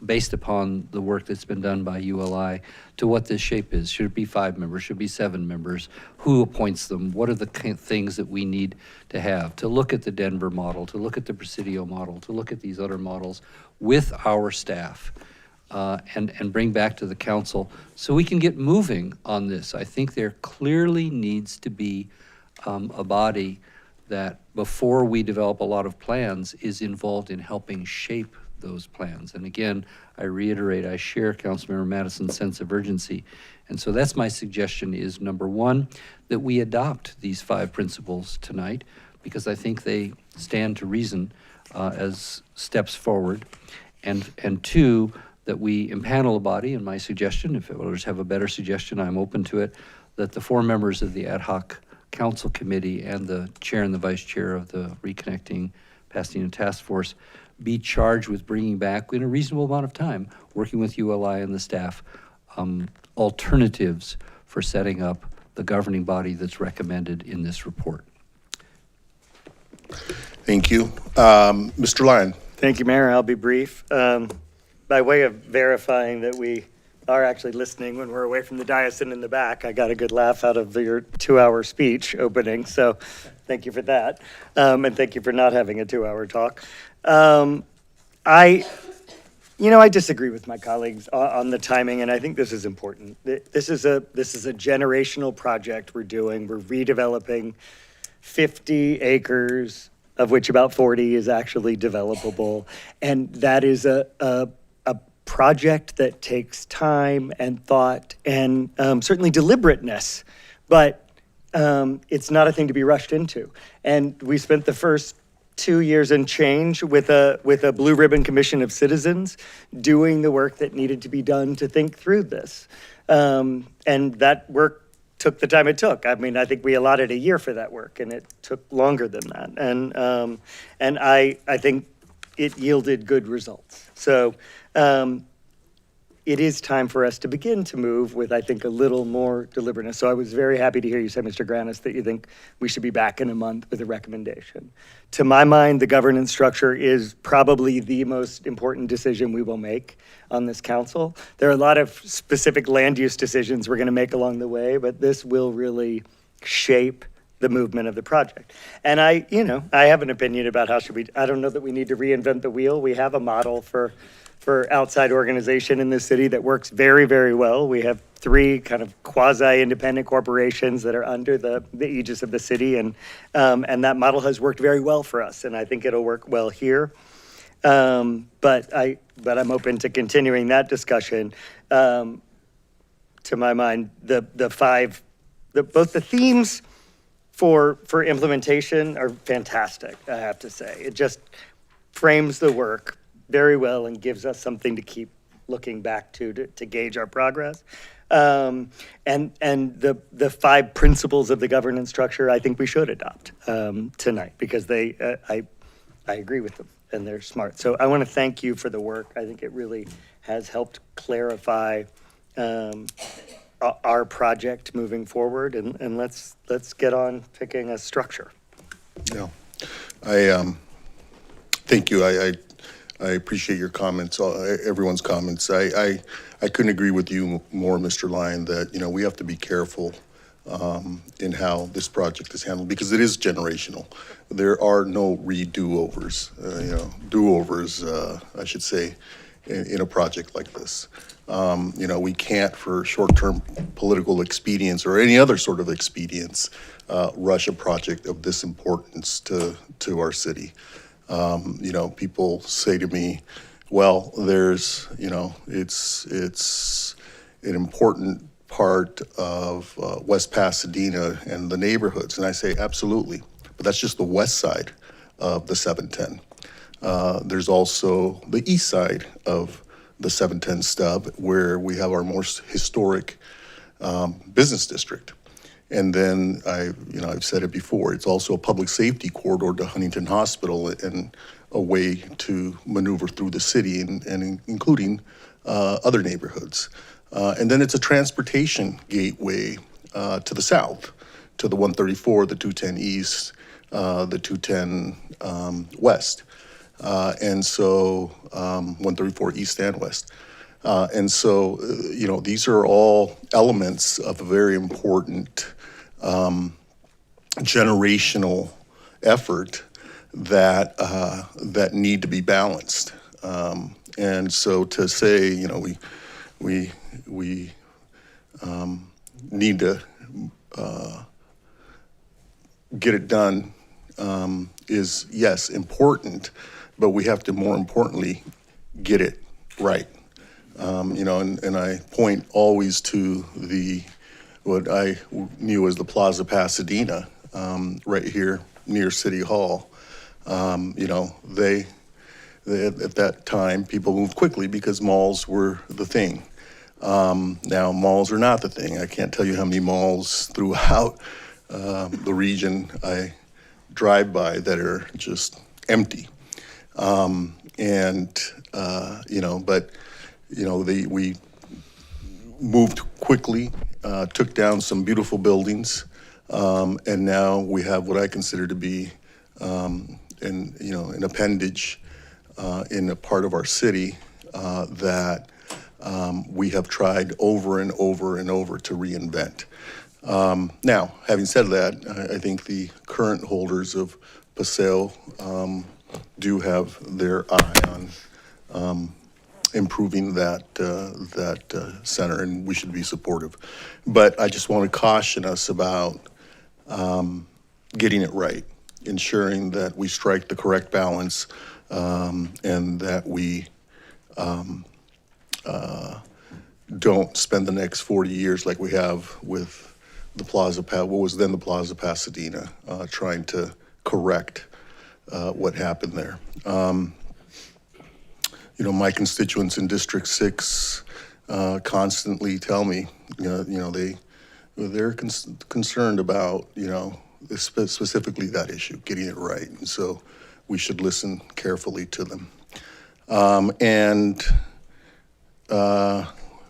based upon the work that's been done by ULI, to what this shape is. Should it be 5 members? Should it be 7 members? Who appoints them? What are the things that we need to have? To look at the Denver model, to look at the Presidio model, to look at these other models with our staff, and bring back to the council so we can get moving on this. I think there clearly needs to be a body that, before we develop a lot of plans, is involved in helping shape those plans. And again, I reiterate, I share Councilmember Madison's sense of urgency. And so that's my suggestion is, number 1, that we adopt these 5 principles tonight, because I think they stand to reason as steps forward. And 2, that we impanel a body, and my suggestion, if others have a better suggestion, I'm open to it, that the 4 members of the ad hoc council committee and the chair and the vice chair of the Reconnecting Pasadena Task Force be charged with bringing back, in a reasonable amount of time, working with ULI and the staff, alternatives for setting up the governing body that's recommended in this report. Thank you. Mr. Lyon. Thank you, Mayor. I'll be brief. By way of verifying that we are actually listening when we're away from the dais and in the back, I got a good laugh out of your 2-hour speech opening, so thank you for that. And thank you for not having a 2-hour talk. I disagree with my colleagues on the timing, and I think this is important. This is a generational project we're doing. We're redeveloping 50 acres, of which about 40 is actually developable, and that is a project that takes time and thought and certainly deliberateness, but it's not a thing to be rushed into. And we spent the first 2 years and change with a blue ribbon commission of citizens doing the work that needed to be done to think through this. And that work took the time it took. I mean, I think we allotted a year for that work, and it took longer than that. And I think it yielded good results. So it is time for us to begin to move with, I think, a little more deliberateness. So I was very happy to hear you say, Mr. Granis, that you think we should be back in a month with a recommendation. To my mind, the governance structure is probably the most important decision we will make on this council. There are a lot of specific land use decisions we're going to make along the way, but this will really shape the movement of the project. And I have an opinion about I don't know that we need to reinvent the wheel. We have a model for outside organization in this city that works very, very well. We have 3 kind of quasi-independent corporations that are under the aegis of the city, and that model has worked very well for us, and I think it'll work well here. But I'm open to continuing that discussion. To my mind, both the themes for implementation are fantastic, I have to say. It just frames the work very well and gives us something to keep looking back to gauge our progress. And the 5 principles of the governance structure, I think we should adopt tonight, because I agree with them and they're smart. So I want to thank you for the work. I think it really has helped clarify our project moving forward, and let's get on picking a structure. Yeah, thank you. I appreciate your comments, everyone's comments. I couldn't agree with you more, Mr. Lyon, that we have to be careful in how this project is handled, because it is generational. There are no do-overs, I should say, in a project like this. We can't, for short-term political expedience or any other sort of expedience, rush a project of this importance to our city. People say to me, well, there's, it's an important part of West Pasadena and the neighborhoods. And I say, absolutely. But that's just the west side of the 710. There's also the east side of the 710 stub, where we have our most historic business district. And then I've said it before, it's also a public safety corridor to Huntington Hospital and a way to maneuver through the city and including other neighborhoods. And then it's a transportation gateway to the south, to the 134, the 210 east, the 210 west. And so 134 east and west. And so, these are all elements of a very important generational effort that need to be balanced. And so to say, we need to get it done is, yes, important, but we have to more importantly get it right. And I point always to what I knew as the Plaza Pasadena, right here near City Hall. They at that time, people moved quickly because malls were the thing. Now malls are not the thing. I can't tell you how many malls throughout the region I drive by that are just empty. We moved quickly, took down some beautiful buildings, and now we have what I consider to be an appendage in a part of our city that we have tried over and over and over to reinvent. Now, having said that, I think the current holders of Paseo do have their eye on improving that center, and we should be supportive. But I just want to caution us about getting it right, ensuring that we strike the correct balance, and that we don't spend the next 40 years like we have with the what was then the Plaza Pasadena, trying to correct what happened there. My constituents in District 6 constantly tell me, they're concerned about, specifically that issue, getting it right. And so we should listen carefully to them.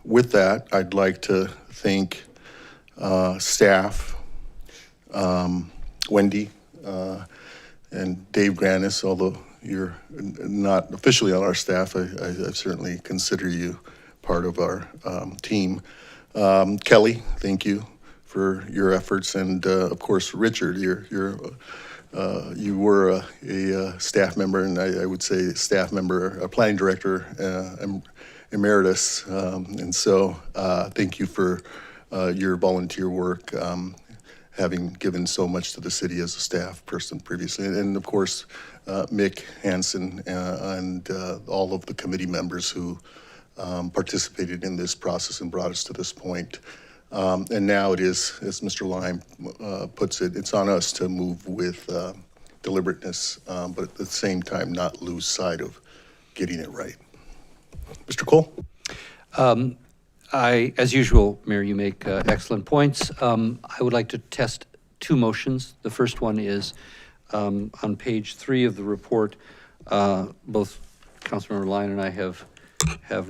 With that, I'd like to thank staff, Wendy, and Dave Granis, although you're not officially on our staff, I certainly consider you part of our team. Kelly, thank you for your efforts, and of course, Richard, you were a staff member, and I would say staff member, a planning director, emeritus, and so thank you for your volunteer work, having given so much to the city as a staff person previously, and of course, Mick Hansen and all of the committee members who participated in this process and brought us to this point. And now it is, as Mr. Lime puts it, it's on us to move with deliberateness, but at the same time not lose sight of getting it right. Mr. Cole? As usual, Mayor, you make excellent points. I would like to test two motions. The first one is on page 3 of the report. Both Councilmember Lyon and I have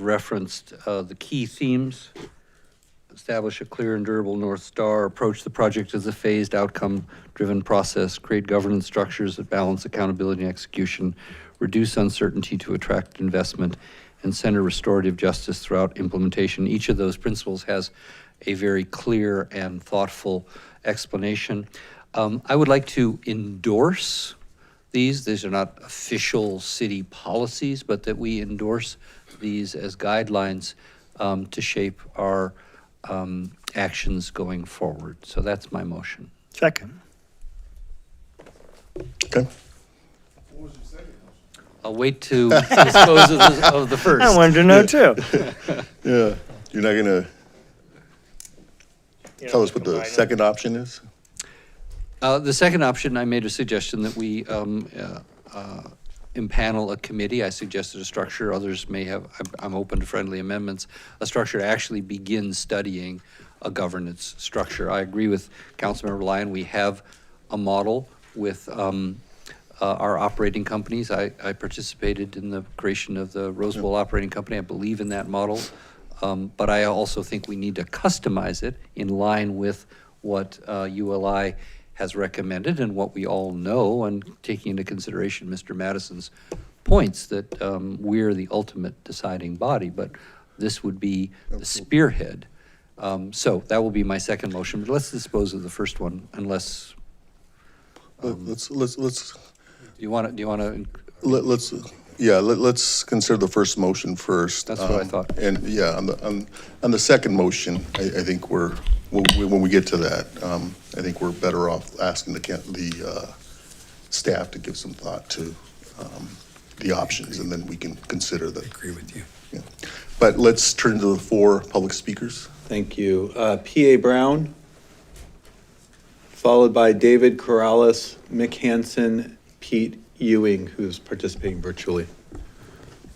referenced the key themes. Establish a clear and durable North Star, approach the project as a phased outcome-driven process, create governance structures that balance accountability and execution, reduce uncertainty to attract investment, and center restorative justice throughout implementation. Each of those principles has a very clear and thoughtful explanation. I would like to endorse these. These are not official city policies, but that we endorse these as guidelines to shape our actions going forward. So that's my motion. Second. Okay. I'll wait to dispose of the first. I wanted to know too. Yeah, you're not gonna tell us what the second option is? The second option, I made a suggestion that we impanel a committee. I suggested a structure. Others may have, I'm open to friendly amendments, a structure to actually begin studying a governance structure. I agree with Councilmember Lyon. We have a model with our operating companies. I participated in the creation of the Rose Bowl Operating Company. I believe in that model. But I also think we need to customize it in line with what ULI has recommended and what we all know, and taking into consideration Mr. Madison's points that we're the ultimate deciding body, but this would be the spearhead. So that will be my second motion, but let's dispose of the first one unless. Let's. Do you want to? Let's consider the first motion first. That's what I thought. And yeah, on the second motion, I think when we get to that, I think we're better off asking the staff to give some thought to the options, and then we can consider that. I agree with you. Yeah. But let's turn to the 4 public speakers. Thank you. P.A. Brown, followed by David Corrales, Mick Hansen, Pete Ewing, who's participating virtually.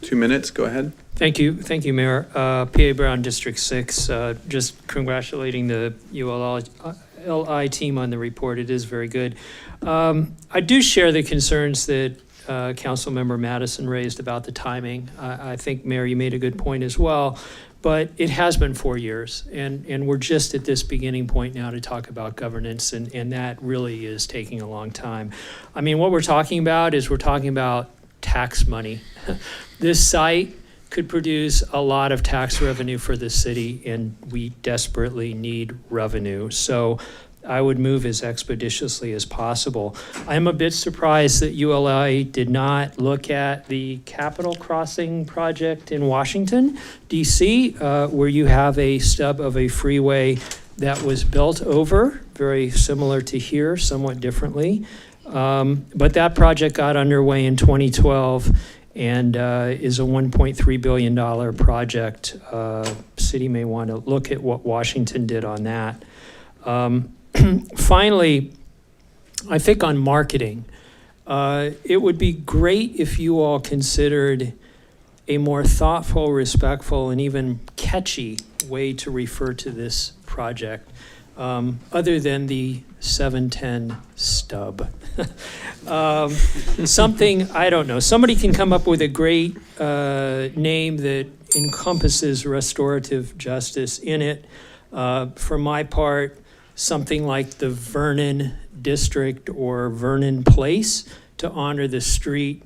2 minutes, go ahead. Thank you, Mayor. P.A. Brown, District 6, just congratulating the ULI team on the report. It is very good. I do share the concerns that Councilmember Madison raised about the timing. I think, Mayor, you made a good point as well, but it has been 4 years, and we're just at this beginning point now to talk about governance, and that really is taking a long time. I mean, what we're talking about is tax money. This site could produce a lot of tax revenue for the city, and we desperately need revenue. So I would move as expeditiously as possible. I'm a bit surprised that ULI did not look at the Capitol Crossing project in Washington, D.C., where you have a stub of a freeway that was built over, very similar to here, somewhat differently. But that project got underway in 2012 and is a $1.3 billion project. City may want to look at what Washington did on that. Finally, I think on marketing, it would be great if you all considered a more thoughtful, respectful, and even catchy way to refer to this project, other than the 710 stub. Something, I don't know, somebody can come up with a great name that encompasses restorative justice in it. For my part, something like the Vernon District or Vernon Place to honor the street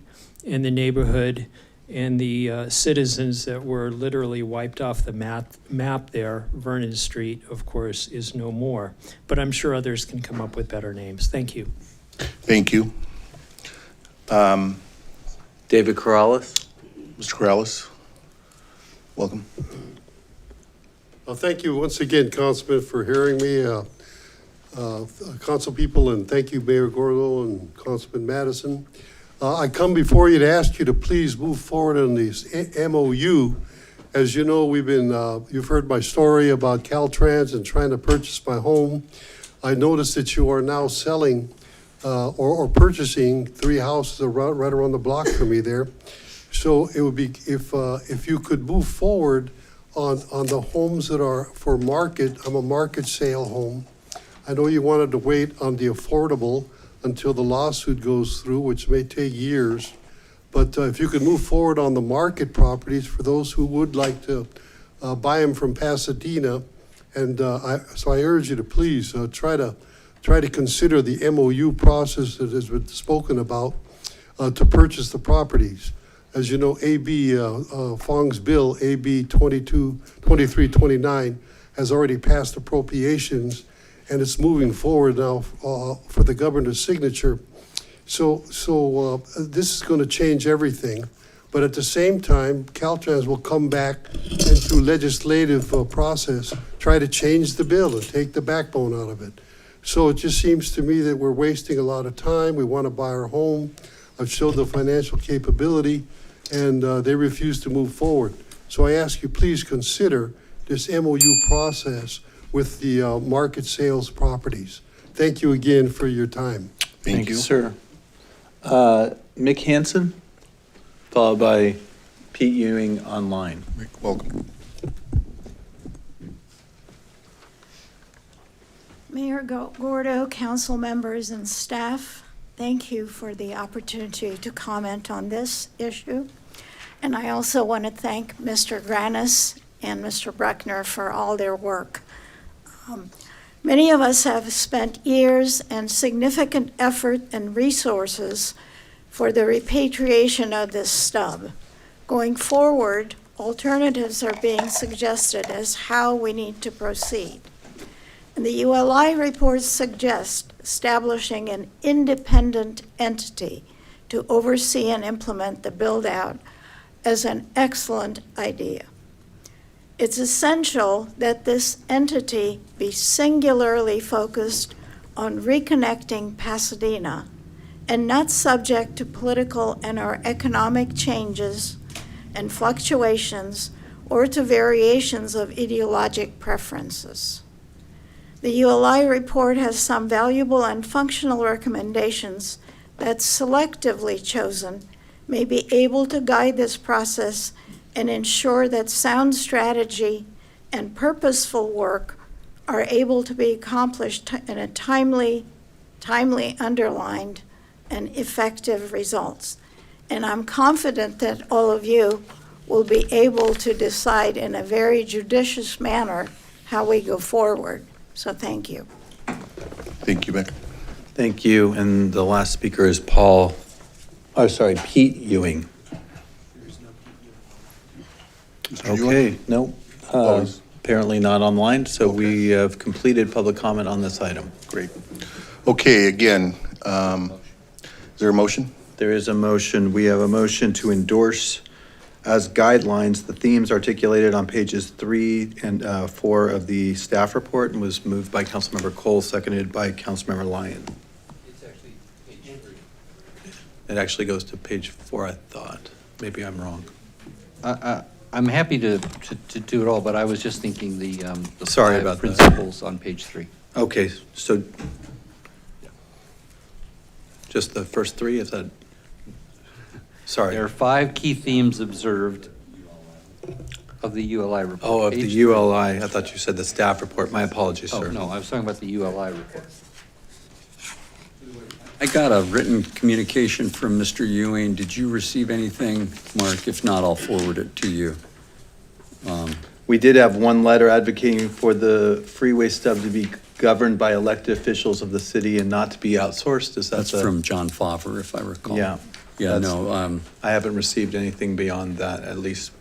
and the neighborhood and the citizens that were literally wiped off the map there. Vernon Street, of course, is no more. But I'm sure others can come up with better names. Thank you. Thank you. David Corrales. Mr. Corrales, welcome. Well, thank you once again, Councilman, for hearing me. Council people, and thank you, Mayor Gordo and Councilman Madison. I come before you to ask you to please move forward on this MOU. As you know, you've heard my story about Caltrans and trying to purchase my home. I noticed that you are now selling or purchasing 3 houses right around the block from me there. So it would be, if you could move forward on the homes that are for market. I'm a market sale home. I know you wanted to wait on the affordable until the lawsuit goes through, which may take years. But if you could move forward on the market properties for those who would like to buy them from Pasadena. And so I urge you to please try to consider the MOU process that has been spoken about to purchase the properties. As you know, AB Fong's bill, AB 2329, has already passed appropriations, and it's moving forward now for the governor's signature. So this is going to change everything. But at the same time, Caltrans will come back and through legislative process, try to change the bill and take the backbone out of it. So it just seems to me that we're wasting a lot of time. We want to buy our home. I've showed the financial capability, and they refuse to move forward. So I ask you, please consider this MOU process with the market sales properties. Thank you again for your time. Thank you. Sir. Mick Hansen? followed by Pete Ewing online. Welcome. Mayor Gordo, council members, and staff, thank you for the opportunity to comment on this issue. And I also want to thank Mr. Granis and Mr. Bruckner for all their work. Many of us have spent years and significant effort and resources for the repatriation of this stub. Going forward, alternatives are being suggested as how we need to proceed. And the ULI report suggests establishing an independent entity to oversee and implement the build-out as an excellent idea. It's essential that this entity be singularly focused on reconnecting Pasadena and not subject to political and or economic changes and fluctuations or to variations of ideologic preferences. The ULI report has some valuable and functional recommendations that selectively chosen may be able to guide this process and ensure that sound strategy and purposeful work are able to be accomplished in a timely underlined and effective results. And I'm confident that all of you will be able to decide in a very judicious manner how we go forward. So thank you. Thank you, Mayor. Thank you. And the last speaker is Pete Ewing. Okay, no, apparently not online, so we have completed public comment on this item. Great. Okay, again, is there a motion? There is a motion. We have a motion to endorse as guidelines the themes articulated on pages 3 and 4 of the staff report, and was moved by Councilmember Cole, seconded by Councilmember Lyon. It's actually page 3. It actually goes to page 4, I thought. Maybe I'm wrong. I'm happy to do it all, but I was just thinking the Sorry five about that. principles on page 3. Okay, so just the first 3, is that? Sorry. There are 5 key themes observed of the ULI report. Oh, of Page the 3. ULI. I thought you said the staff report. My apologies, Oh, sir. no, I was talking about the ULI report. I got a written communication from Mr. Ewing. Did you receive anything, Mark? If not, I'll forward it to you. We did have one letter advocating for the freeway stub to be governed by elected officials of the city and not to be outsourced. Is that That's from John Favre, if I recall. Yeah. Yeah, That's- no, I haven't received anything beyond that, at least.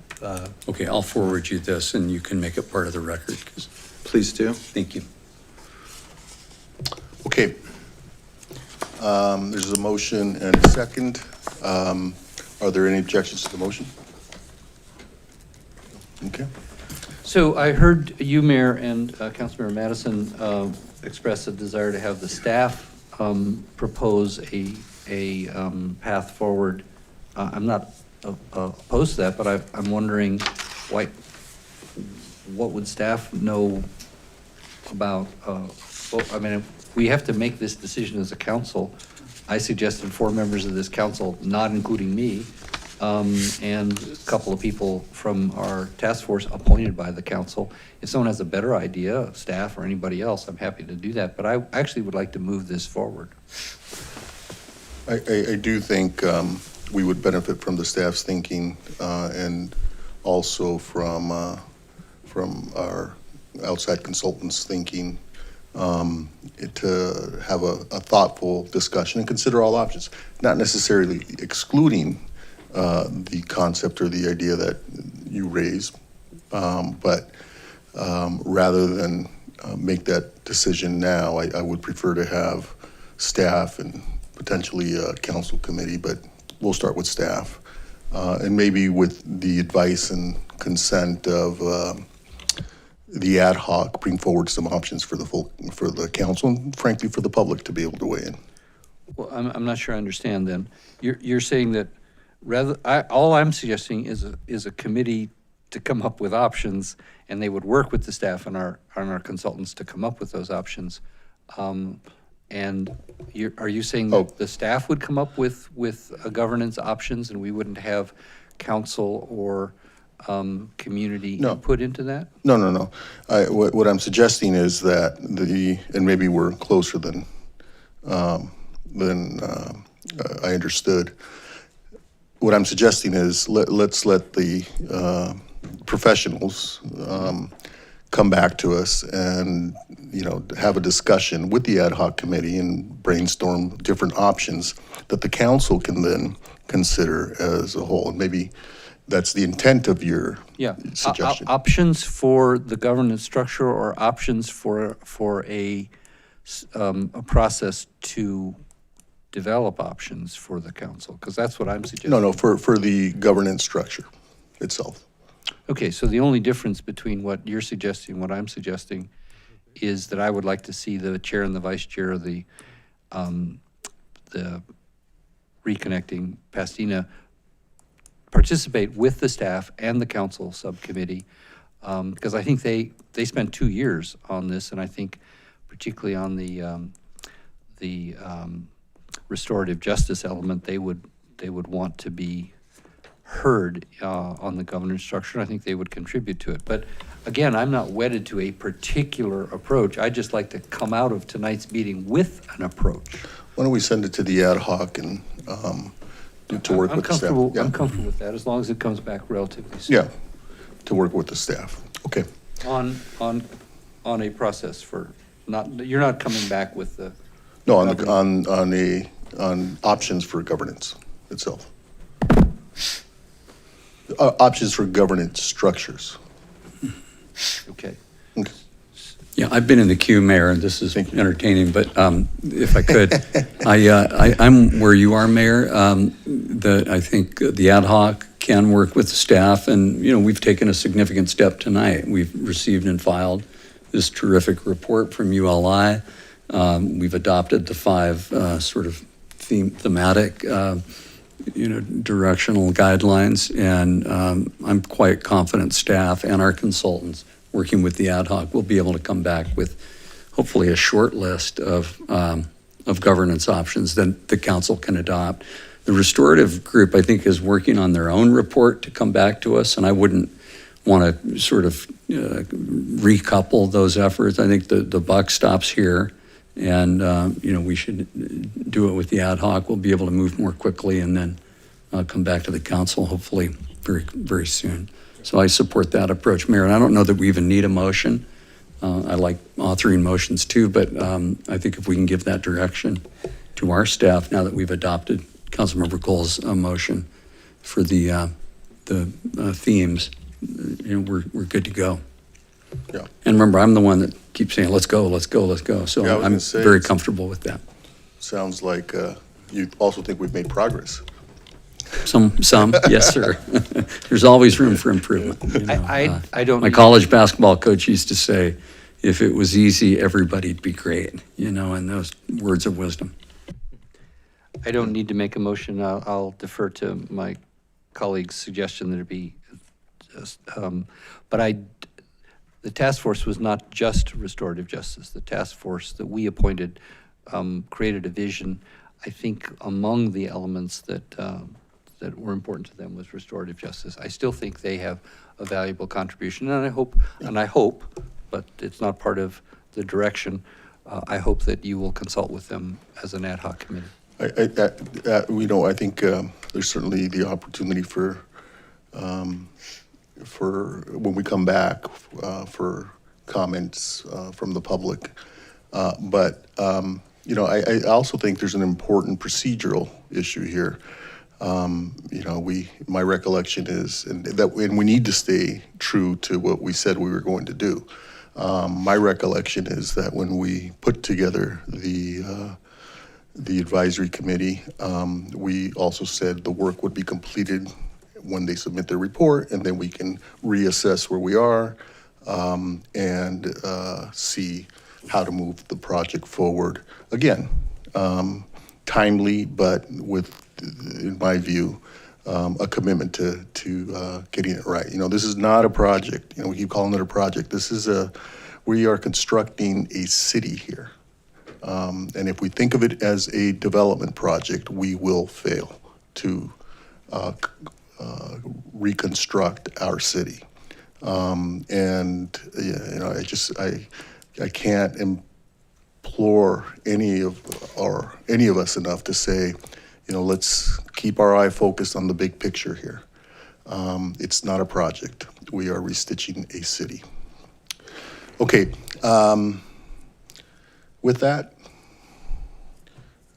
okay, I'll forward you this and you can make it part of the record. Please do. Thank you. Okay. There's a motion and a second. Are there any objections to the motion? Okay. So I heard you, Mayor, and Councilmember Madison express a desire to have the staff propose a path forward. I'm not opposed to that, but I'm wondering what would staff know about, I mean, we have to make this decision as a council. I suggested 4 members of this council, not including me, and a couple of people from our task force appointed by the council. If someone has a better idea, staff or anybody else, I'm happy to do that. But I actually would like to move this forward. I do think we would benefit from the staff's thinking and also from our outside consultants' thinking to have a thoughtful discussion and consider all options, not necessarily excluding the concept or the idea that you raise, but rather than make that decision now, I would prefer to have staff and potentially a council committee, but we'll start with staff. And maybe with the advice and consent of the ad hoc, bring forward some options for the council and frankly for the public to be able to weigh in. Well, I'm not sure I understand then. You're saying that all I'm suggesting is a committee to come up with options, and they would work with the staff and our consultants to come up with those options. And are you saying Oh. that the staff would come up with governance options and we wouldn't have council or community No. input into that? No, no, no. What I'm suggesting is that and maybe we're closer than I understood. What I'm suggesting is let's let the professionals come back to us and, have a discussion with the ad hoc committee and brainstorm different options that the council can then consider as a whole. And maybe that's the intent of your suggestion. Options for the governance structure or options for a process to develop options for the council? Because that's what I'm suggesting. No, for the governance structure itself. Okay, so the only difference between what you're suggesting and what I'm suggesting is that I would like to see the chair and the vice chair of the Reconnecting Pasadena participate with the staff and the council subcommittee, because I think they spent 2 years on this, and I think particularly on the restorative justice element, they would want to be heard on the governance structure, and I think they would contribute to it. But again, I'm not wedded to a particular approach. I'd just like to come out of tonight's meeting with an approach. Why don't we send it to the ad hoc and to work with the staff? Yeah. I'm comfortable with that, as long as it comes back relatively soon. Yeah, to work with the staff. Okay. On a process for, you're not coming back with the... No, on options for governance itself. Options for governance structures. Okay. Yeah, I've been in the queue, Mayor, and this is entertaining, but if I could, I'm where you are, Mayor. I think the ad hoc can work with the staff, and, we've taken a significant step tonight. We've received and filed this terrific report from ULI. We've adopted the 5 sort of thematic directional guidelines, and I'm quite confident staff and our consultants working with the ad hoc will be able to come back with hopefully a short list of governance options that the council can adopt. The restorative group, I think, is working on their own report to come back to us, and I wouldn't want to sort of recouple those efforts. I think the buck stops here. And, we should do it with the ad hoc. We'll be able to move more quickly and then come back to the council, hopefully very, very soon. So I support that approach, Mayor. And I don't know that we even need a motion. I like authoring motions too, but I think if we can give that direction to our staff now that we've adopted Councilmember Cole's motion for the themes, we're good to go. Yeah. And remember, I'm the one that keeps saying, let's go, let's go, let's go. So Yeah, I was I'm gonna say, very comfortable with that. Sounds like you also think we've made progress. Some, yes, sir. There's always room for improvement. I don't. My college basketball coach used to say, if it was easy, everybody'd be great, and those words of wisdom. I don't need to make a motion. I'll defer to my colleague's suggestion that it be just, but the task force was not just restorative justice. The task force that we appointed created a vision. I think among the elements that were important to them was restorative justice. I still think they have a valuable contribution, and I hope, but it's not part of the direction. I hope that you will consult with them as an ad hoc committee. I think there's certainly the opportunity for when we come back for comments from the public. But I also think there's an important procedural issue here. My recollection is, and we need to stay true to what we said we were going to do. My recollection is that when we put together the advisory committee, we also said the work would be completed when they submit their report, and then we can reassess where we are and see how to move the project forward. Again, timely, but with, in my view, a commitment to getting it right. This is not a project. We keep calling it a project. We are constructing a city here. And if we think of it as a development project, we will fail to reconstruct our city. And you know, I can't implore any of us enough to say, you know, let's keep our eye focused on the big picture here. It's not a project. We are restitching a city. Okay. With that,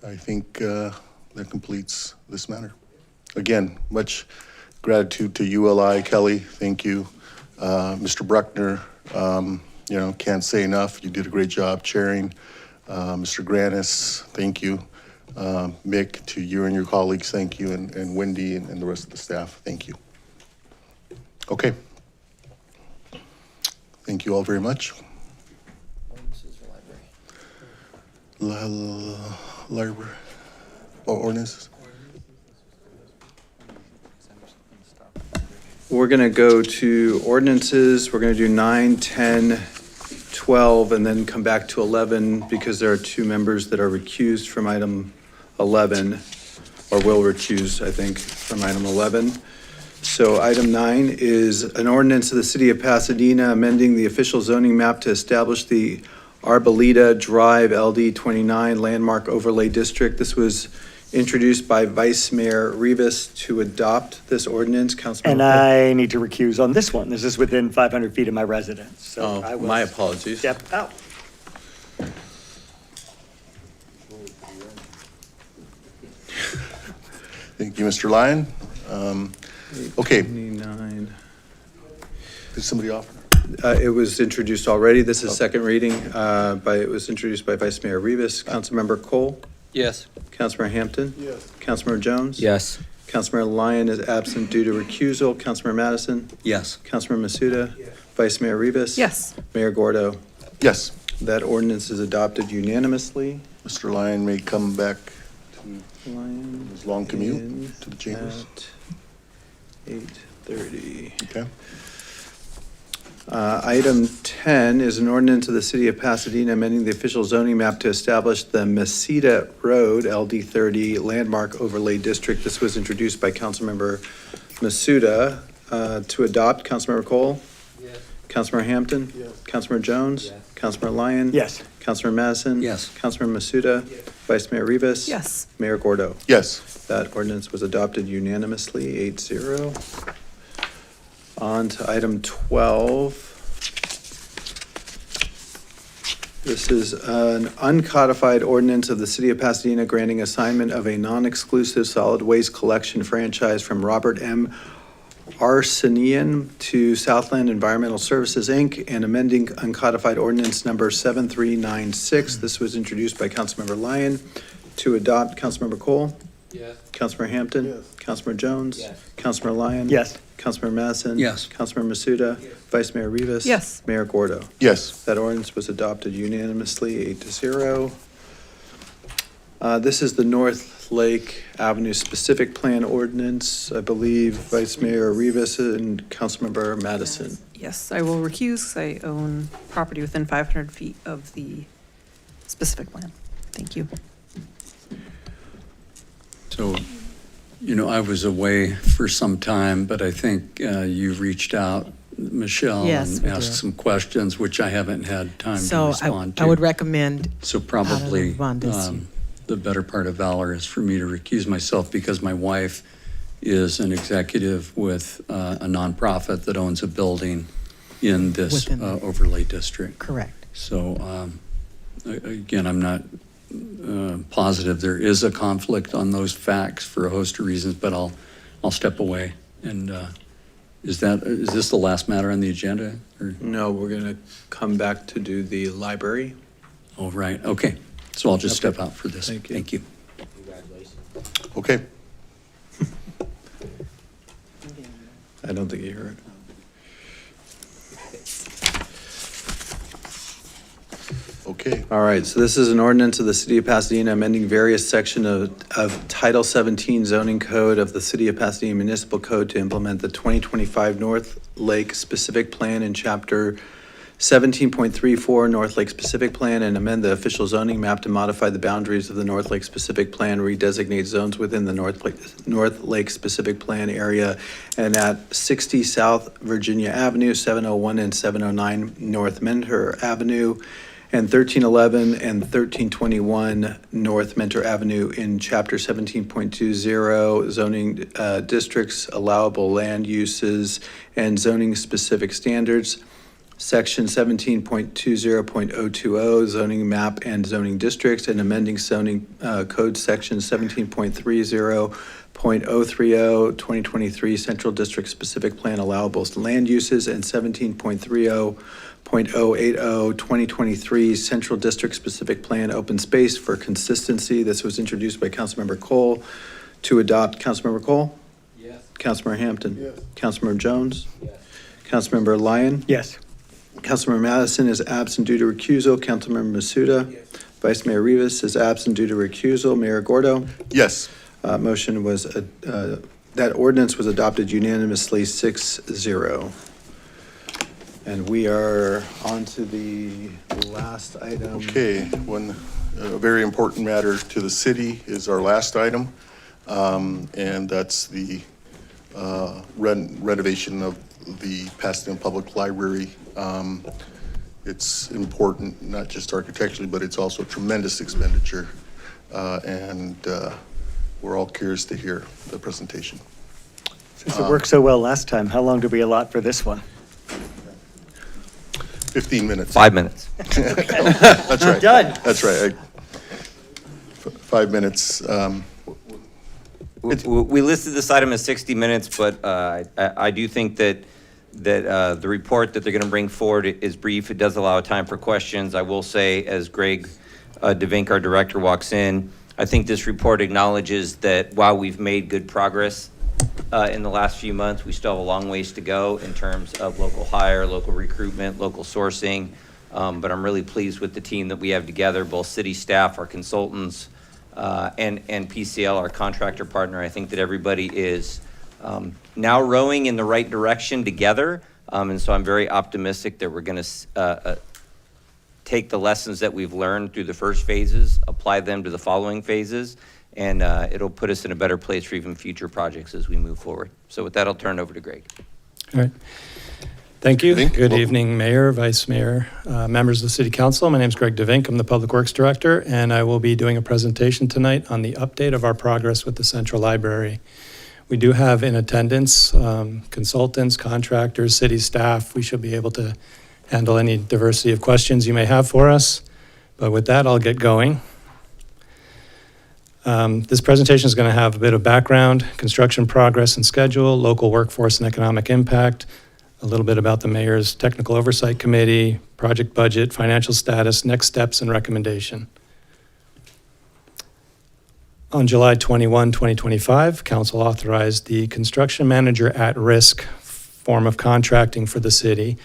I think that completes this matter. Again, much gratitude to ULI, Kelly, thank you. Mr. Bruckner, you know, can't say enough. You did a great job chairing. Mr. Granis, thank you. Mick, to you and your colleagues, thank you. And Wendy and the rest of the staff, thank you. Okay. Thank you all very much. Library. Ordinances. We're going to go to ordinances. We're going to do 9, 10, 12, and then come back to 11 because there are two members that are recused from item 11, or will recuse, I think, from item 11. So item 9 is an ordinance of the City of Pasadena amending the official zoning map to establish the Arboleda Drive LD 29 Landmark Overlay District. This was introduced by Vice Mayor Rivas to adopt this ordinance. Councilman. And I need to recuse on this one. This is within 500 feet of my residence. So I will my apologies. step out. Thank you, Mr. Lyon. Okay. 29. Did somebody offer? It was introduced already. This is second reading. It was introduced by Vice Mayor Rivas. Councilmember Cole? Yes. Councilmember Hampton? Yes. Councilmember Jones? Yes. Councilmember Lyon is absent due to recusal. Councilmember Madison? Yes. Councilmember Masuda? Yes. Vice Mayor Rivas? Yes. Mayor Gordo? Yes. That ordinance is adopted unanimously. Mr. Lyon may come back to Lyon his long commute in to the chambers. At 8:30. Okay. Item 10 is an ordinance of the City of Pasadena amending the official zoning map to establish the Mesita Road LD 30 Landmark Overlay District. This was introduced by Councilmember Masuda. To adopt, Councilmember Cole? Yes. Councilmember Hampton? Yes. Councilmember Jones? Yes. Councilmember Lyon? Yes. Councilmember Madison? Yes. Councilmember Masuda? Vice Mayor Rivas? Yes. Mayor Gordo? Yes. That ordinance was adopted unanimously, 8-0. On to item 12. This is an uncodified ordinance of the City of Pasadena granting assignment of a non-exclusive solid waste collection franchise from Robert M. Arsenian to Southland Environmental Services, Inc., and amending uncodified ordinance number 7396. This was introduced by Councilmember Lyon. To adopt, Councilmember Cole? Yes. Councilmember Hampton? Yes. Councilmember Jones? Yes. Councilmember Lyon? Yes. Councilmember Madison? Yes. Councilmember Masuda? Vice Mayor Rivas? Yes. Mayor Gordo? Yes. That ordinance was adopted unanimously, 8-0. This is the North Lake Avenue Specific Plan Ordinance. I believe Vice Mayor Rivas and Councilmember Madison. Yes, I will recuse 'cause I own property within 500 feet of the specific plan. Thank you. So, you know, I was away for some time, but I think you reached out, Michelle, Yes, and we asked did. some questions, which I haven't had time to So respond to. I would recommend, So probably abundance, the better part of valor is for me to recuse myself because my wife is an executive with a nonprofit that owns a building in this Within- overlay district. correct. So again, I'm not positive there is a conflict on those facts for a host of reasons, but I'll step away. And is this the last matter on the agenda? Or? No, we're going to come back to do the library. Oh, right. Okay. So I'll just step out for this. Thank you. Thank you. Okay. I don't think you heard. Okay. All right, so this is an ordinance of the City of Pasadena amending various sections of Title 17 zoning code of the City of Pasadena Municipal Code to implement the 2025 North Lake Specific Plan in Chapter 17.34 North Lake Specific Plan, and amend the official zoning map to modify the boundaries of the North Lake Specific Plan, redesignate zones within the North Lake Specific Plan area, and at 60 South Virginia Avenue, 701 and 709 North Mentor Avenue, and 1311 and 1321 North Mentor Avenue in Chapter 17.20 zoning districts, allowable land uses, and zoning specific standards. Section 17.20.020 zoning map and zoning districts, and amending zoning code section 17.30.030 2023 Central District Specific Plan allowable land uses, and 17.30.080 2023 Central District Specific Plan open space for consistency. This was introduced by Councilmember Cole. To adopt, Councilmember Cole? Yes. Councilmember Hampton? Yes. Councilmember Jones? Yes. Councilmember Lyon? Yes. Councilmember Madison is absent due to recusal. Councilmember Masuda? Yes. Vice Mayor Rivas is absent due to recusal. Mayor Gordo? Yes. Motion was, that ordinance was adopted unanimously 6-0. And we are on to the last item. Okay, a very important matter to the city is our last item, and that's the renovation of the Pasadena Public Library. It's important, not just architecturally, but it's also a tremendous expenditure, and we're all curious to hear the presentation. Since it worked so well last time, how long did we allot for this one? 15 minutes. 5 minutes. That's right. Done. That's right. 5 minutes. We listed this item as 60 minutes, but I do think that the report that they're going to bring forward is brief. It does allow time for questions. I will say, as Greg DeVink, our director, walks in, I think this report acknowledges that while we've made good progress in the last few months, we still have a long ways to go in terms of local hire, local recruitment, local sourcing. But I'm really pleased with the team that we have together, both city staff, our consultants, and PCL, our contractor partner. I think that everybody is now rowing in the right direction together. And so I'm very optimistic that we're going to take the lessons that we've learned through the first phases, apply them to the following phases, and it'll put us in a better place for even future projects as we move forward. So with that, I'll turn it over to Greg. All right. Thank you. Good evening, Mayor, Vice Mayor, members of the City Council. My name is Greg DeVink. I'm the Public Works Director, and I will be doing a presentation tonight on the update of our progress with the Central Library. We do have in attendance consultants, contractors, city staff. We should be able to handle any diversity of questions you may have for us. But with that, I'll get going. This presentation is going to have a bit of background, construction progress and schedule, local workforce and economic impact, a little bit about the Mayor's Technical Oversight Committee, project budget, financial status, next steps, and recommendation. On July 21, 2025, Council authorized the construction manager at risk form of contracting for the city.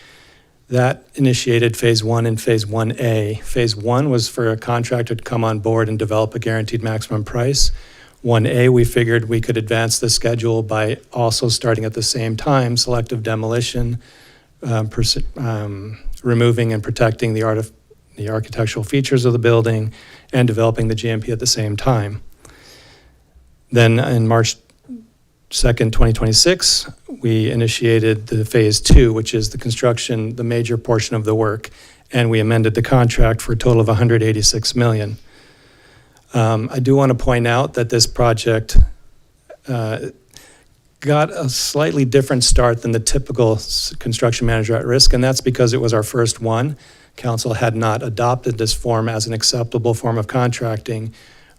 That initiated Phase 1 and Phase 1A. Phase 1 was for a contractor to come on board and develop a guaranteed maximum price. 1A, we figured we could advance the schedule by also starting at the same time, selective demolition, removing and protecting the architectural features of the building, and developing the GMP at the same time. Then in March 2nd, 2026, we initiated the Phase 2, which is the construction, the major portion of the work, and we amended the contract for a total of $186 million. I do want to point out that this project got a slightly different start than the typical construction manager at risk, and that's because it was our first one. Council had not adopted this form as an acceptable form of contracting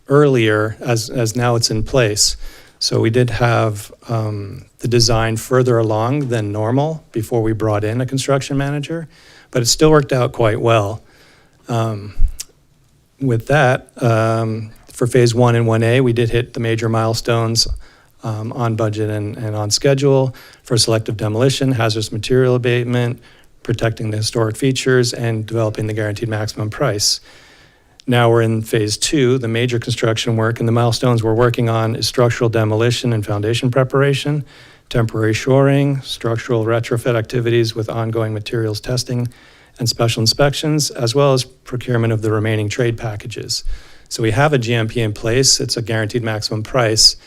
earlier, as now it's in place. So we did have the design further along than normal before we brought in a construction manager, but it still worked out quite well. With that, for Phase 1 and 1A, we did hit the major milestones on budget and on schedule for selective demolition, hazardous material abatement, protecting the historic features, and developing the guaranteed maximum price. Now we're in Phase 2, the major construction work, and the milestones we're working on is structural demolition and foundation preparation, temporary shoring, structural retrofit activities with ongoing materials testing, and special inspections, as well as procurement of the remaining trade packages. So we have a GMP in place. It's a guaranteed maximum price.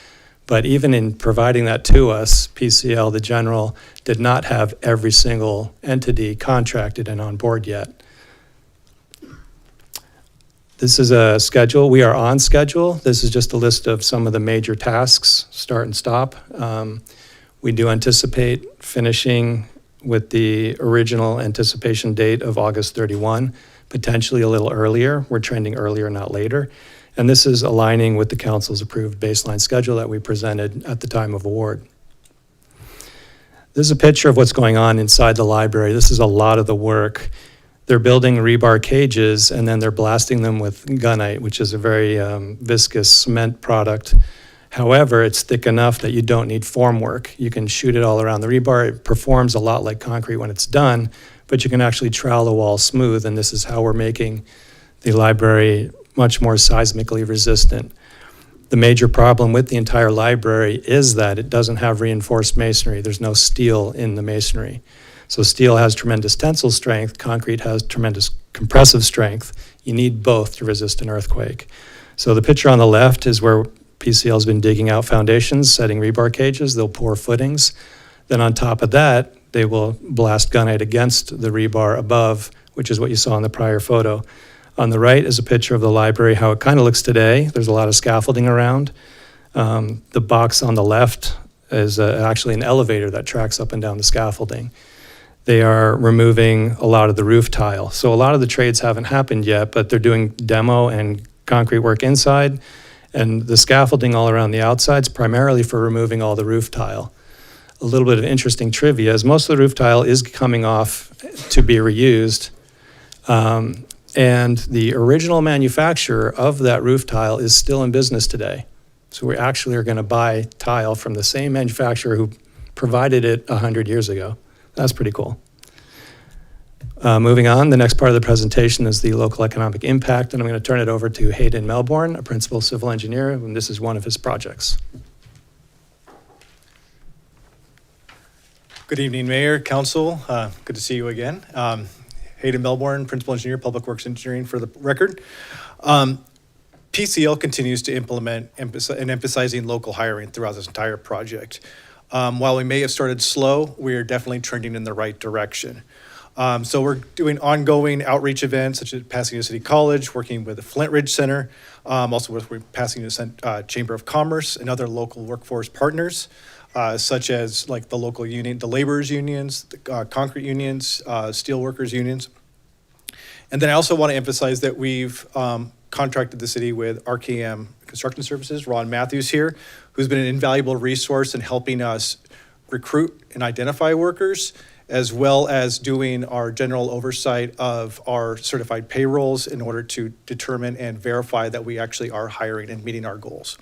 But even in providing that to us, PCL, the general, did not have every single entity contracted and on board yet. This is a schedule. We are on schedule. This is just a list of some of the major tasks, start and stop. We do anticipate finishing with the original anticipation date of August 31, potentially a little earlier. We're trending earlier, not later. And this is aligning with the council's approved baseline schedule that we presented at the time of award. This is a picture of what's going on inside the library. This is a lot of the work. They're building rebar cages and then they're blasting them with gunite, which is a very viscous cement product. However, it's thick enough that you don't need formwork. You can shoot it all around the rebar. It performs a lot like concrete when it's done, but you can actually trowel the wall smooth, and this is how we're making the library much more seismically resistant. The major problem with the entire library is that it doesn't have reinforced masonry. There's no steel in the masonry. So steel has tremendous tensile strength, concrete has tremendous compressive strength. You need both to resist an earthquake. So the picture on the left is where PCL has been digging out foundations, setting rebar cages. They'll pour footings. Then on top of that, they will blast gunite against the rebar above, which is what you saw in the prior photo. On the right is a picture of the library, how it kind of looks today. There's a lot of scaffolding around. The box on the left is actually an elevator that tracks up and down the scaffolding. They are removing a lot of the roof tile. So a lot of the trades haven't happened yet, but they're doing demo and concrete work inside. And the scaffolding all around the outsides, primarily for removing all the roof tile. A little bit of interesting trivia is most of the roof tile is coming off to be reused. And the original manufacturer of that roof tile is still in business today. So we actually are going to buy tile from the same manufacturer who provided it 100 years ago. That's pretty cool. Moving on, the next part of the presentation is the local economic impact, and I'm going to turn it over to Hayden Melbourne, a principal civil engineer, and this is one of his projects. Good evening, Mayor, Council. Good to see you again. Hayden Melbourne, principal engineer, public works engineering for the record. PCL continues to implement and emphasizing local hiring throughout this entire project. While we may have started slow, we are definitely trending in the right direction. So we're doing ongoing outreach events such as Pasadena City College, working with the Flint Ridge Center, also with Pasadena Chamber of Commerce and other local workforce partners, such as like the local union, the laborers unions, the concrete unions, steel workers unions. And then I also want to emphasize that we've contracted the city with RKM Construction Services, Ron Matthews here, who's been an invaluable resource in helping us recruit and identify workers, as well as doing our general oversight of our certified payrolls in order to determine and verify that we actually are hiring and meeting our goals.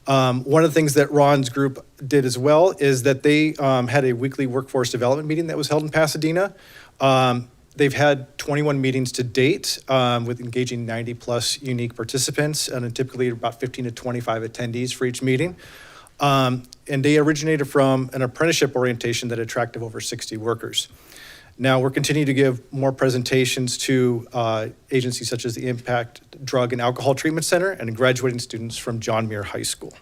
One of the things that Ron's group did as well is that they had a weekly workforce development meeting that was held in Pasadena. They've had 21 meetings to date with engaging 90 plus unique participants and typically about 15 to 25 attendees for each meeting. And they originated from an apprenticeship orientation that attracted over 60 workers. Now we're continuing to give more presentations to agencies such as the Impact Drug and Alcohol Treatment Center and graduating students from John Muir High School.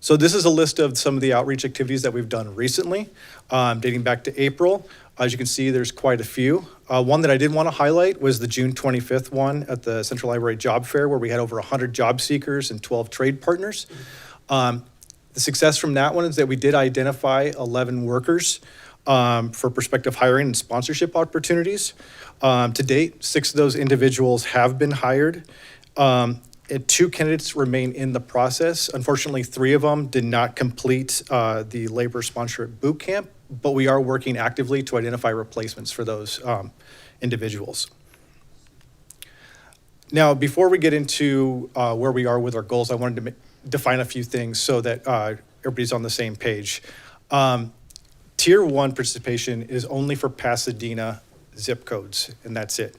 So this is a list of some of the outreach activities that we've done recently, dating back to April. As you can see, there's quite a few. One that I did want to highlight was the June 25th one at the Central Library Job Fair, where we had over 100 job seekers and 12 trade partners. The success from that one is that we did identify 11 workers for prospective hiring and sponsorship opportunities. To date, 6 of those individuals have been hired. And 2 candidates remain in the process. Unfortunately, 3 of them did not complete the labor sponsorship boot camp, but we are working actively to identify replacements for those individuals. Now, before we get into where we are with our goals, I wanted to define a few things so that everybody's on the same page. Tier 1 participation is only for Pasadena zip codes, and that's it.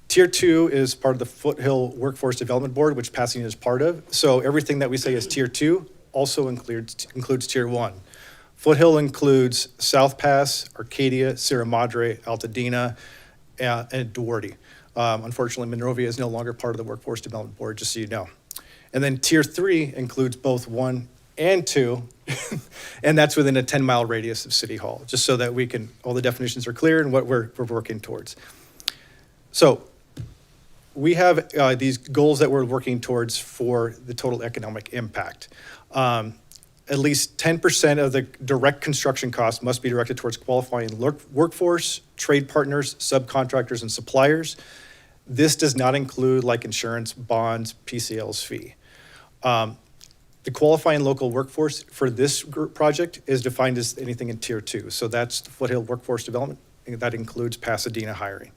Tier 2 is part of the Foothill Workforce Development Board, which Pasadena is part of. So everything that we say is Tier 2 also includes Tier 1. Foothill includes South Pass, Arcadia, Sierra Madre, Altadena, and Duarte. Unfortunately, Monrovia is no longer part of the Workforce Development Board, just so you know. And then Tier 3 includes both 1 and 2, and that's within a 10-mile radius of City Hall, just so that all the definitions are clear and what we're working towards. So we have these goals that we're working towards for the total economic impact. At least 10% of the direct construction costs must be directed towards qualifying workforce, trade partners, subcontractors, and suppliers. This does not include like insurance, bonds, PCL's fee. The qualifying local workforce for this group project is defined as anything in Tier 2. So that's the Foothill Workforce Development, and that includes Pasadena hiring.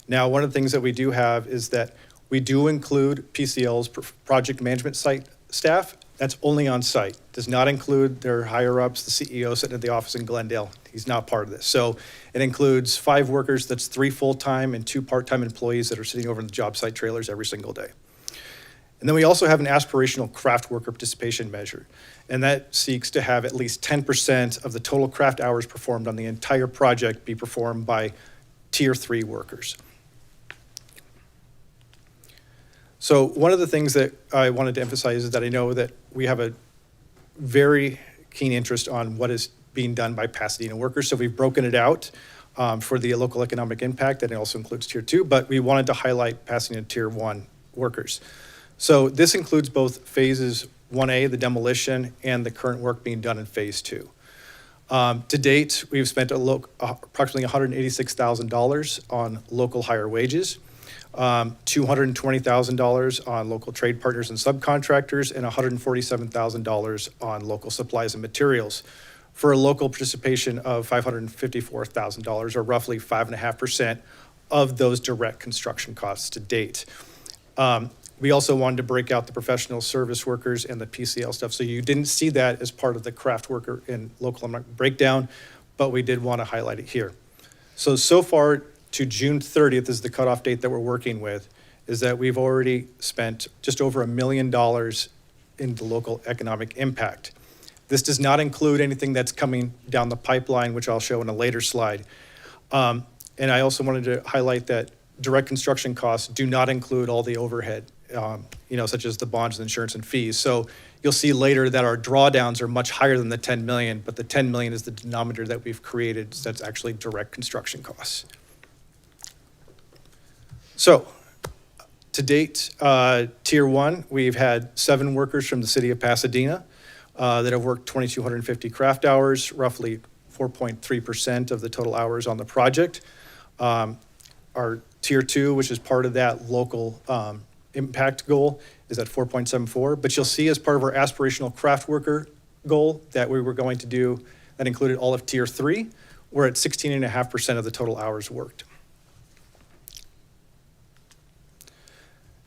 Now, one of the things that we do have is that we do include PCL's project management site staff. That's only on site. Does not include their higher ups, the CEO sitting at the office in Glendale. He's not part of this. So it includes 5 workers, that's 3 full-time and 2 part-time employees that are sitting over in the job site trailers every single day. And then we also have an aspirational craft worker participation measure, and that seeks to have at least 10% of the total craft hours performed on the entire project be performed by Tier 3 workers. So one of the things that I wanted to emphasize is that I know that we have a very keen interest on what is being done by Pasadena workers. So we've broken it out for the local economic impact, and it also includes Tier 2, but we wanted to highlight Pasadena Tier 1 workers. So this includes both phases 1A, the demolition, and the current work being done in phase 2. To date, we've spent approximately $186,000 on local hire wages, $220,000 on local trade partners and subcontractors, and $147,000 on local supplies and materials, for a local participation of $554,000, or roughly 5.5% of those direct construction costs to date. We also wanted to break out the professional service workers and the PCL stuff. So you didn't see that as part of the craft worker and local breakdown, but we did want to highlight it here. So far to June 30th is the cutoff date that we're working with, is that we've already spent just over $1 million in the local economic impact. This does not include anything that's coming down the pipeline, which I'll show in a later slide. And I also wanted to highlight that direct construction costs do not include all the overhead, such as the bonds and insurance and fees. So you'll see later that our drawdowns are much higher than the 10 million, but the 10 million is the denominator that we've created. So that's actually direct construction costs. So to date, Tier 1, we've had 7 workers from the city of Pasadena that have worked 2,250 craft hours, roughly 4.3% of the total hours on the project. Our Tier 2, which is part of that local impact goal, is at 4.74. But you'll see as part of our aspirational craft worker goal that we were going to do, that included all of Tier 3, we're at 16.5% of the total hours worked.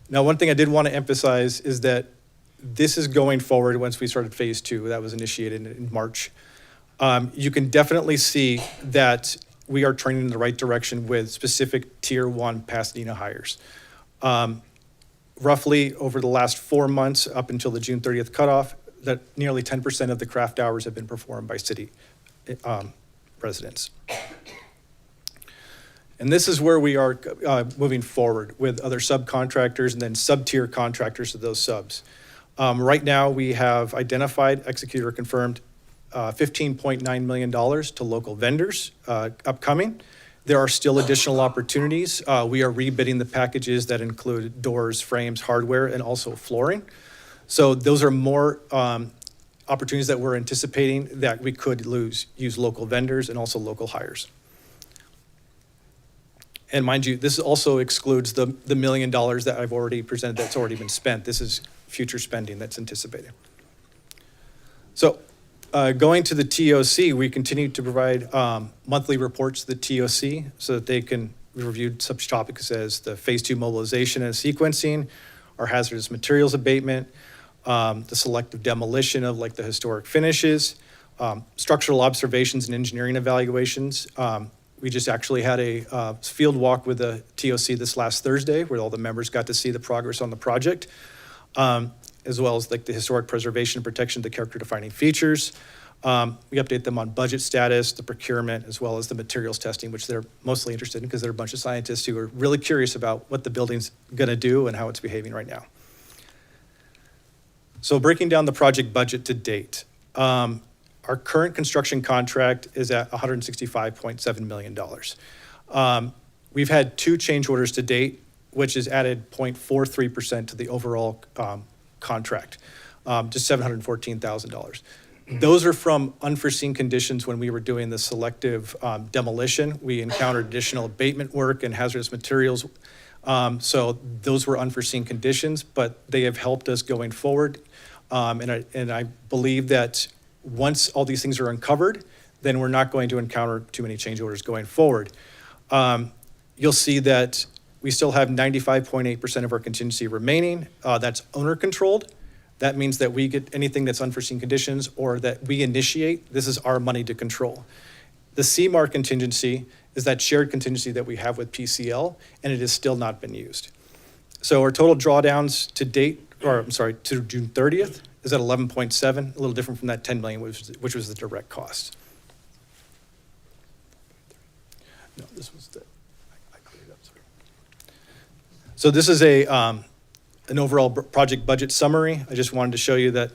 Now, one thing I did want to emphasize is that this is going forward once we started phase 2. That was initiated in March. You can definitely see that we are trending in the right direction with specific Tier 1 Pasadena hires. Roughly over the last 4 months up until the June 30th cutoff, that nearly 10% of the craft hours have been performed by city residents. And this is where we are moving forward with other subcontractors and then sub-tier contractors to those subs. Right now, we have identified, executed, or confirmed $15.9 million to local vendors upcoming. There are still additional opportunities. We are rebidding the packages that include doors, frames, hardware, and also flooring. So those are more opportunities that we're anticipating that we could use local vendors and also local hires. And mind you, this also excludes the $1 million that I've already presented that's already been spent. This is future spending that's anticipated. So going to the TOC, we continue to provide monthly reports to the TOC so that they can review such topics as the phase 2 mobilization and sequencing, our hazardous materials abatement, the selective demolition of like the historic finishes, structural observations and engineering evaluations. We just actually had a field walk with the TOC this last Thursday where all the members got to see the progress on the project, as well as like the historic preservation and protection of the character defining features. We update them on budget status, the procurement, as well as the materials testing, which they're mostly interested in because they're a bunch of scientists who are really curious about what the building's going to do and how it's behaving right now. So breaking down the project budget to date, our current construction contract is at $165.7 million. We've had 2 change orders to date, which has added 0.43% to the overall contract, just $714,000. Those are from unforeseen conditions when we were doing the selective demolition. We encountered additional abatement work and hazardous materials. So those were unforeseen conditions, but they have helped us going forward. And I believe that once all these things are uncovered, then we're not going to encounter too many change orders going forward. You'll see that we still have 95.8% of our contingency remaining. That's owner controlled. That means that we get anything that's unforeseen conditions or that we initiate, this is our money to control. The CMAR contingency is that shared contingency that we have with PCL, and it has still not been used. So our total drawdowns to date, or I'm sorry, to June 30th is at 11.7, a little different from that 10 million, which was the direct cost. No, this was the, I cleared it up, sorry. So this is an overall project budget summary. I just wanted to show you that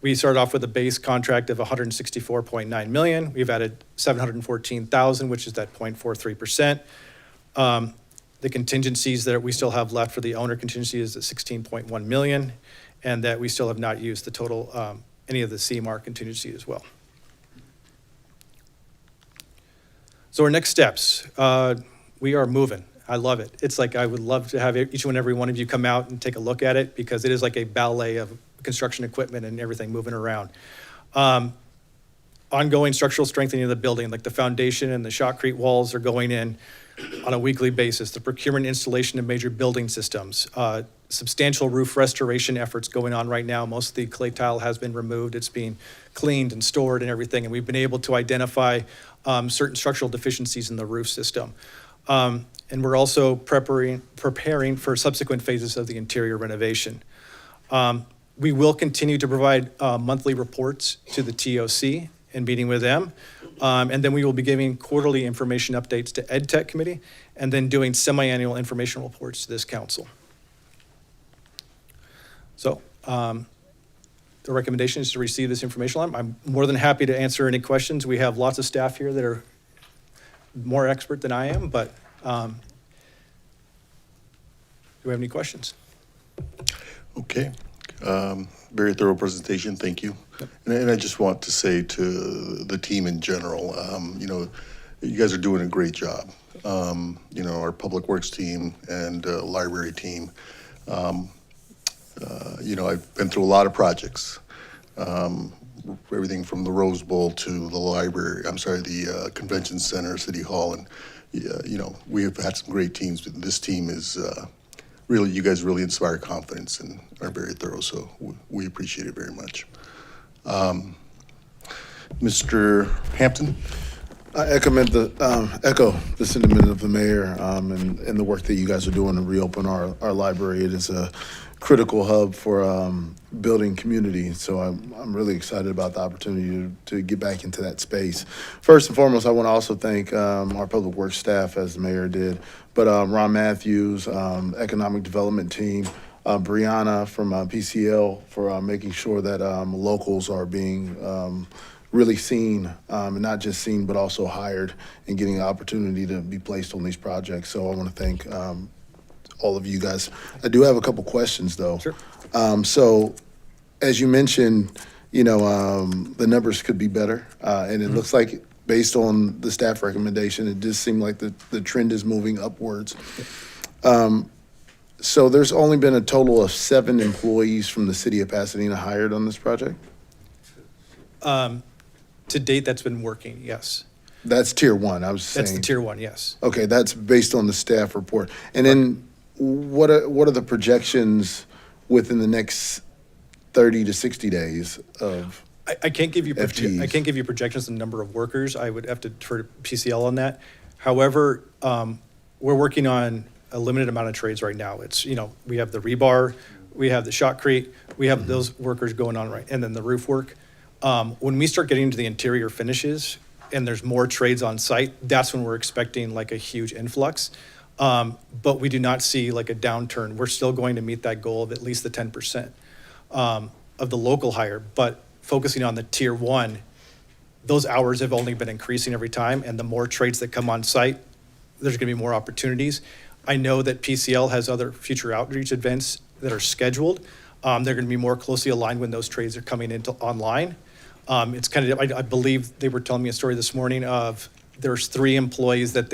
we started off with a base contract of 164.9 million. We've added 714,000, which is that 0.43%. The contingencies that we still have left for the owner contingency is at 16.1 million, and that we still have not used the total, any of the CMAR contingency as well. So our next steps, we are moving. I love it. It's like I would love to have each and every one of you come out and take a look at it because it is like a ballet of construction equipment and everything moving around. Ongoing structural strengthening of the building, like the foundation and the shotcrete walls are going in on a weekly basis. The procurement installation of major building systems, substantial roof restoration efforts going on right now. Most of the clay tile has been removed. It's being cleaned and stored and everything. And we've been able to identify certain structural deficiencies in the roof system. And we're also preparing for subsequent phases of the interior renovation. We will continue to provide monthly reports to the TOC and meeting with them. And then we will be giving quarterly information updates to EdTech Committee and then doing semi-annual information reports to this council. So the recommendation is to receive this information. I'm more than happy to answer any questions. We have lots of staff here that are more expert than I am, but do we have any questions? Okay. Very thorough presentation. Thank you. Yep. And I just want to say to the team in general, you know, you guys are doing a great job. You know, our public works team and library team. You know, I've been through a lot of projects. Everything from the Rose Bowl to the library, the convention center, City Hall, and you know, we have had some great teams, but this team is really, you guys really inspire confidence and are very thorough, so we appreciate it very much. Mr. Hampton? I echo the sentiment of the mayor and the work that you guys are doing to reopen our library. It is a critical hub for building community, so I'm really excited about the opportunity to get back into that space. First and foremost, I want to also thank our public works staff, as the mayor did, but Ron Matthews, economic development team, Brianna from PCL for making sure that locals are being really seen, and not just seen, but also hired and getting an opportunity to be placed on these projects. So I want to thank all of you guys. I do have a couple questions, though. Sure. So as you mentioned, you know, the numbers could be better, and it looks like based on the staff recommendation, it does seem like the trend is moving upwards. So there's only been a total of 7 employees from the city of Pasadena hired on this project? To date, that's been working, yes. That's tier 1, I was saying. That's the tier 1, yes. Okay, that's based on the staff report. And then what are the projections within the next 30 to 60 days of I can't give you FTEs? I can't give you projections on the number of workers. I would have to defer to PCL on that. However, we're working on a limited amount of trades right now. It's, you know, we have the rebar, we have the shotcrete, we have those workers going on right, and then the roof work. When we start getting into the interior finishes and there's more trades on site, that's when we're expecting like a huge influx. But we do not see like a downturn. We're still going to meet that goal of at least the 10% of the local hire. But focusing on the tier one, those hours have only been increasing every time. And the more trades that come on site, there's going to be more opportunities. I know that PCL has other future outreach events that are scheduled. They're going to be more closely aligned when those trades are coming into online. It's kind of, I believe they were telling me a story this morning of there's 3 employees that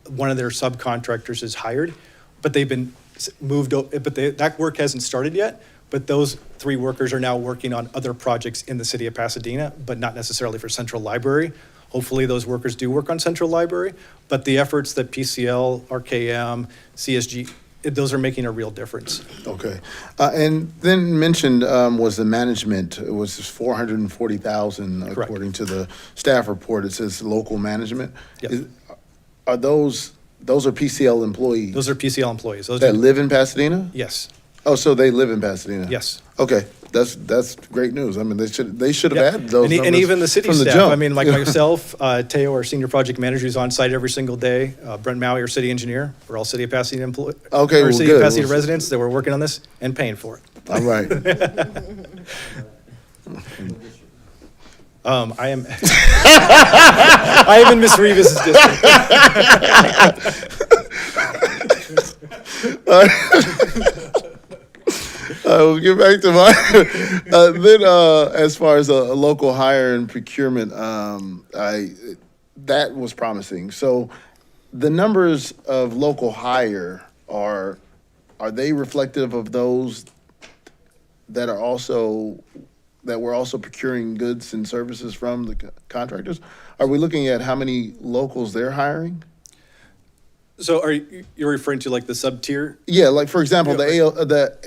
one of their subcontractors is hired, but they've been moved, that work hasn't started yet, but those 3 workers are now working on other projects in the city of Pasadena, but not necessarily for Central Library. Hopefully those workers do work on Central Library, but the efforts that PCL, RKM, CSG, those are making a real difference. Okay. And then mentioned was the management. It was $440,000 according to the staff report. It says local management. Yes. Are those are PCL employees? Those are PCL employees. Those that live in Pasadena? Yes. Oh, so they live in Pasadena? Yes. Okay, that's great news. I mean, they should have had those numbers and even the city from the staff. jump. I mean, like myself, Teo, our senior project manager, is on site every single day. Brent Maui, our city engineer. We're all city of Pasadena employees. Okay, well, city good. of Pasadena residents that we're working on this and paying for it. All right. I am. I am in Miss Rivas' district. We'll get back to my, then, as far as a local hire and procurement, that was promising. So the numbers of local hire are they reflective of those that we're also procuring goods and services from the contractors? Are we looking at how many locals they're hiring? So you're referring to like the sub-tier? Yeah, like for example, the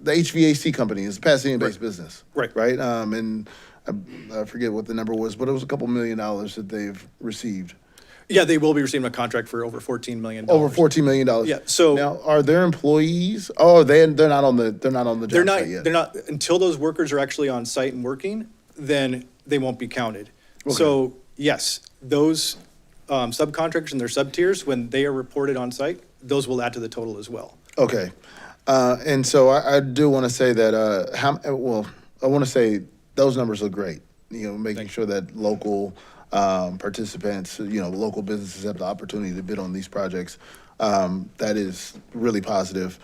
HVAC company is a Pasadena-based business. Right. Right? And I forget what the number was, but it was a couple $1 million that they've received. Yeah, they will be receiving a contract for over $14 million. Over $14 million. Yeah. So now, are their employees? Oh, they're not on the job site yet. They're not until those workers are actually on site and working. Then they won't be counted. Okay. So yes, those subcontractors and their sub-tiers, when they are reported on site, those will add to the total as well. Okay. And so I do want to say that, I want to say those numbers look great. Making sure that local participants, local businesses have the opportunity to bid on these projects. That is really positive.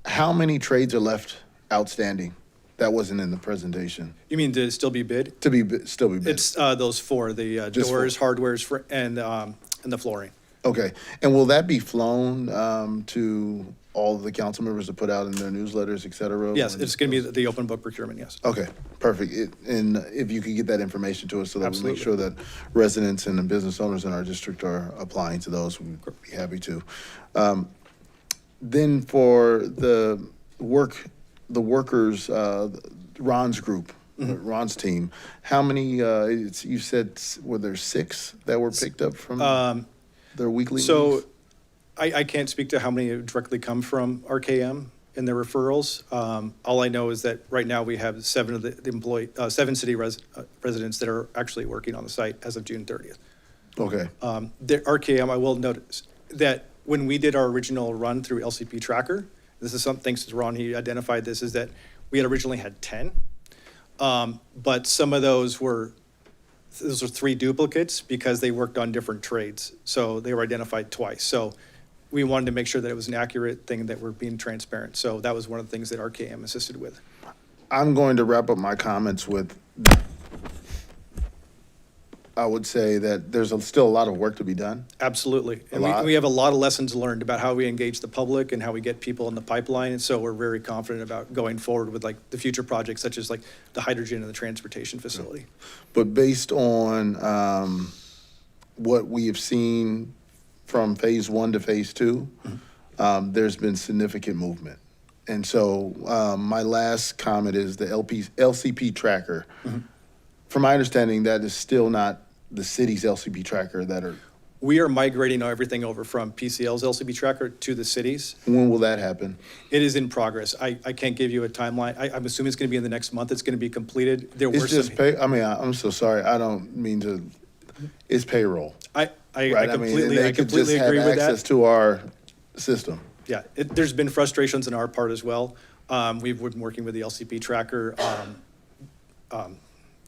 How many trades are left outstanding? That wasn't in the presentation. You mean to still be bid? Still be bid. It's those 4, the Just doors, hardwares, and the flooring. Okay. And will that be flown to all of the council members to put out in their newsletters, et cetera? Yes, it's going to be the open book procurement, yes. Okay, perfect. And if you could get that information to us so that we make Absolutely. sure that residents and the business owners in our district are applying to those, we'd be happy to. Then for the workers, Ron's group, Ron's team, how many, you said, were there 6 that were picked up from their weekly So leaves? I can't speak to how many directly come from RKM in their referrals. All I know is that right now we have 7 of the 7 city residents that are actually working on the site as of June 30th. Okay. The RKM, I will notice that when we did our original run through LCP Tracker, this is something, thanks to Ron, he identified this, is that we had originally had 10. But some of those are 3 duplicates because they worked on different trades. So they were identified twice. So we wanted to make sure that it was an accurate thing, that we're being transparent. So that was one of the things that RKM assisted with. I'm going to wrap up my comments with, I would say that there's still a lot of work to be done. Absolutely. A And lot. we have a lot of lessons learned about how we engage the public and how we get people in the pipeline. And so we're very confident about going forward with like the future projects, such as like the hydrogen and the transportation facility. But based on what we have seen from phase 1 to phase 2, there's been significant movement. And so my last comment is the LCP tracker. From my understanding, that is still not the city's LCP tracker that are We are migrating everything over from PCL's LCB tracker to the cities. When will that happen? It is in progress. I can't give you a timeline. I'm assuming it's going to be in the next month. It's going to be completed. There were It's just some, pay, I mean, I'm so sorry, I don't mean to, it's payroll. I Right? completely, they I could completely just agree have with access that. to our system. Yeah, there's been frustrations on our part as well. We've been working with the LCP tracker,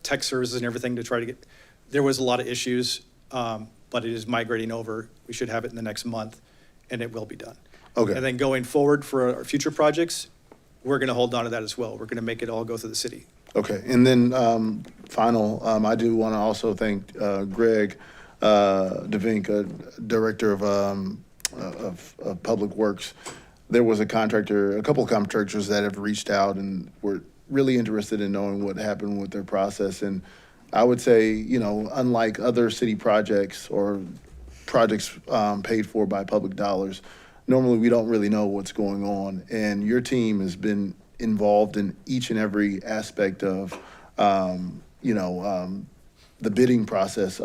tech services and everything to try to get, there was a lot of issues, but it is migrating over. We should have it in the next month, and it will be done. Okay. And then going forward for our future projects, we're going to hold on to that as well. We're going to make it all go through the city. Okay, and then final, I do want to also thank Greg DeVink, Director of Public Works. There was a couple of contractors that have reached out and were really interested in knowing what happened with their process. And I would say, you know, unlike other city projects or projects paid for by public dollars, normally we don't really know what's going on. And your team has been involved in each and every aspect of, the bidding process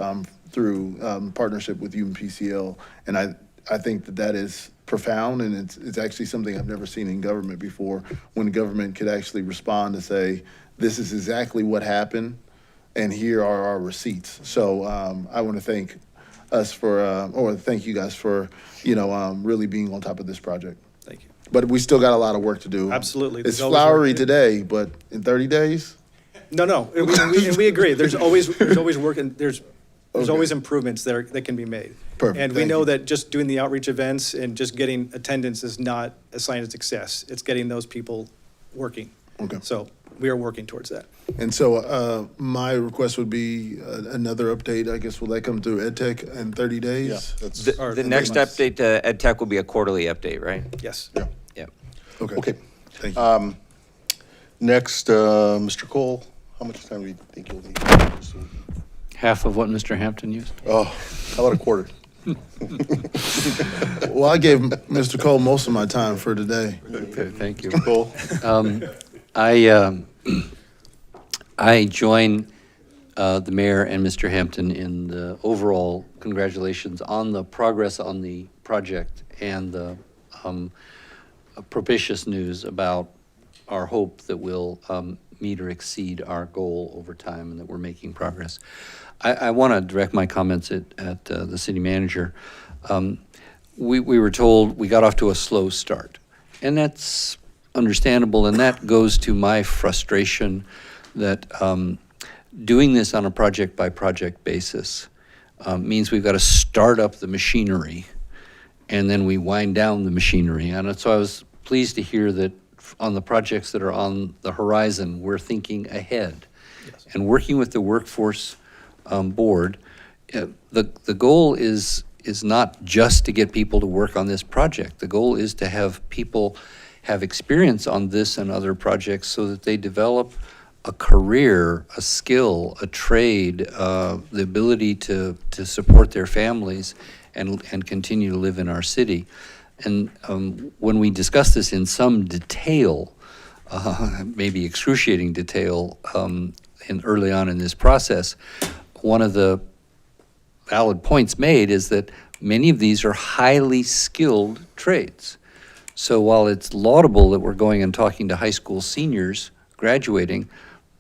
through partnership with UMPCL. And I think that is profound, and it's actually something I've never seen in government before, when the government could actually respond to say, this is exactly what happened, and here are our receipts. So I want to thank us thank you guys for, really being on top of this project. Thank you. But we still got a lot of work to do. Absolutely. It's There's always work flowery to do. today, but in 30 days? No, and we agree. There's always work, and there's Okay. always improvements that can be made. Perfect. And we Thank know you. that just doing the outreach events and just getting attendance is not a sign of success. It's getting those people working. Okay. So we are working towards that. And so my request would be another update, I guess, will that come through EdTech in 30 days? Yeah, that's, The next update to EdTech will be a quarterly update, right? Yes. Yeah. Okay. okay. Thank you. Next, Mr. Cole, how much time do you think you'll need? Half of what Mr. Hampton used? Oh, how about a quarter? Well, I gave Mr. Cole most of my time for today. Okay, thank you. Cole? I join the mayor and Mr. Hampton in the overall congratulations on the progress on the project and the propitious news about our hope that we'll meet or exceed our goal over time and that we're making progress. I want to direct my comments at the city manager. We were told we got off to a slow start, and that's understandable, and that goes to my frustration that doing this on a project-by-project basis means we've got to start up the machinery, and then we wind down the machinery. And so I was pleased to hear that on the projects that are on the horizon, we're thinking ahead. Yes. And working with the workforce board, the goal is not just to get people to work on this project. The goal is to have people have experience on this and other projects so that they develop a career, a skill, a trade, the ability to support their families and continue to live in our city. And when we discuss this in some detail, maybe excruciating detail, early on in this process, one of the valid points made is that many of these are highly skilled trades. So while it's laudable that we're going and talking to high school seniors graduating,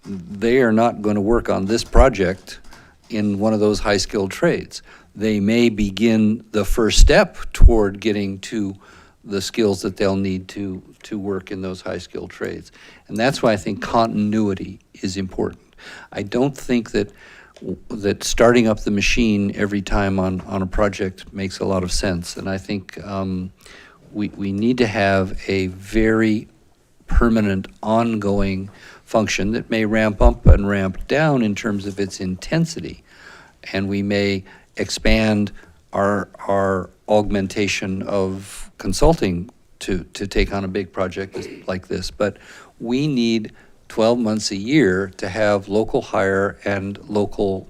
they are not going to work on this project in one of those high-skilled trades. They may begin the first step toward getting to the skills that they'll need to work in those high-skilled trades. And that's why I think continuity is important. I don't think that starting up the machine every time on a project makes a lot of sense. And I think we need to have a very permanent, ongoing function that may ramp up and ramp down in terms of its intensity. And we may expand our augmentation of consulting to take on a big project like this. But we need 12 months a year to have local hire and local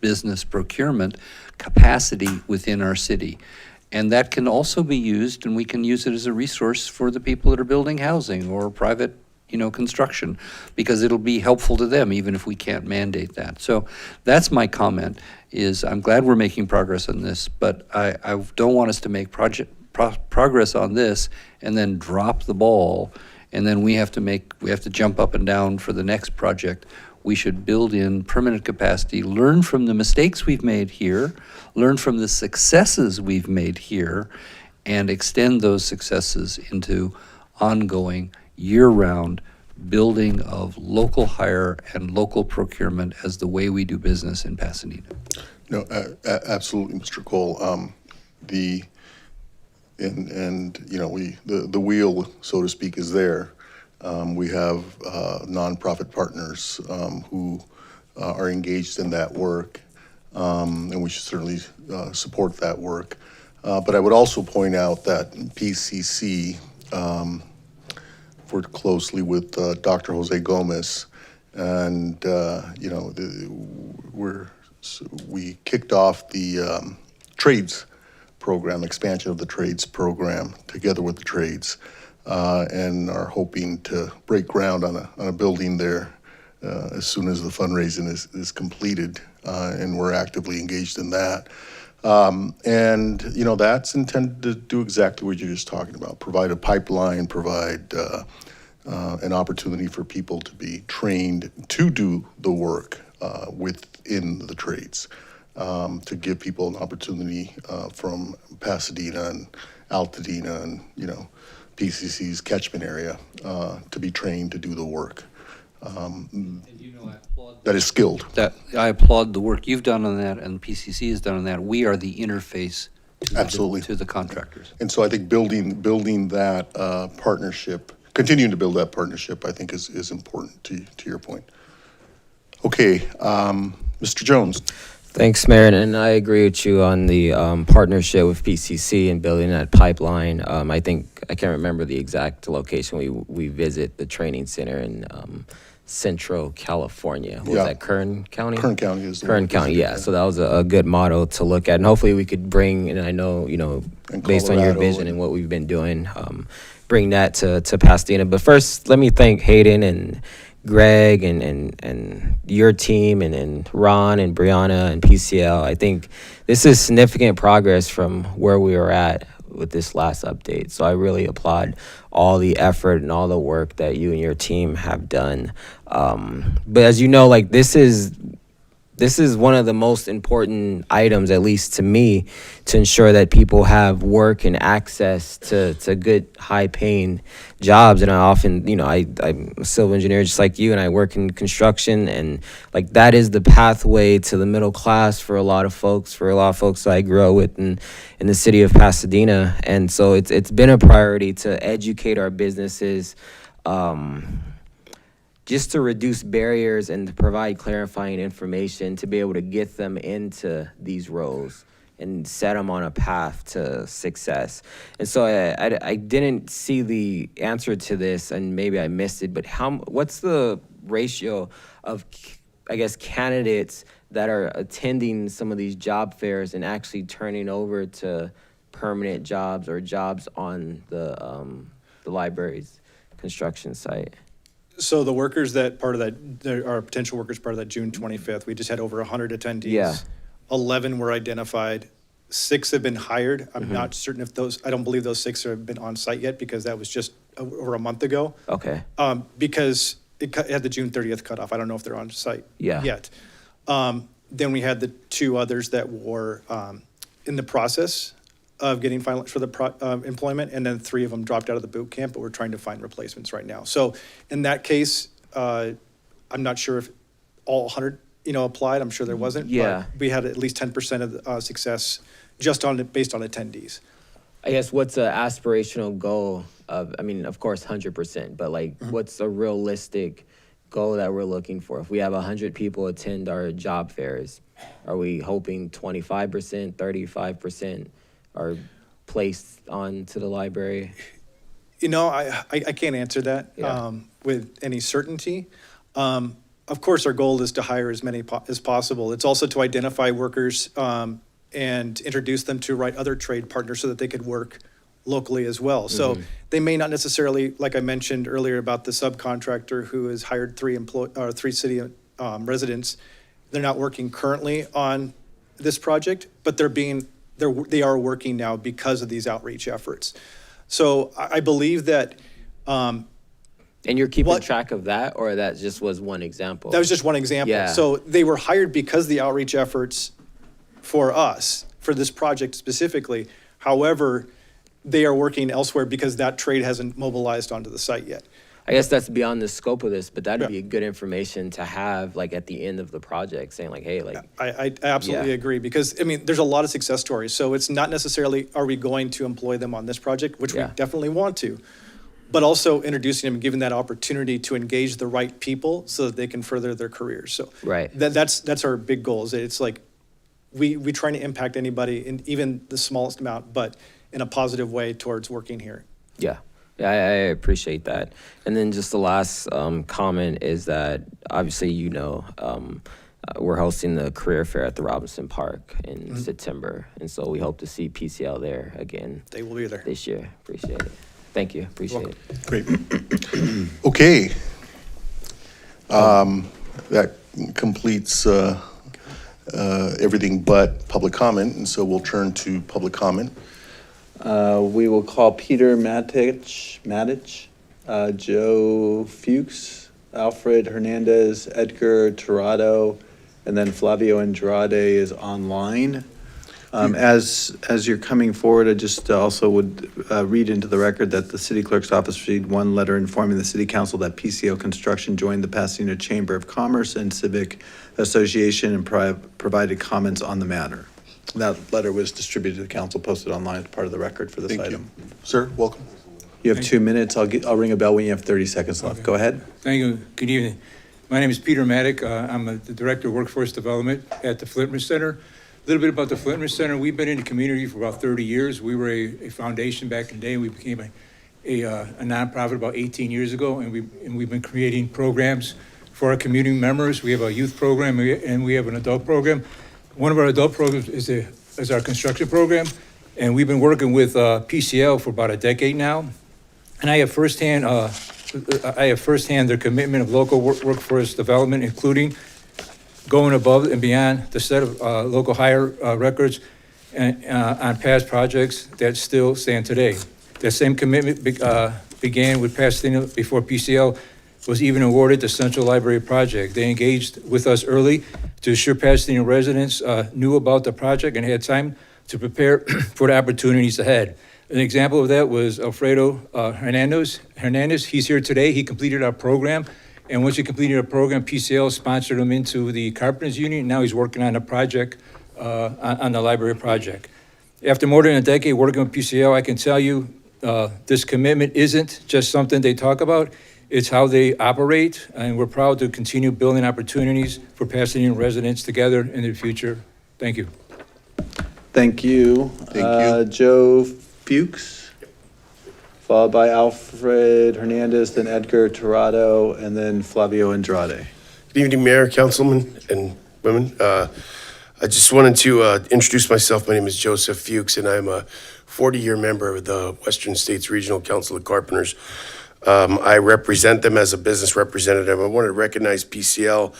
business procurement capacity within our city. And that can also be used, and we can use it as a resource for the people that are building housing or private, construction, because it'll be helpful to them, even if we can't mandate that. So that's my comment, is I'm glad we're making progress on this, but I don't want us to make progress on this and then drop the ball, and then we have to jump up and down for the next project. We should build in permanent capacity, learn from the mistakes we've made here, learn from the successes we've made here, and extend those successes into ongoing, year-round building of local hire and local procurement as the way we do business in Pasadena. No, absolutely, Mr. Cole. The wheel, so to speak, is there. We have nonprofit partners who are engaged in that work, and we should certainly support that work. But I would also point out that PCC worked closely with Dr. Jose Gomez, and we kicked off the trades program, expansion of the trades program, together with the trades, and are hoping to break ground on a building there as soon as the fundraising is completed, and we're actively engaged in that. That's intended to do exactly what you're just talking about, provide a pipeline, provide an opportunity for people to be trained to do the work within the trades, to give people an opportunity from Pasadena and Altadena and, PCC's catchment area to be trained to do the work. That is skilled. That I applaud the work you've done on that and PCC has done on that. We are the interface to the contractors. And so I think building that partnership, continuing to build that partnership, I think is important to your point. Okay, Mr. Jones. Thanks, Mayor, and I agree with you on the partnership with PCC and building that pipeline. I can't remember the exact location. We visit the training center in Central California. What was that, Kern County? Kern County is the Kern one County, visited, yeah. So that was a good model to look at, and hopefully we could bring, and I know, based on your vision and what we've been doing, bring that to Pasadena. But first, let me thank Hayden and Greg and your team and Ron and Brianna and PCL. I think this is significant progress from where we were at with this last update. So I really applaud all the effort and all the work that you and your team have done. But as you know, this is one of the most important items, at least to me, to ensure that people have work and access to good, high-paying jobs. And I often, I'm a civil engineer just like you, and I work in construction, and that is the pathway to the middle class for a lot of folks that I grew up with in the city of Pasadena. And so it's been a priority to educate our businesses, just to reduce barriers and to provide clarifying information to be able to get them into these roles and set them on a path to success. And so I didn't see the answer to this, and maybe I missed it, but what's the ratio of, candidates that are attending some of these job fairs and actually turning over to permanent jobs or jobs on the library's construction site? So the workers there are potential workers part of that June 25th, we just had over 100 attendees. Yeah. 11 were identified. 6 have been hired. I'm not certain if I don't believe those 6 have been on site yet, because that was just over a month ago. Okay. Because it had the June 30th cutoff. I don't know if they're on site yet. Then we had the 2 others that were in the process of getting finalized for the employment, and then 3 of them dropped out of the boot camp, but we're trying to find replacements right now. So in that case, I'm not sure if all 100, applied. I'm sure there wasn't. Yeah. But we had at least 10% of the, success just based on attendees. I guess what's an aspirational goal of course 100%, but what's a realistic goal that we're looking for? If we have 100 people attend our job fairs, are we hoping 25%, 35% are placed onto the library? I can't answer that with any certainty. Of course, our goal is to hire as many as possible. It's also to identify workers and introduce them to other trade partners so that they could work locally as well. So they may not necessarily, like I mentioned earlier about the subcontractor who has hired three city residents, they're not working currently on this project, but they are working now because of these outreach efforts. So I believe that And you're keeping track of that, or that just was one example? that was just one example. Yeah. So they were hired because of the outreach efforts for us, for this project specifically. However, they are working elsewhere because that trade hasn't mobilized onto the site yet. I guess that's beyond the scope of this, but that'd be good information to have, like, at the end of the project, saying like, hey, like. I absolutely Yeah. agree, because, I mean, there's a lot of success stories. So it's not necessarily, are we going to employ them on this project, which we definitely want to, but also introducing them and giving that opportunity to engage the right people so that they can further their careers. So Right. that's our big goal. Is it's like we try to impact anybody in even the smallest amount, but in a positive way towards working here. Yeah. Yeah, I appreciate that. And then just the last comment is that obviously, we're hosting the career fair at the Robinson Park in September. And so we hope to see PCL there again. They will be there this year. Appreciate it. Thank you. Appreciate it. Great. Okay. That completes everything but public comment, and so we'll turn to public comment. We will call Peter Matich, Joe Fuchs, Alfred Hernandez, Edgar Torado, and then Flavio Andrade is online. As you're coming forward, I just also would read into the record that the city clerk's office received one letter informing the city council that PCO Construction joined the Pasadena Chamber of Commerce and Civic Association and provided comments on the matter. That letter was distributed to the council, posted online as part of the record for this item. Sir, welcome. You have 2 minutes. I'll ring a bell when you have 30 seconds left. Go ahead. Thank you. Good evening. My name is Peter Maddock. I'm the Director of Workforce Development at the Flintman Center. A little bit about the Flintman Center. We've been in the community for about 30 years. We were a foundation back in the day. We became a nonprofit about 18 years ago, and we've been creating programs for our community members. We have a youth program and we have an adult program. One of our adult programs is our construction program, and we've been working with PCL for about a decade now. And I have firsthand their commitment of local workforce development, including going above and beyond the set of local hire records and, on past projects that still stand today. That same commitment began with Pasadena before PCL was even awarded the Central Library project. They engaged with us early to ensure Pasadena residents knew about the project and had time to prepare for the opportunities ahead. An example of that was Alfredo Hernandez. He's here today. He completed our program. And once he completed our program, PCL sponsored him into the Carpenters Union. Now he's working on a project, on the library project. After more than a decade working with PCL, I can tell you this commitment isn't just something they talk about. It's how they operate, and we're proud to continue building opportunities for Pasadena residents together in the future. Thank you. Thank you. Joe Fuchs, followed by Alfred Hernandez, then Edgar Torado, and then Flavio Andrade. Good evening, Mayor, Councilman, and women. I just wanted to introduce myself. My name is Joseph Fuchs, and I'm a 40-year member of the Western States Regional Council of Carpenters. I represent them as a business representative. I want to recognize PCL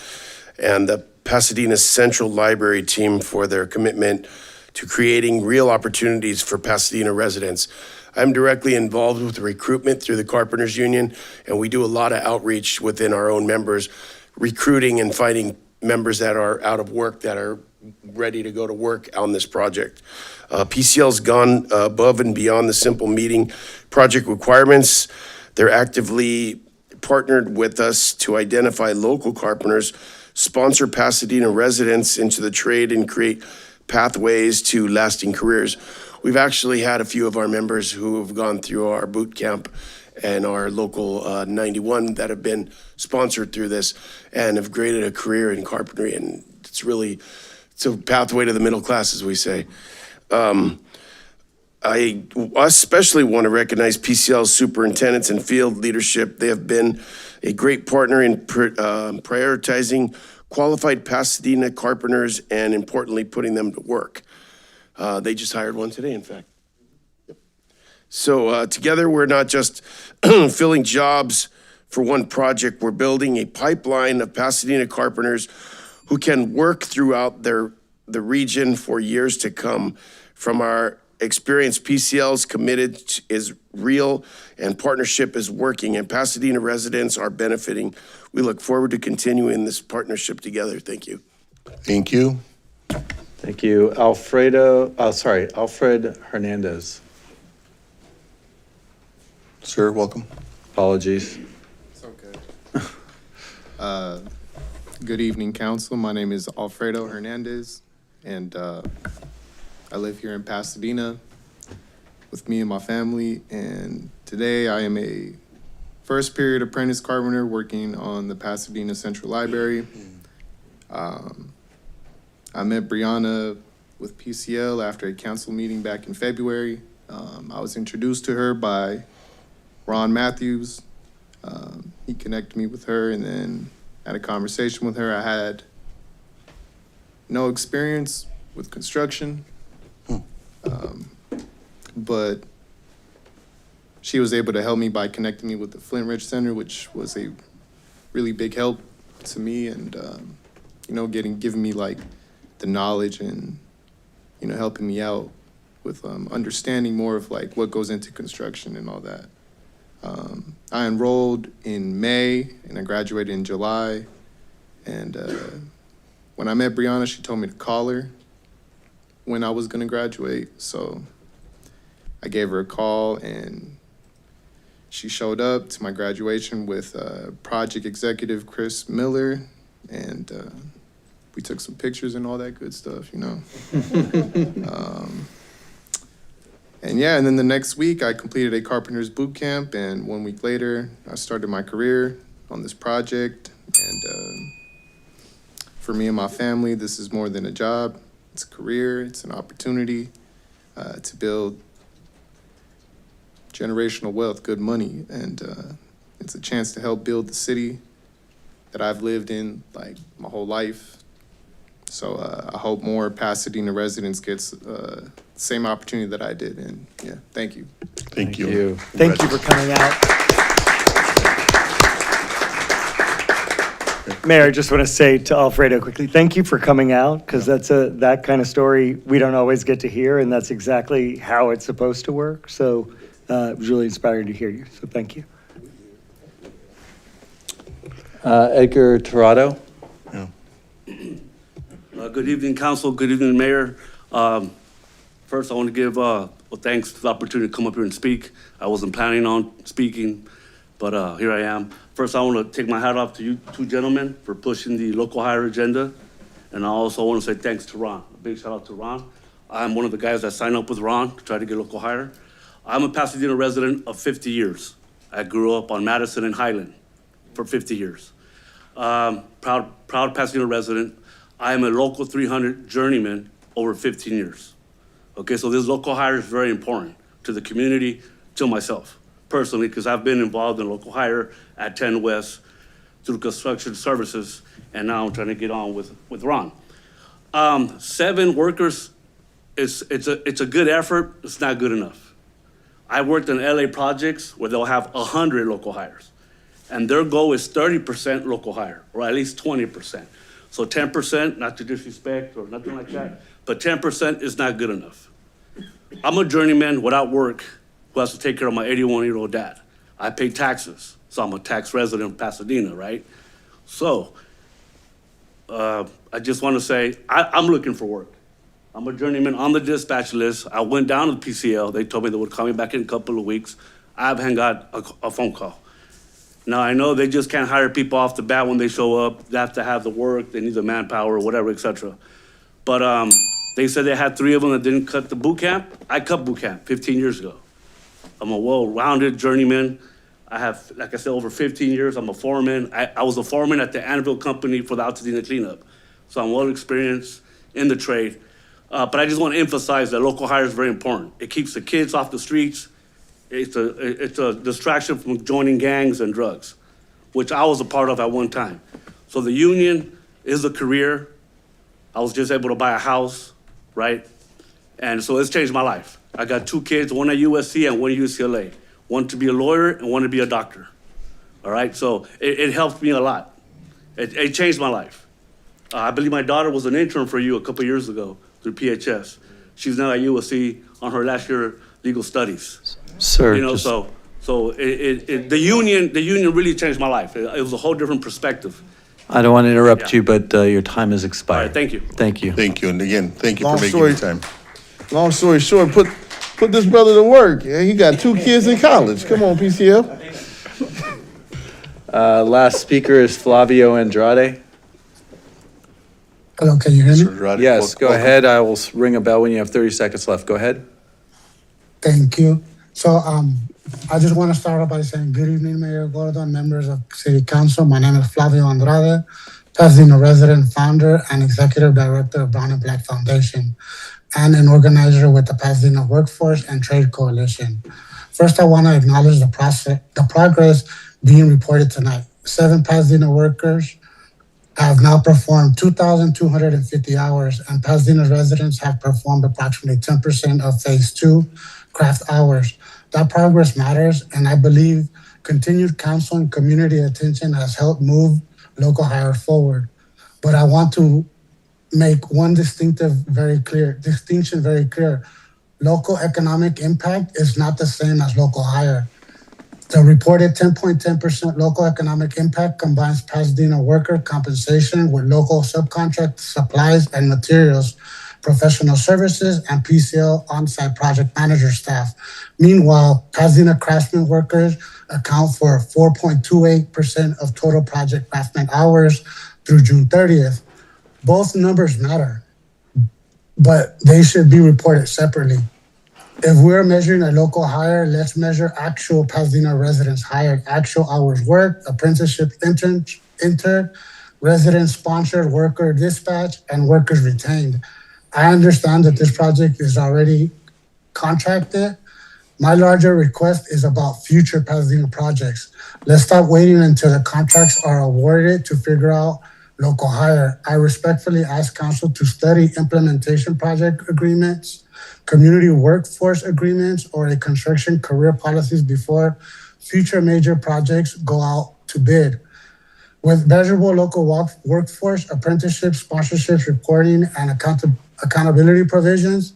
and the Pasadena Central Library team for their commitment to creating real opportunities for Pasadena residents. I'm directly involved with the recruitment through the Carpenters Union, and we do a lot of outreach within our own members, recruiting and finding members that are out of work that are ready to go to work on this project. PCL's gone above and beyond the simple meeting project requirements. They're actively partnered with us to identify local carpenters, sponsor Pasadena residents into the trade, and create pathways to lasting careers. We've actually had a few of our members who have gone through our boot camp and our local 91 that have been sponsored through this and have created a career in carpentry. And it's a pathway to the middle class, as we say. I especially want to recognize PCL's superintendents and field leadership. They have been a great partner in prioritizing qualified Pasadena carpenters and, importantly, putting them to work. They just hired one today, in fact. Yep. So together, we're not just filling jobs for one project, we're building a pipeline of Pasadena carpenters who can work throughout the region for years to come. From our experience, PCL's committed is real and partnership is working, and Pasadena residents are benefiting. We look forward to continuing this partnership together. Thank you. Thank you. Thank you. Alfred Hernandez. Sir, welcome. Apologies. It's okay. Good evening, council. My name is Alfredo Hernandez, and I live here in Pasadena with me and my family. And today I am a first period apprentice carpenter working on the Pasadena Central Library. I met Brianna with PCL after a council meeting back in February. I was introduced to her by Ron Matthews. He connected me with her and then had a conversation with her. I had no experience with construction, but she was able to help me by connecting me with the Flint Ridge Center, which was a really big help to me, and giving me like the knowledge and helping me out with understanding more of like what goes into construction and all that. I enrolled in May and I graduated in July. And when I met Brianna, she told me to call her when I was gonna graduate. So I gave her a call and she showed up to my graduation with project executive Chris Miller, and we took some pictures and all that good stuff, And then the next week I completed a carpenter's boot camp, and 1 week later I started my career on this project. And for me and my family, this is more than a job. It's a career, it's an opportunity to build generational wealth, good money, and it's a chance to help build the city that I've lived in like my whole life. So I hope more Pasadena residents gets same opportunity that I did. And yeah, thank you. Thank you. Thank you for coming out. Mayor, I just want to say to Alfredo quickly, thank you for coming out, because that kind of story we don't always get to hear, and that's exactly how it's supposed to work. So it was really inspiring to hear you. So thank you. Edgar Torado. Good evening, council. Good evening, mayor. First, I want to give thanks for the opportunity to come up here and speak. I wasn't planning on speaking, but here I am. First, I want to take my hat off to you two gentlemen for pushing the local hire agenda. And I also want to say thanks to Ron. A big shout out to Ron. I'm one of the guys that signed up with Ron to try to get local hire. I'm a Pasadena resident of 50 years. I grew up on Madison and Highland for 50 years. Proud Pasadena resident. I am a local 300 journeyman over 15 years. Okay, so this local hire is very important to the community, to myself personally, because I've been involved in local hire at 10 West through construction services, and now I'm trying to get on with Ron. 7 workers, it's a good effort, it's not good enough. I worked in LA projects where they'll have 100 local hires, and their goal is 30% local hire, or at least 20%. So 10%, not to disrespect or nothing like that, but 10% is not good enough. I'm a journeyman without work who has to take care of my 81-year-old dad. I pay taxes, so I'm a tax resident of Pasadena, right? So I just want to say, I'm looking for work. I'm a journeyman on the dispatch list. I went down to the PCL. They told me they would call me back in a couple of weeks. I haven't got a phone call. Now, I know they just can't hire people off the bat when they show up. They have to have the work, they need the manpower, whatever, et cetera. But they said they had 3 of them that didn't cut the boot camp. I cut boot camp 15 years ago. I'm a well-rounded journeyman. I have, like I said, over 15 years. I'm a foreman. I was a foreman at the Anvil Company for the Pasadena cleanup. So I'm well experienced in the trade. But I just want to emphasize that local hire is very important. It keeps the kids off the streets. It's a distraction from joining gangs and drugs, which I was a part of at one time. So the union is a career. I was just able to buy a house, right? And so it's changed my life. I got 2 kids, one at USC and one at UCLA. One to be a lawyer and one to be a doctor. All right, so it helped me a lot. It changed my life. I believe my daughter was an intern for you a couple years ago through PHS. She's now at USC on her last year legal studies. Sir, You know, just- so the union really changed my life. It was a whole different perspective. I don't want to interrupt Yeah. you, but your time has expired. All right, thank you. Thank you. Thank you, and again, thank you for Long making story- the time. Long story short, put this brother to work. Yeah, he got 2 kids in college. Come on, PCL. Last speaker is Flavio Andrade. Hello, can you hear me? Mr. Andrade, Yes, go welcome. ahead. I will ring a bell when you have 30 seconds left. Go ahead. Thank you. So, I just want to start off by saying good evening, Mayor Gordo, members of City Council. My name is Flavio Andrade, Pasadena resident, founder, and executive director of Brown and Black Foundation, and an organizer with the Pasadena Workforce and Trade Coalition. First, I want to acknowledge the progress being reported tonight. 7 Pasadena workers have now performed 2,250 hours, and Pasadena residents have performed approximately 10% of Phase 2 craft hours. That progress matters, and I believe continued council and community attention has helped move local hire forward. But I want to make one distinction very clear. Local economic impact is not the same as local hire. The reported 10.10% local economic impact combines Pasadena worker compensation with local subcontract supplies and materials, professional services, and PCL on-site project manager staff. Meanwhile, Pasadena craftsman workers account for 4.28% of total project craftsman hours through June 30th. Both numbers matter, but they should be reported separately. If we're measuring a local hire, let's measure actual Pasadena residents hired, actual hours worked, apprenticeship intern, resident sponsored worker dispatch, and workers retained. I understand that this project is already contracted. My larger request is about future Pasadena projects. Let's stop waiting until the contracts are awarded to figure out local hire. I respectfully ask council to study implementation project agreements, community workforce agreements, or a construction career policies before future major projects go out to bid. With measurable local workforce, apprenticeships, sponsorships, reporting, and accountability provisions,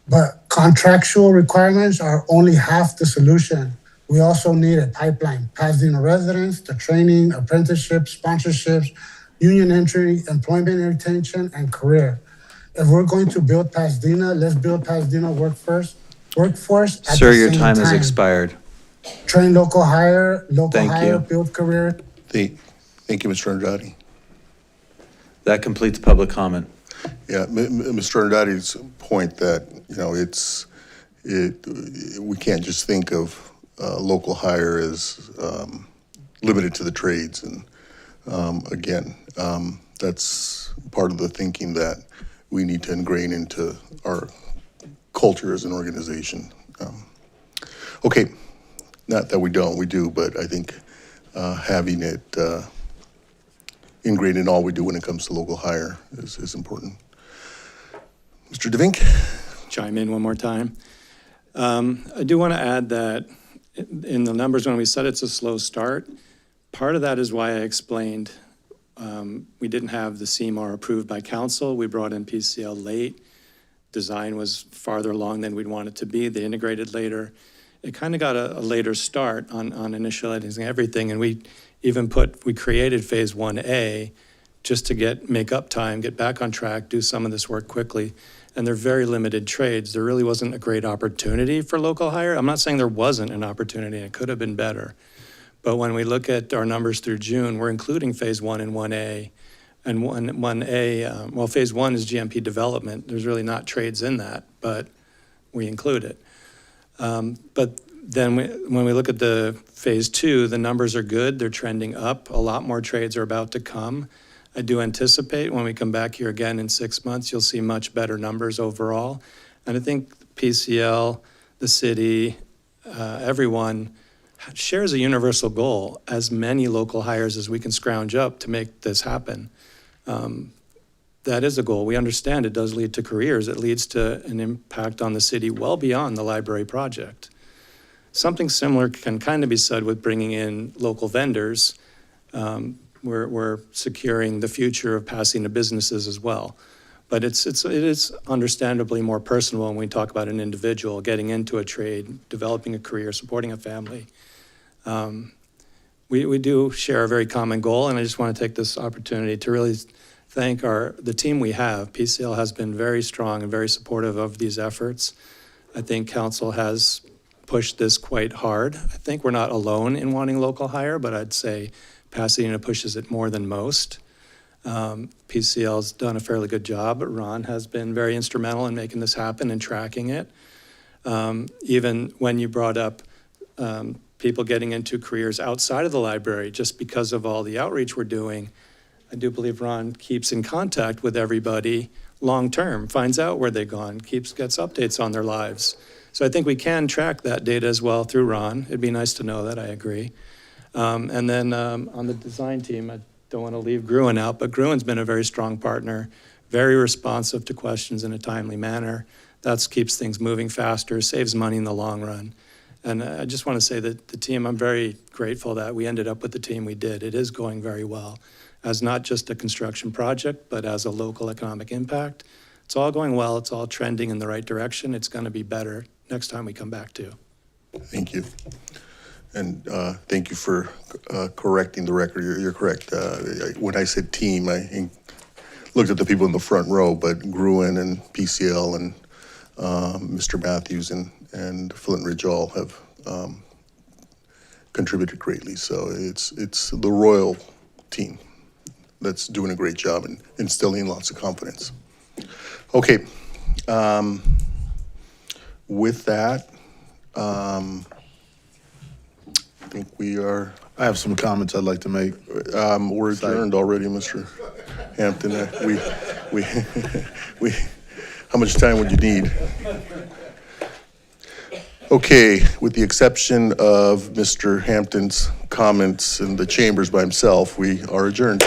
but contractual requirements are only half the solution. We also need a pipeline. Pasadena residents, the training, apprenticeships, sponsorships, union entry, employment retention, and career. If we're going to build Pasadena, let's build Pasadena workforce at Sir, the your same time has expired. Train local hire, Thank you. build career. Thank you, Mr. Andrade. That completes public comment. Yeah, Mr. Andrade's point that, you know, we can't just think of local hire as limited to the trades. And again, that's part of the thinking that we need to ingrain into our culture as an organization. Okay, not that we don't, we do, but I think having it ingrained in all we do when it comes to local hire is important. Mr. DeVink? Chime in one more time. I do want to add that in the numbers, when we said it's a slow start, part of that is why I explained we didn't have the CMAR approved by council. We brought in PCL late. Design was farther along than we'd want it to be. They integrated later. It kind of got a later start on initializing everything, and we created Phase 1A just to make up time, get back on track, do some of this work quickly. And they're very limited trades. There really wasn't a great opportunity for local hire. I'm not saying there wasn't an opportunity. It could have been better. But when we look at our numbers through June, we're including Phase 1 and 1A. And 1A, Phase 1 is GMP development. There's really not trades in that, but we include it. But then when we look at the Phase 2, the numbers are good. They're trending up. A lot more trades are about to come. I do anticipate when we come back here again in 6 months, you'll see much better numbers overall. And I think PCL, the city, everyone shares a universal goal, as many local hires as we can scrounge up to make this happen. that is a goal. We understand it does lead to careers. It leads to an impact on the city well beyond the library project. Something similar can kind of be said with bringing in local vendors. We're securing the future of Pasadena businesses as well. But it is understandably more personal when we talk about an individual getting into a trade, developing a career, supporting a family. We do share a very common goal, and I just want to take this opportunity to really thank the team we have. PCL has been very strong and very supportive of these efforts. I think council has pushed this quite hard. I think we're not alone in wanting local hire, but I'd say Pasadena pushes it more than most. PCL's done a fairly good job, but Ron has been very instrumental in making this happen and tracking it. Even when you brought up people getting into careers outside of the library, just because of all the outreach we're doing, I do believe Ron keeps in contact with everybody long-term, finds out where they've gone, gets updates on their lives. So I think we can track that data as well through Ron. It'd be nice to know that, I agree. And then on the design team, I don't want to leave Gruen out, but Gruen's been a very strong partner, very responsive to questions in a timely manner. That keeps things moving faster, saves money in the long run. And I just want to say that the team, I'm very grateful that we ended up with the team we did. It is going very well as not just a construction project, but as a local economic impact. It's all going well. It's all trending in the right direction. It's going to be better next time we come back too. Thank you. And thank you for correcting the record. You're correct. When I said team, I looked at the people in the front row, but Gruen and PCL and Mr. Matthews and Flint Ridge all have contributed greatly. So it's the royal team that's doing a great job and instilling lots of confidence. Okay. With that, I think we are. I have some comments I'd like to make. We're adjourned already, Mr. Hampton. We. How much time would you need? Okay, with the exception of Mr. Hampton's comments in the chambers by himself, we are adjourned.